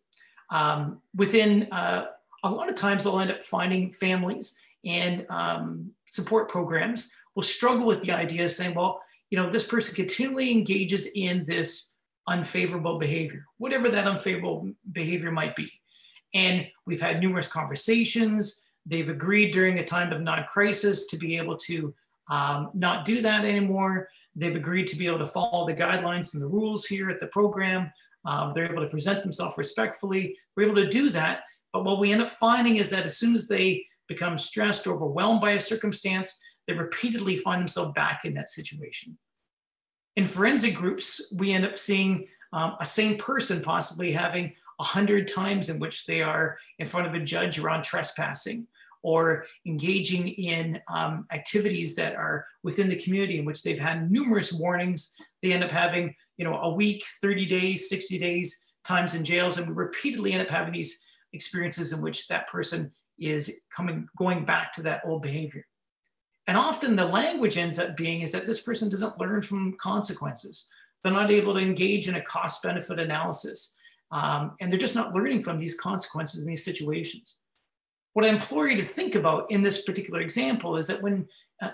Within a lot of times I'll end up finding families and support programs will struggle with the idea of saying, well, you know, this person continually engages in this unfavorable behavior, whatever that unfavorable behavior might be. And we've had numerous conversations. They've agreed during a time of non-crisis to be able to not do that anymore. They've agreed to be able to follow the guidelines and the rules here at the program. They're able to present themselves respectfully. We're able to do that. But what we end up finding is that as soon as they become stressed or overwhelmed by a circumstance, they repeatedly find themselves back in that situation. In forensic groups, we end up seeing a same person possibly having 100 times in which they are in front of a judge around trespassing or engaging in activities that are within the community in which they've had numerous warnings. They end up having, you know, a week, 30 days, 60 days times in jails, and we repeatedly end up having these experiences in which that person is going back to that old behavior. And often the language ends up being is that this person doesn't learn from consequences. They're not able to engage in a cost-benefit analysis. And they're just not learning from these consequences in these situations. What I implore you to think about in this particular example is that when,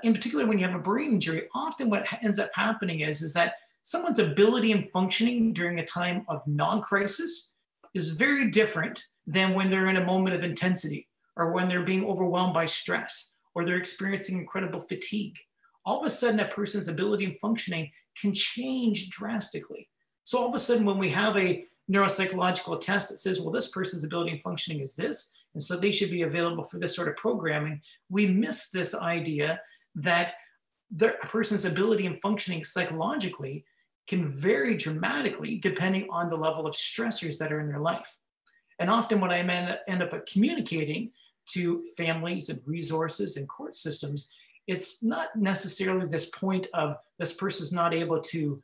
in particular, when you have a brain injury, often what ends up happening is that someone's ability and functioning during a time of non-crisis is very different than when they're in a moment of intensity, or when they're being overwhelmed by stress, or they're experiencing incredible fatigue. All of a sudden, a person's ability and functioning can change drastically. So all of a sudden, when we have a neuropsychological test that says, well, this person's ability and functioning is this, and so they should be available for this sort of programming, we miss this idea that a person's ability and functioning psychologically can vary dramatically depending on the level of stressors that are in their life. And often what I end up communicating to families and resources and court systems, it's not necessarily this point of this person's not able to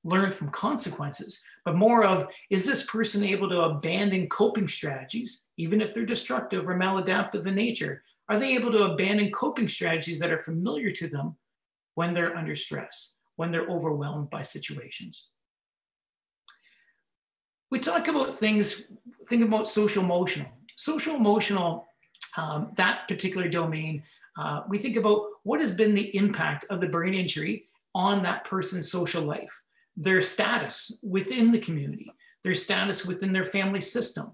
learn from consequences, but more of, is this person able to abandon coping strategies, even if they're destructive or maladaptive in nature? Are they able to abandon coping strategies that are familiar to them when they're under stress, when they're overwhelmed by situations? We talk about things, think about social emotional. Social emotional, that particular domain, we think about what has been the impact of the brain injury on that person's social life, their status within the community, their status within their family system.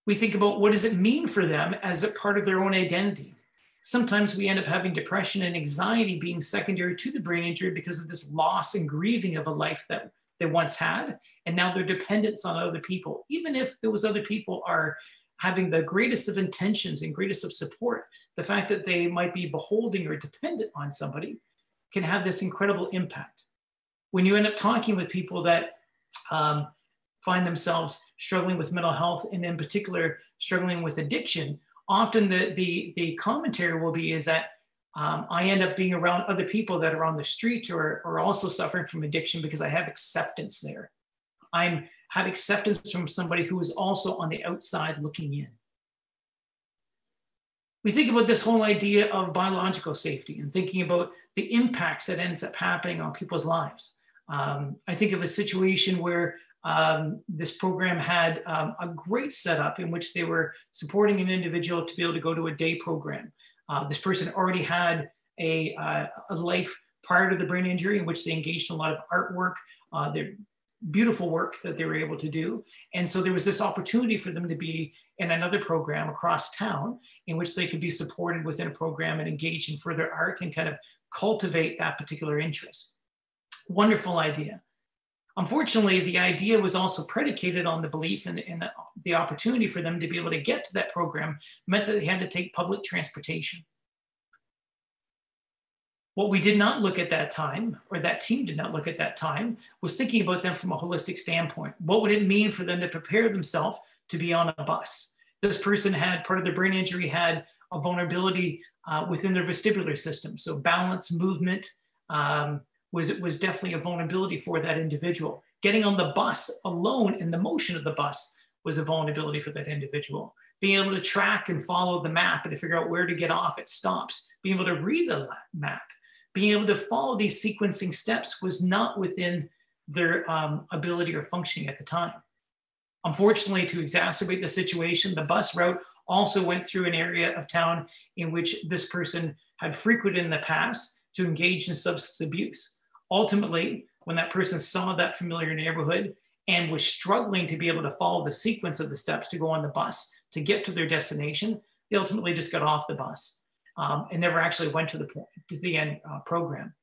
We think about what does it mean for them as a part of their own identity. Sometimes we end up having depression and anxiety being secondary to the brain injury because of this loss and grieving of a life that they once had, and now their dependence on other people. Even if those other people are having the greatest of intentions and greatest of support, the fact that they might be beholding or dependent on somebody can have this incredible impact. when you end up talking with people that find themselves struggling with mental health, and in particular struggling with addiction, often the commentary will be is that I end up being around other people that are on the street or are also suffering from addiction because I have acceptance there. I have acceptance from somebody who is also on the outside looking in. We think about this whole idea of biological safety and thinking about the impacts that ends up happening on people's lives. I think of a situation where this program had a great setup in which they were supporting an individual to be able to go to a day program. This person already had a life prior to the brain injury in which they engaged in a lot of artwork, their beautiful work that they were able to do. And so there was this opportunity for them to be in another program across town in which they could be supported within a program and engage in further art and kind of cultivate that particular interest. Wonderful idea. Unfortunately, the idea was also predicated on the belief and the opportunity for them to be able to get to that program meant that they had to take public transportation. What we did not look at that time, or that team did not look at that time, was thinking about them from a holistic standpoint. What would it mean for them to prepare themselves to be on a bus? This person had, part of their brain injury had a vulnerability within their vestibular system. So balance, movement, was definitely a vulnerability for that individual. Getting on the bus alone and the motion of the bus was a vulnerability for that individual. Being able to track and follow the map and to figure out where to get off at stops, being able to read the map, being able to follow these sequencing steps was not within their ability or functioning at the time. Unfortunately, to exacerbate the situation, the bus route also went through an area of town in which this person had frequented in the past to engage in substance abuse. Ultimately, when that person saw that familiar neighborhood and was struggling to be able to follow the sequence of the steps to go on the bus to get to their destination, they ultimately just got off the bus and never actually went to the end program.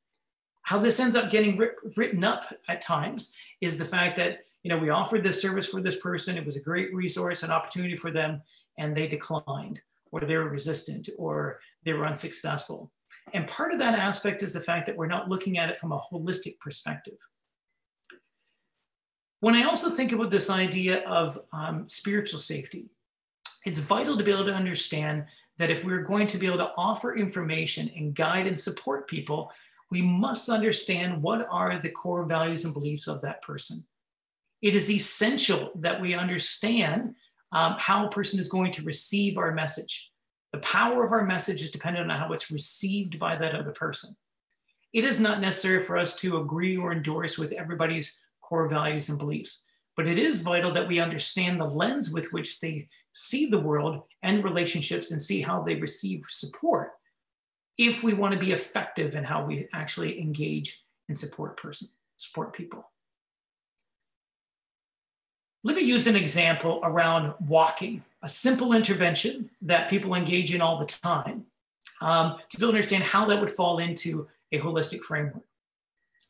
How this ends up getting written up at times is the fact that, you know, we offered this service for this person. It was a great resource and opportunity for them, and they declined, or they were resistant, or they were unsuccessful. And part of that aspect is the fact that we're not looking at it from a holistic perspective. When I also think about this idea of spiritual safety, it's vital to be able to understand that if we're going to be able to offer information and guide and support people, we must understand what are the core values and beliefs of that person. It is essential that we understand how a person is going to receive our message. The power of our message is dependent on how it's received by that other person. It is not necessary for us to agree or endorse with everybody's core values and beliefs, but it is vital that we understand the lens with which they see the world and relationships and see how they receive support if we want to be effective in how we actually engage and support people. Let me use an example around walking, a simple intervention that people engage in all the time to be able to understand how that would fall into a holistic framework.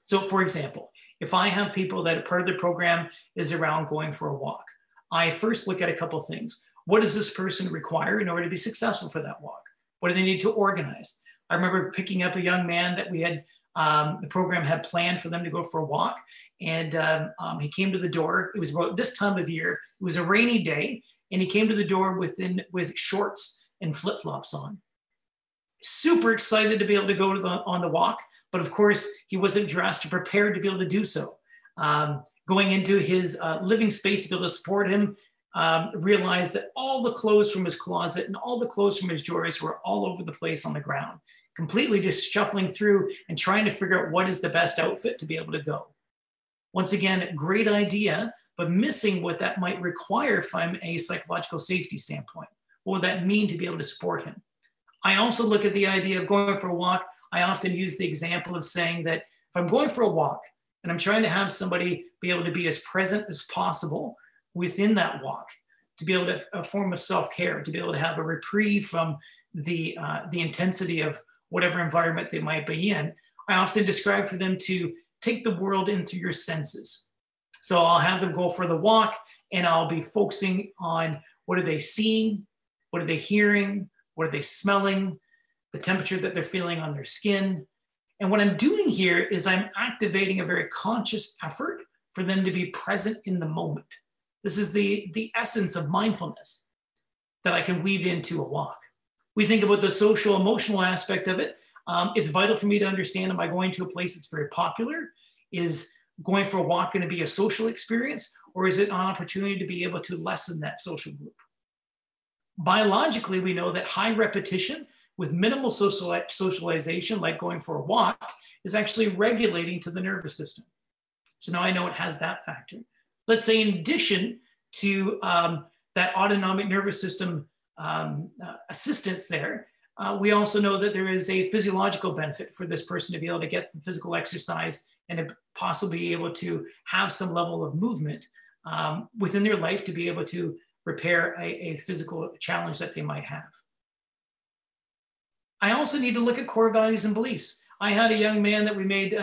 So for example, if I have people that a part of the program is around going for a walk, I first look at a couple of things. What does this person require in order to be successful for that walk? What do they need to organize? I remember picking up a young man that we had, the program had planned for them to go for a walk. And he came to the door. It was about this time of year. It was a rainy day. And he came to the door with shorts and flip-flops on. Super excited to be able to go to on the walk. But of course, he wasn't dressed or prepared to be able to do so. Going into his living space to be able to support him, realized that all the clothes from his closet and all the clothes from his drawers were all over the place on the ground, completely just shuffling through and trying to figure out what is the best outfit to be able to go. Once again, great idea, but missing what that might require from a psychological safety standpoint. What would that mean to be able to support him? I also look at the idea of going for a walk. I often use the example of saying that if I'm going for a walk and I'm trying to have somebody be able to be as present as possible within that walk, to be able to a form of self-care, to be able to have a reprieve from the intensity of whatever environment they might be in, I often describe for them to take the world in through your senses. So I'll have them go for the walk and I'll be focusing on what are they seeing, what are they hearing, what are they smelling, the temperature that they're feeling on their skin. And what I'm doing here is I'm activating a very conscious effort for them to be present in the moment. This is the essence of mindfulness that I can weave into a walk. We think about the social emotional aspect of it. It's vital for me to understand, am I going to a place that's very popular? Is going for a walk going to be a social experience, or is it an opportunity to be able to lessen that social group? Biologically, we know that high repetition with minimal socialization, like going for a walk, is actually regulating to the nervous system. So now I know it has that factor. Let's say in addition to that autonomic nervous system assistance there, we also know that there is a physiological benefit for this person to be able to get the physical exercise and to possibly be able to have some level of movement within their life to be able to repair a physical challenge that they might have. I also need to look at core values and beliefs. I had a young man that we made,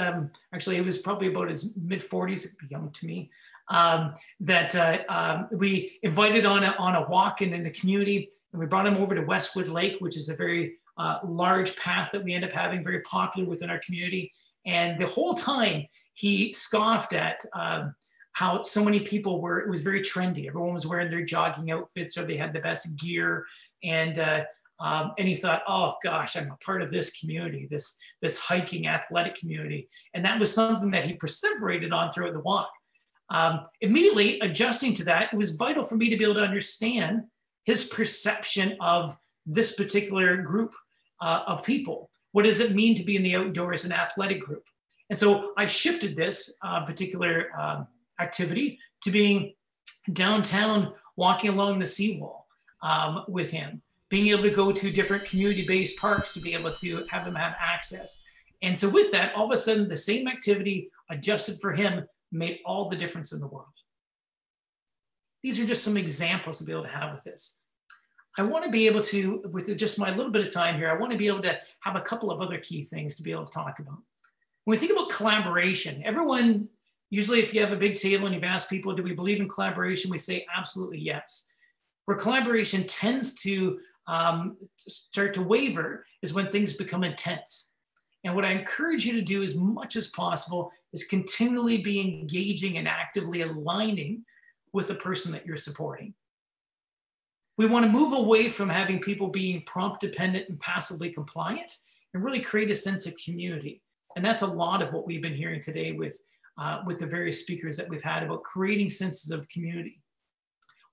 actually he was probably about his mid-40s, young to me, that we invited on a walk in the community, and we brought him over to Westwood Lake, which is a very large path that we end up having, very popular within our community. And the whole time he scoffed at how so many people were, it was very trendy. Everyone was wearing their jogging outfits, or they had the best gear. And he thought, oh gosh, I'm a part of this community, this hiking athletic community. And that was something that he perseverated on throughout the walk. Immediately adjusting to that, it was vital for me to be able to understand his perception of this particular group of people. What does it mean to be in the outdoors, an athletic group? And so I shifted this particular activity to being downtown, walking along the seawall with him, being able to go to different community-based parks to be able to have them have access. And so with that, all of a sudden, the same activity adjusted for him made all the difference in the world. These are just some examples to be able to have with this. I want to be able to, with just my little bit of time here, I want to be able to have a couple of other key things to be able to talk about. When we think about collaboration, everyone, usually if you have a big table and you've asked people, do we believe in collaboration? We say absolutely yes. Where collaboration tends to start to waver is when things become intense. And what I encourage you to do as much as possible is continually be engaging and actively aligning with the person that you're supporting. We want to move away from having people being prompt dependent and passively compliant and really create a sense of community. And that's a lot of what we've been hearing today with the various speakers that we've had about creating senses of community.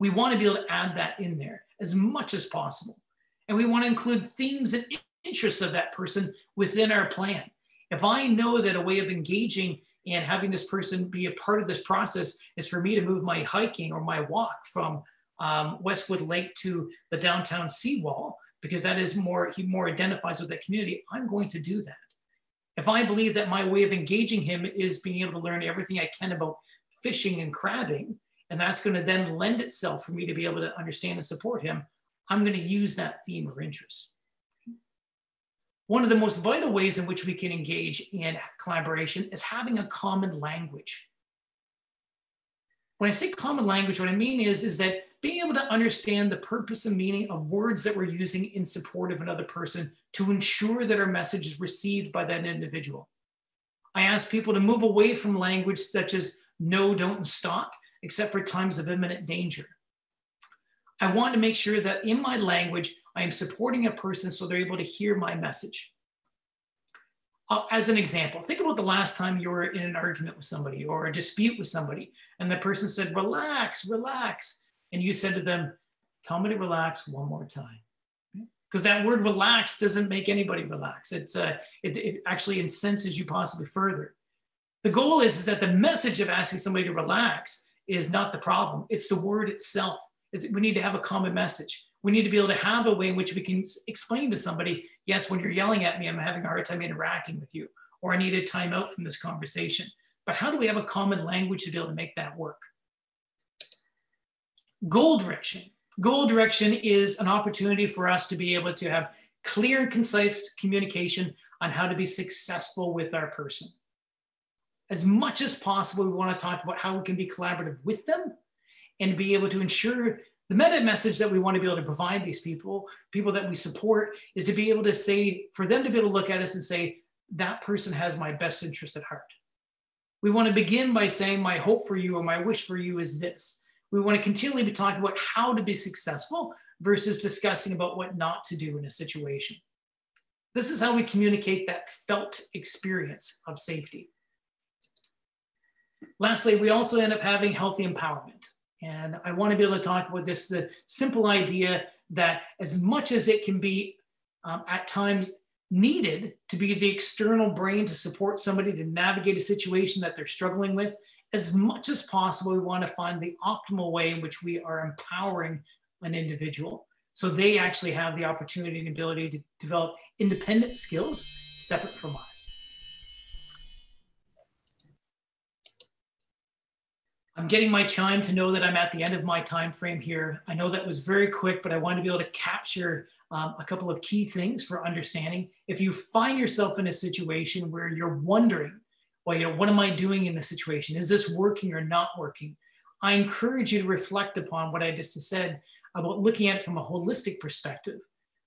We want to be able to add that in there as much as possible. And we want to include themes and interests of that person within our plan. If I know that a way of engaging and having this person be a part of this process is for me to move my hiking or my walk from Westwood Lake to the downtown seawall, because that is more, he more identifies with that community, I'm going to do that. If I believe that my way of engaging him is being able to learn everything I can about fishing and crabbing, and that's going to then lend itself for me to be able to understand and support him, I'm going to use that theme or interest. One of the most vital ways in which we can engage in collaboration is having a common language. When I say common language, what I mean is that being able to understand the purpose and meaning of words that we're using in support of another person to ensure that our message is received by that individual. I ask people to move away from language such as no, don't, and stop, except for times of imminent danger. I want to make sure that in my language, I am supporting a person so they're able to hear my message. As an example, think about the last time you were in an argument with somebody or a dispute with somebody, and the person said, relax, relax. And you said to them, tell me to relax one more time. Because that word relax doesn't make anybody relax. It actually incenses you possibly further. The goal is that the message of asking somebody to relax is not the problem. It's the word itself. We need to have a common message. We need to be able to have a way in which we can explain to somebody, yes, when you're yelling at me, I'm having a hard time interacting with you, or I need a timeout from this conversation. But how do we have a common language to be able to make that work? Goal direction. Goal direction is an opportunity for us to be able to have clear and concise communication on how to be successful with our person. As much as possible, we want to talk about how we can be collaborative with them and be able to ensure the meta message that we want to be able to provide these people that we support, is to be able to say, for them to be able to look at us and say, that person has my best interest at heart. We want to begin by saying, my hope for you or my wish for you is this. We want to continually be talking about how to be successful versus discussing about what not to do in a situation. This is how we communicate that felt experience of safety. Lastly, we also end up having healthy empowerment. And I want to be able to talk about this, the simple idea that as much as it can be at times needed to be the external brain to support somebody to navigate a situation that they're struggling with, as much as possible, we want to find the optimal way in which we are empowering an individual so they actually have the opportunity and ability to develop independent skills separate from us. I'm getting my chime to know that I'm at the end of my time frame here. I know that was very quick, but I wanted to be able to capture a couple of key things for understanding. If you find yourself in a situation where you're wondering, well, you know, what am I doing in this situation? Is this working or not working? I encourage you to reflect upon what I just said about looking at it from a holistic perspective,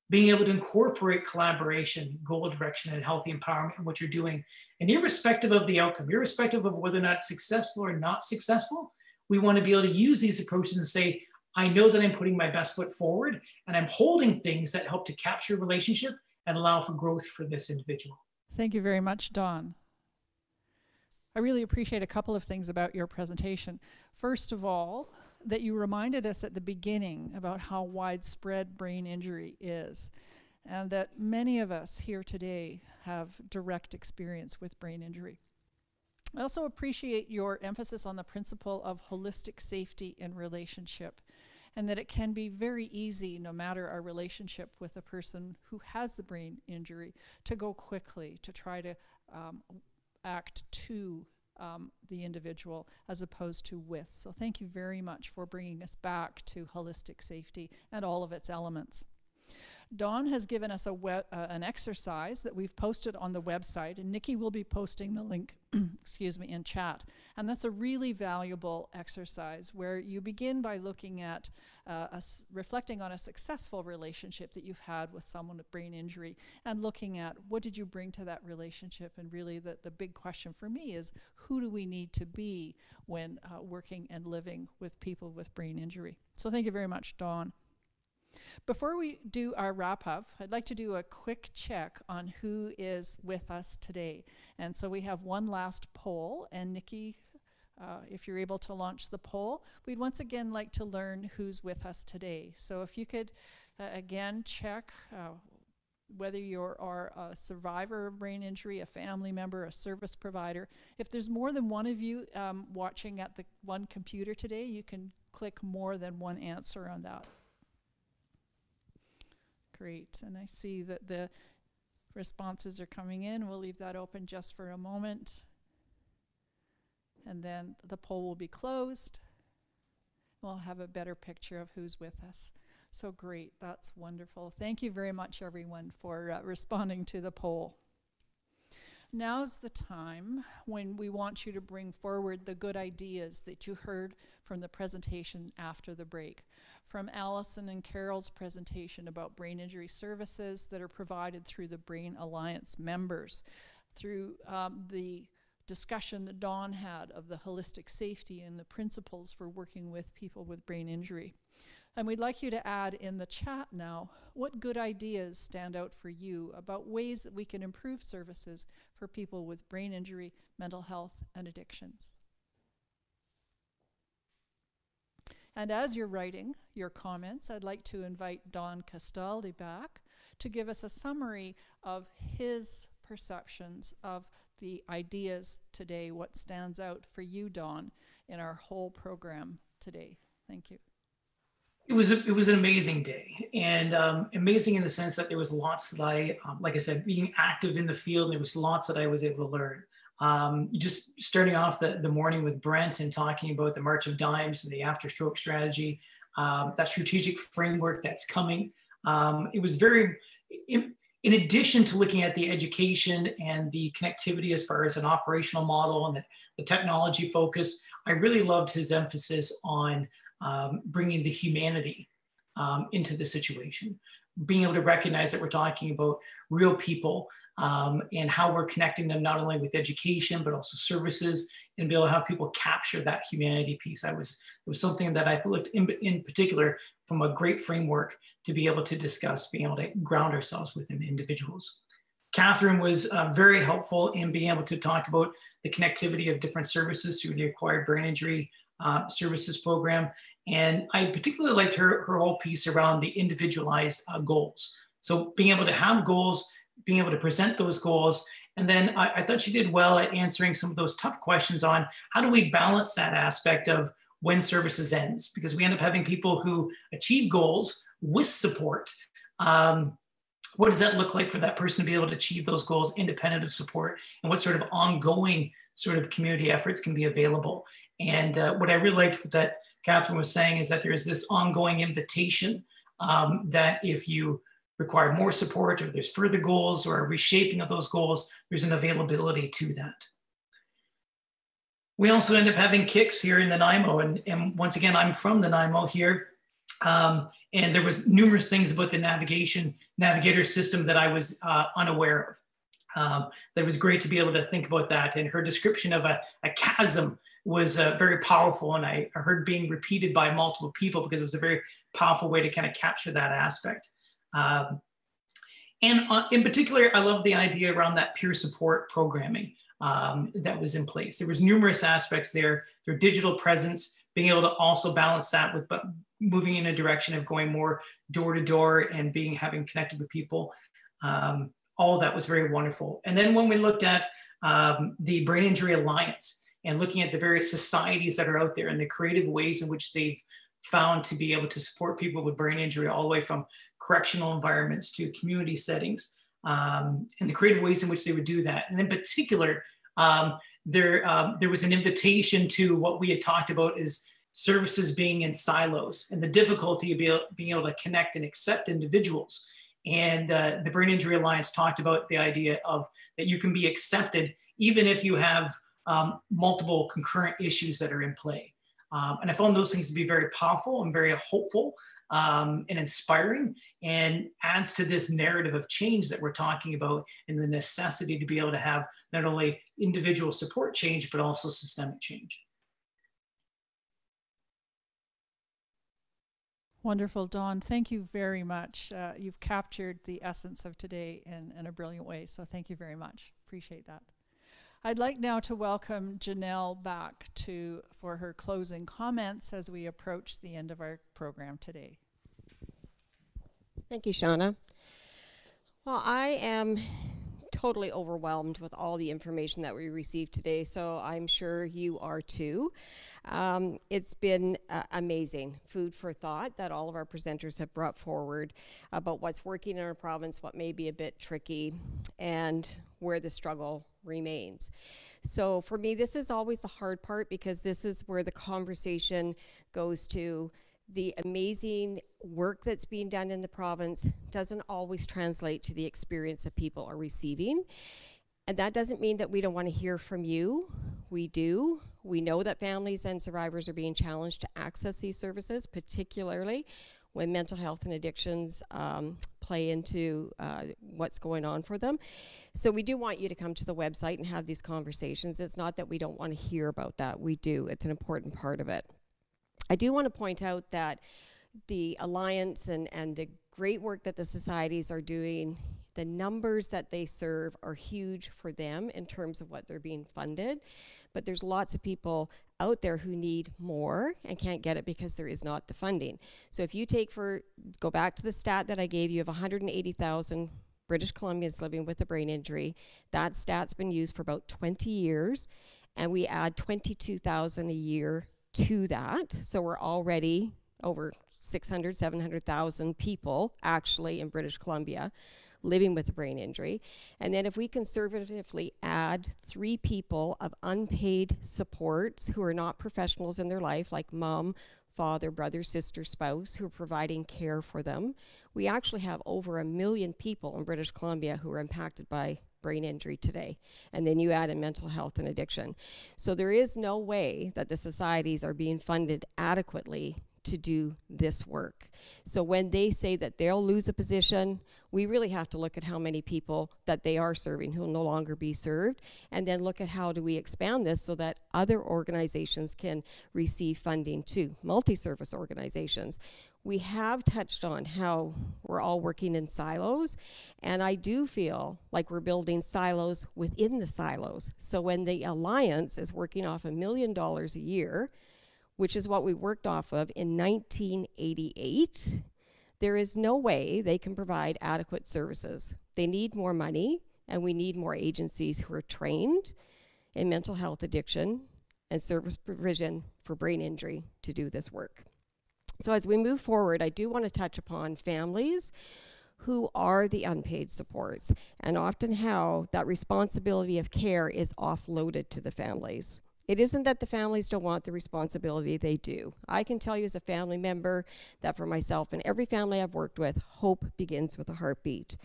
being able to incorporate collaboration, goal direction, and healthy empowerment in what you're doing. And irrespective of the outcome, irrespective of whether or not it's successful or not successful, we want to be able to use these approaches and say, I know that I'm putting my best foot forward and I'm holding things that help to capture a relationship and allow for growth for this individual. Thank you very much, Don. I really appreciate a couple of things about your presentation. First of all, that you reminded us at the beginning about how widespread brain injury is, and that many of us here today have direct experience with brain injury. I also appreciate your emphasis on the principle of holistic safety in relationship, and that it can be very easy, no matter our relationship with a person who has the brain injury, to go quickly, to try to act to the individual as opposed to with. So thank you very much for bringing us back to holistic safety and all of its elements. Dawn has given us an exercise that we've posted on the website, and Nikki will be posting the link excuse me, in chat. And that's a really valuable exercise where you begin by looking at reflecting on a successful relationship that you've had with someone with brain injury and looking at what did you bring to that relationship. And really the big question for me is, who do we need to be when working and living with people with brain injury? So thank you very much, Dawn. Before we do our wrap-up, I'd like to do a quick check on who is with us today. And so we have one last poll, and Nikki, if you're able to launch the poll, we'd once again like to learn who's with us today. So if you could, again, check whether you are a survivor of brain injury, a family member, a service provider. If there's more than one of you watching at the one computer today, you can click more than one answer on that. Great, and I see that the responses are coming in. We'll leave that open just for a moment. And then the poll will be closed. We'll have a better picture of who's with us. So great, that's wonderful. Thank you very much, everyone, for responding to the poll. Now's the time when we want you to bring forward the good ideas that you heard from the presentation after the break. From Allison and Carol's presentation about brain injury services that are provided through the Brain Alliance members, through the discussion that Dawn had of the holistic safety and the principles for working with people with brain injury. And we'd like you to add in the chat now what good ideas stand out for you about ways that we can improve services for people with brain injury, mental health, and addictions. And as you're writing your comments, I'd like to invite Don Castaldi back to give us a summary of his perceptions of the ideas today, what stands out for you, Don, in our whole program today. Thank you. It was an amazing day, and amazing in the sense that there was lots that I, like I said, being active in the field, there was lots that I was able to learn. Just starting off the morning with Brent and talking about the March of Dimes and the after-stroke strategy, that strategic framework that's coming. It was very, in addition to looking at the education and the connectivity as far as an operational model and the technology focus, I really loved his emphasis on bringing the humanity into the situation, being able to recognize that we're talking about real people and how we're connecting them not only with education, but also services, and be able to have people capture that humanity piece. It was something that I looked in particular from a great framework to be able to discuss, being able to ground ourselves within individuals. Catherine was very helpful in being able to talk about the connectivity of different services through the Acquired Brain Injury Services Program. And I particularly liked her whole piece around the individualized goals. So being able to have goals, being able to present those goals. And then I thought she did well at answering some of those tough questions on how do we balance that aspect of when services ends, because we end up having people who achieve goals with support. What does that look like for that person to be able to achieve those goals independent of support, and what sort of ongoing sort of community efforts can be available? And what I really liked that Catherine was saying is that there is this ongoing invitation that if you require more support, or there's further goals or a reshaping of those goals, there's an availability to that. We also end up having kicks here in the NIMO, and once again, I'm from the NIMO here. And there was numerous things about the navigator system that I was unaware of. That was great to be able to think about that. And her description of a chasm was very powerful, and I heard being repeated by multiple people because it was a very powerful way to kind of capture that aspect. And in particular, I love the idea around that peer support programming that was in place. There was numerous aspects there, their digital presence, being able to also balance that with moving in a direction of going more door to door and having connected with people. All of that was very wonderful. And then when we looked at the Brain Injury Alliance and looking at the various societies that are out there and the creative ways in which they've found to be able to support people with brain injury, all the way from correctional environments to community settings, and the creative ways in which they would do that. And in particular, there was an invitation to what we had talked about is services being in silos and the difficulty of being able to connect and accept individuals. And the Brain Injury Alliance talked about the idea of that you can be accepted even if you have multiple concurrent issues that are in play. And I found those things to be very powerful and very hopeful and inspiring, and adds to this narrative of change that we're talking about, and the necessity to be able to have not only individual support change, but also systemic change. Wonderful, Dawn. Thank you very much. You've captured the essence of today in a brilliant way, so thank you very much. Appreciate that. I'd like now to welcome Janelle back for her closing comments as we approach the end of our program today. Thank you, Shauna. Well, I am totally overwhelmed with all the information that we received today, so I'm sure you are too. It's been amazing food for thought that all of our presenters have brought forward about what's working in our province, what may be a bit tricky, and where the struggle remains. So for me, this is always the hard part, because this is where the conversation goes to the amazing work that's being done in the province doesn't always translate to the experience that people are receiving. And that doesn't mean that we don't want to hear from you. We do. We know that families and survivors are being challenged to access these services, particularly when mental health and addictions play into what's going on for them. So we do want you to come to the website and have these conversations. It's not that we don't want to hear about that. We do. It's an important part of it. I do want to point out that the Alliance and the great work that the societies are doing, the numbers that they serve are huge for them in terms of what they're being funded. But there's lots of people out there who need more and can't get it because there is not the funding. So if you go back to the stat that I gave you of 180,000 British Columbians living with a brain injury, that stat's been used for about 20 years, and we add 22,000 a year to that. So we're already over 600, 700,000 people actually in British Columbia living with a brain injury. And then if we conservatively add 3 people of unpaid supports who are not professionals in their life, like mom, father, brother, sister, spouse, who are providing care for them, we actually have over 1 million people in British Columbia who are impacted by brain injury today. And then you add in mental health and addiction. So there is no way that the societies are being funded adequately to do this work. So when they say that they'll lose a position, we really have to look at how many people that they are serving who will no longer be served, and then look at how do we expand this so that other organizations can receive funding too, multi-service organizations. We have touched on how we're all working in silos, and I do feel like we're building silos within the silos. So when the Alliance is working off $1 million a year, which is what we worked off of in 1988, there is no way they can provide adequate services. They need more money, and we need more agencies who are trained in mental health addiction and service provision for brain injury to do this work. So as we move forward, I do want to touch upon families who are the unpaid supports, and often how that responsibility of care is offloaded to the families. It isn't that the families don't want the responsibility, they do. I can tell you as a family member that for myself and every family I've worked with, hope begins with a heartbeat.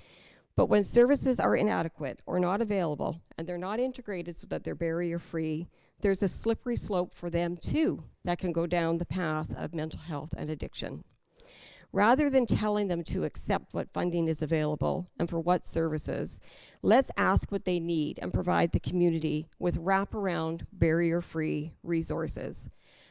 But when services are inadequate or not available, and they're not integrated so that they're barrier-free, there's a slippery slope for them too that can go down the path of mental health and addiction. Rather than telling them to accept what funding is available and for what services, let's ask what they need and provide the community with wraparound, barrier-free resources.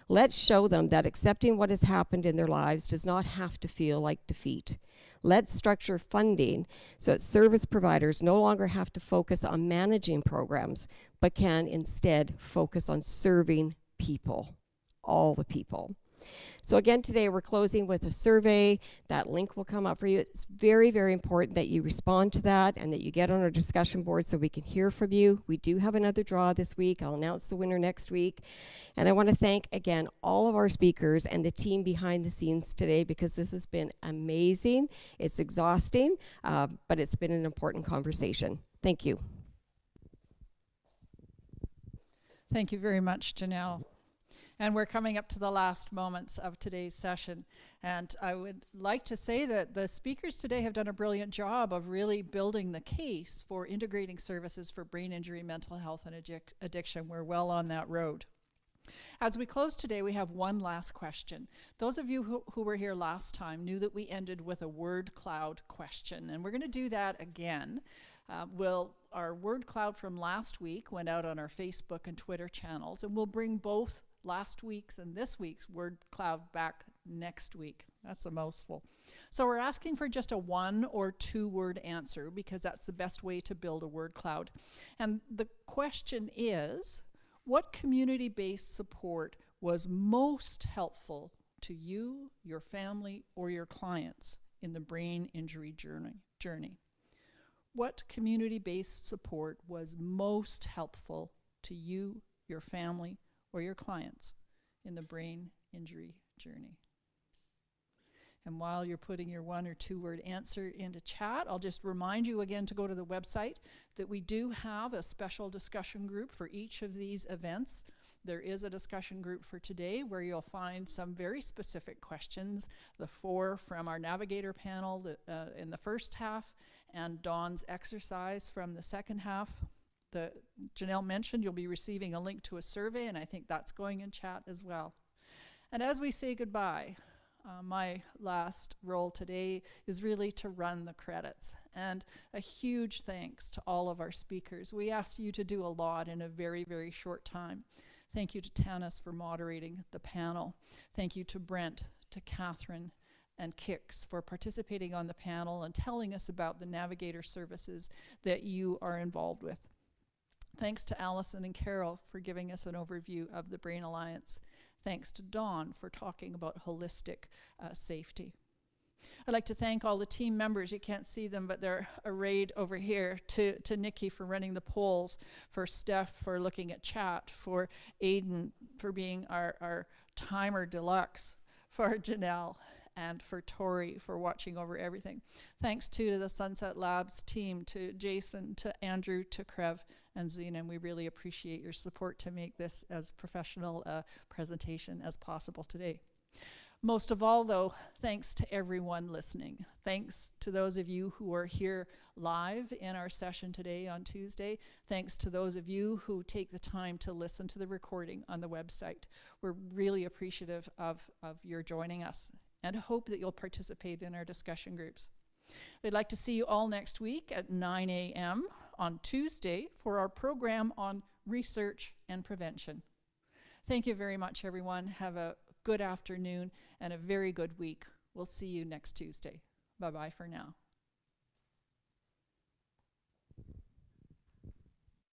Let's show them that accepting what has happened in their lives does not have to feel like defeat. Let's structure funding so that service providers no longer have to focus on managing programs, but can instead focus on serving people, all the people. So again, today we're closing with a survey. That link will come up for you. It's very, very important that you respond to that and that you get on our discussion board so we can hear from you. We do have another draw this week. I'll announce the winner next week. And I want to thank, again, all of our speakers and the team behind the scenes today, because this has been amazing. It's exhausting, but it's been an important conversation. Thank you. Thank you very much, Janelle. And we're coming up to the last moments of today's session. And I would like to say that the speakers today have done a brilliant job of really building the case for integrating services for brain injury, mental health, and addiction. We're well on that road. As we close today, we have one last question. Those of you who were here last time knew that we ended with a word cloud question, and we're going to do that again. Our word cloud from last week went out on our Facebook and Twitter channels, and we'll bring both last week's and this week's word cloud back next week. That's a mouthful. So we're asking for just a 1 or 2 word answer, because that's the best way to build a word cloud. And the question is, what community-based support was most helpful to you, your family, or your clients in the brain injury journey? What community-based support was most helpful to you, your family, or your clients in the brain injury journey? And while you're putting your 1 or 2 word answer into chat, I'll just remind you again to go to the website that we do have a special discussion group for each of these events. There is a discussion group for today where you'll find some very specific questions, the 4 from our navigator panel in the first half, and Dawn's exercise from the second half. Janelle mentioned you'll be receiving a link to a survey, and I think that's going in chat as well. And as we say goodbye, my last role today is really to run the credits. And a huge thanks to all of our speakers. We asked you to do a lot in a very, very short time. Thank you to Tanis for moderating the panel. Thank you to Brent, to Catherine, and Kix for participating on the panel and telling us about the navigator services that you are involved with. Thanks to Allison and Carol for giving us an overview of the Brain Alliance. Thanks to Dawn for talking about holistic safety. I'd like to thank all the team members. You can't see them, but they're arrayed over here. To Nikki for running the polls, for Steph for looking at chat, for Aiden for being our timer deluxe, for Janelle, and for Tori for watching over everything. Thanks to the Sunset Labs team, to Jason, to Andrew, to Krev, and Zena, and we really appreciate your support to make this as professional a presentation as possible today. Most of all, though, thanks to everyone listening. Thanks to those of you who are here live in our session today on Tuesday. Thanks to those of you who take the time to listen to the recording on the website. We're really appreciative of your joining us and hope that you'll participate in our discussion groups. We'd like to see you all next week at 9 a.m. on Tuesday for our program on research and prevention. Thank you very much, everyone. Have a good afternoon and a very good week. We'll see you next Tuesday. Bye-bye for now.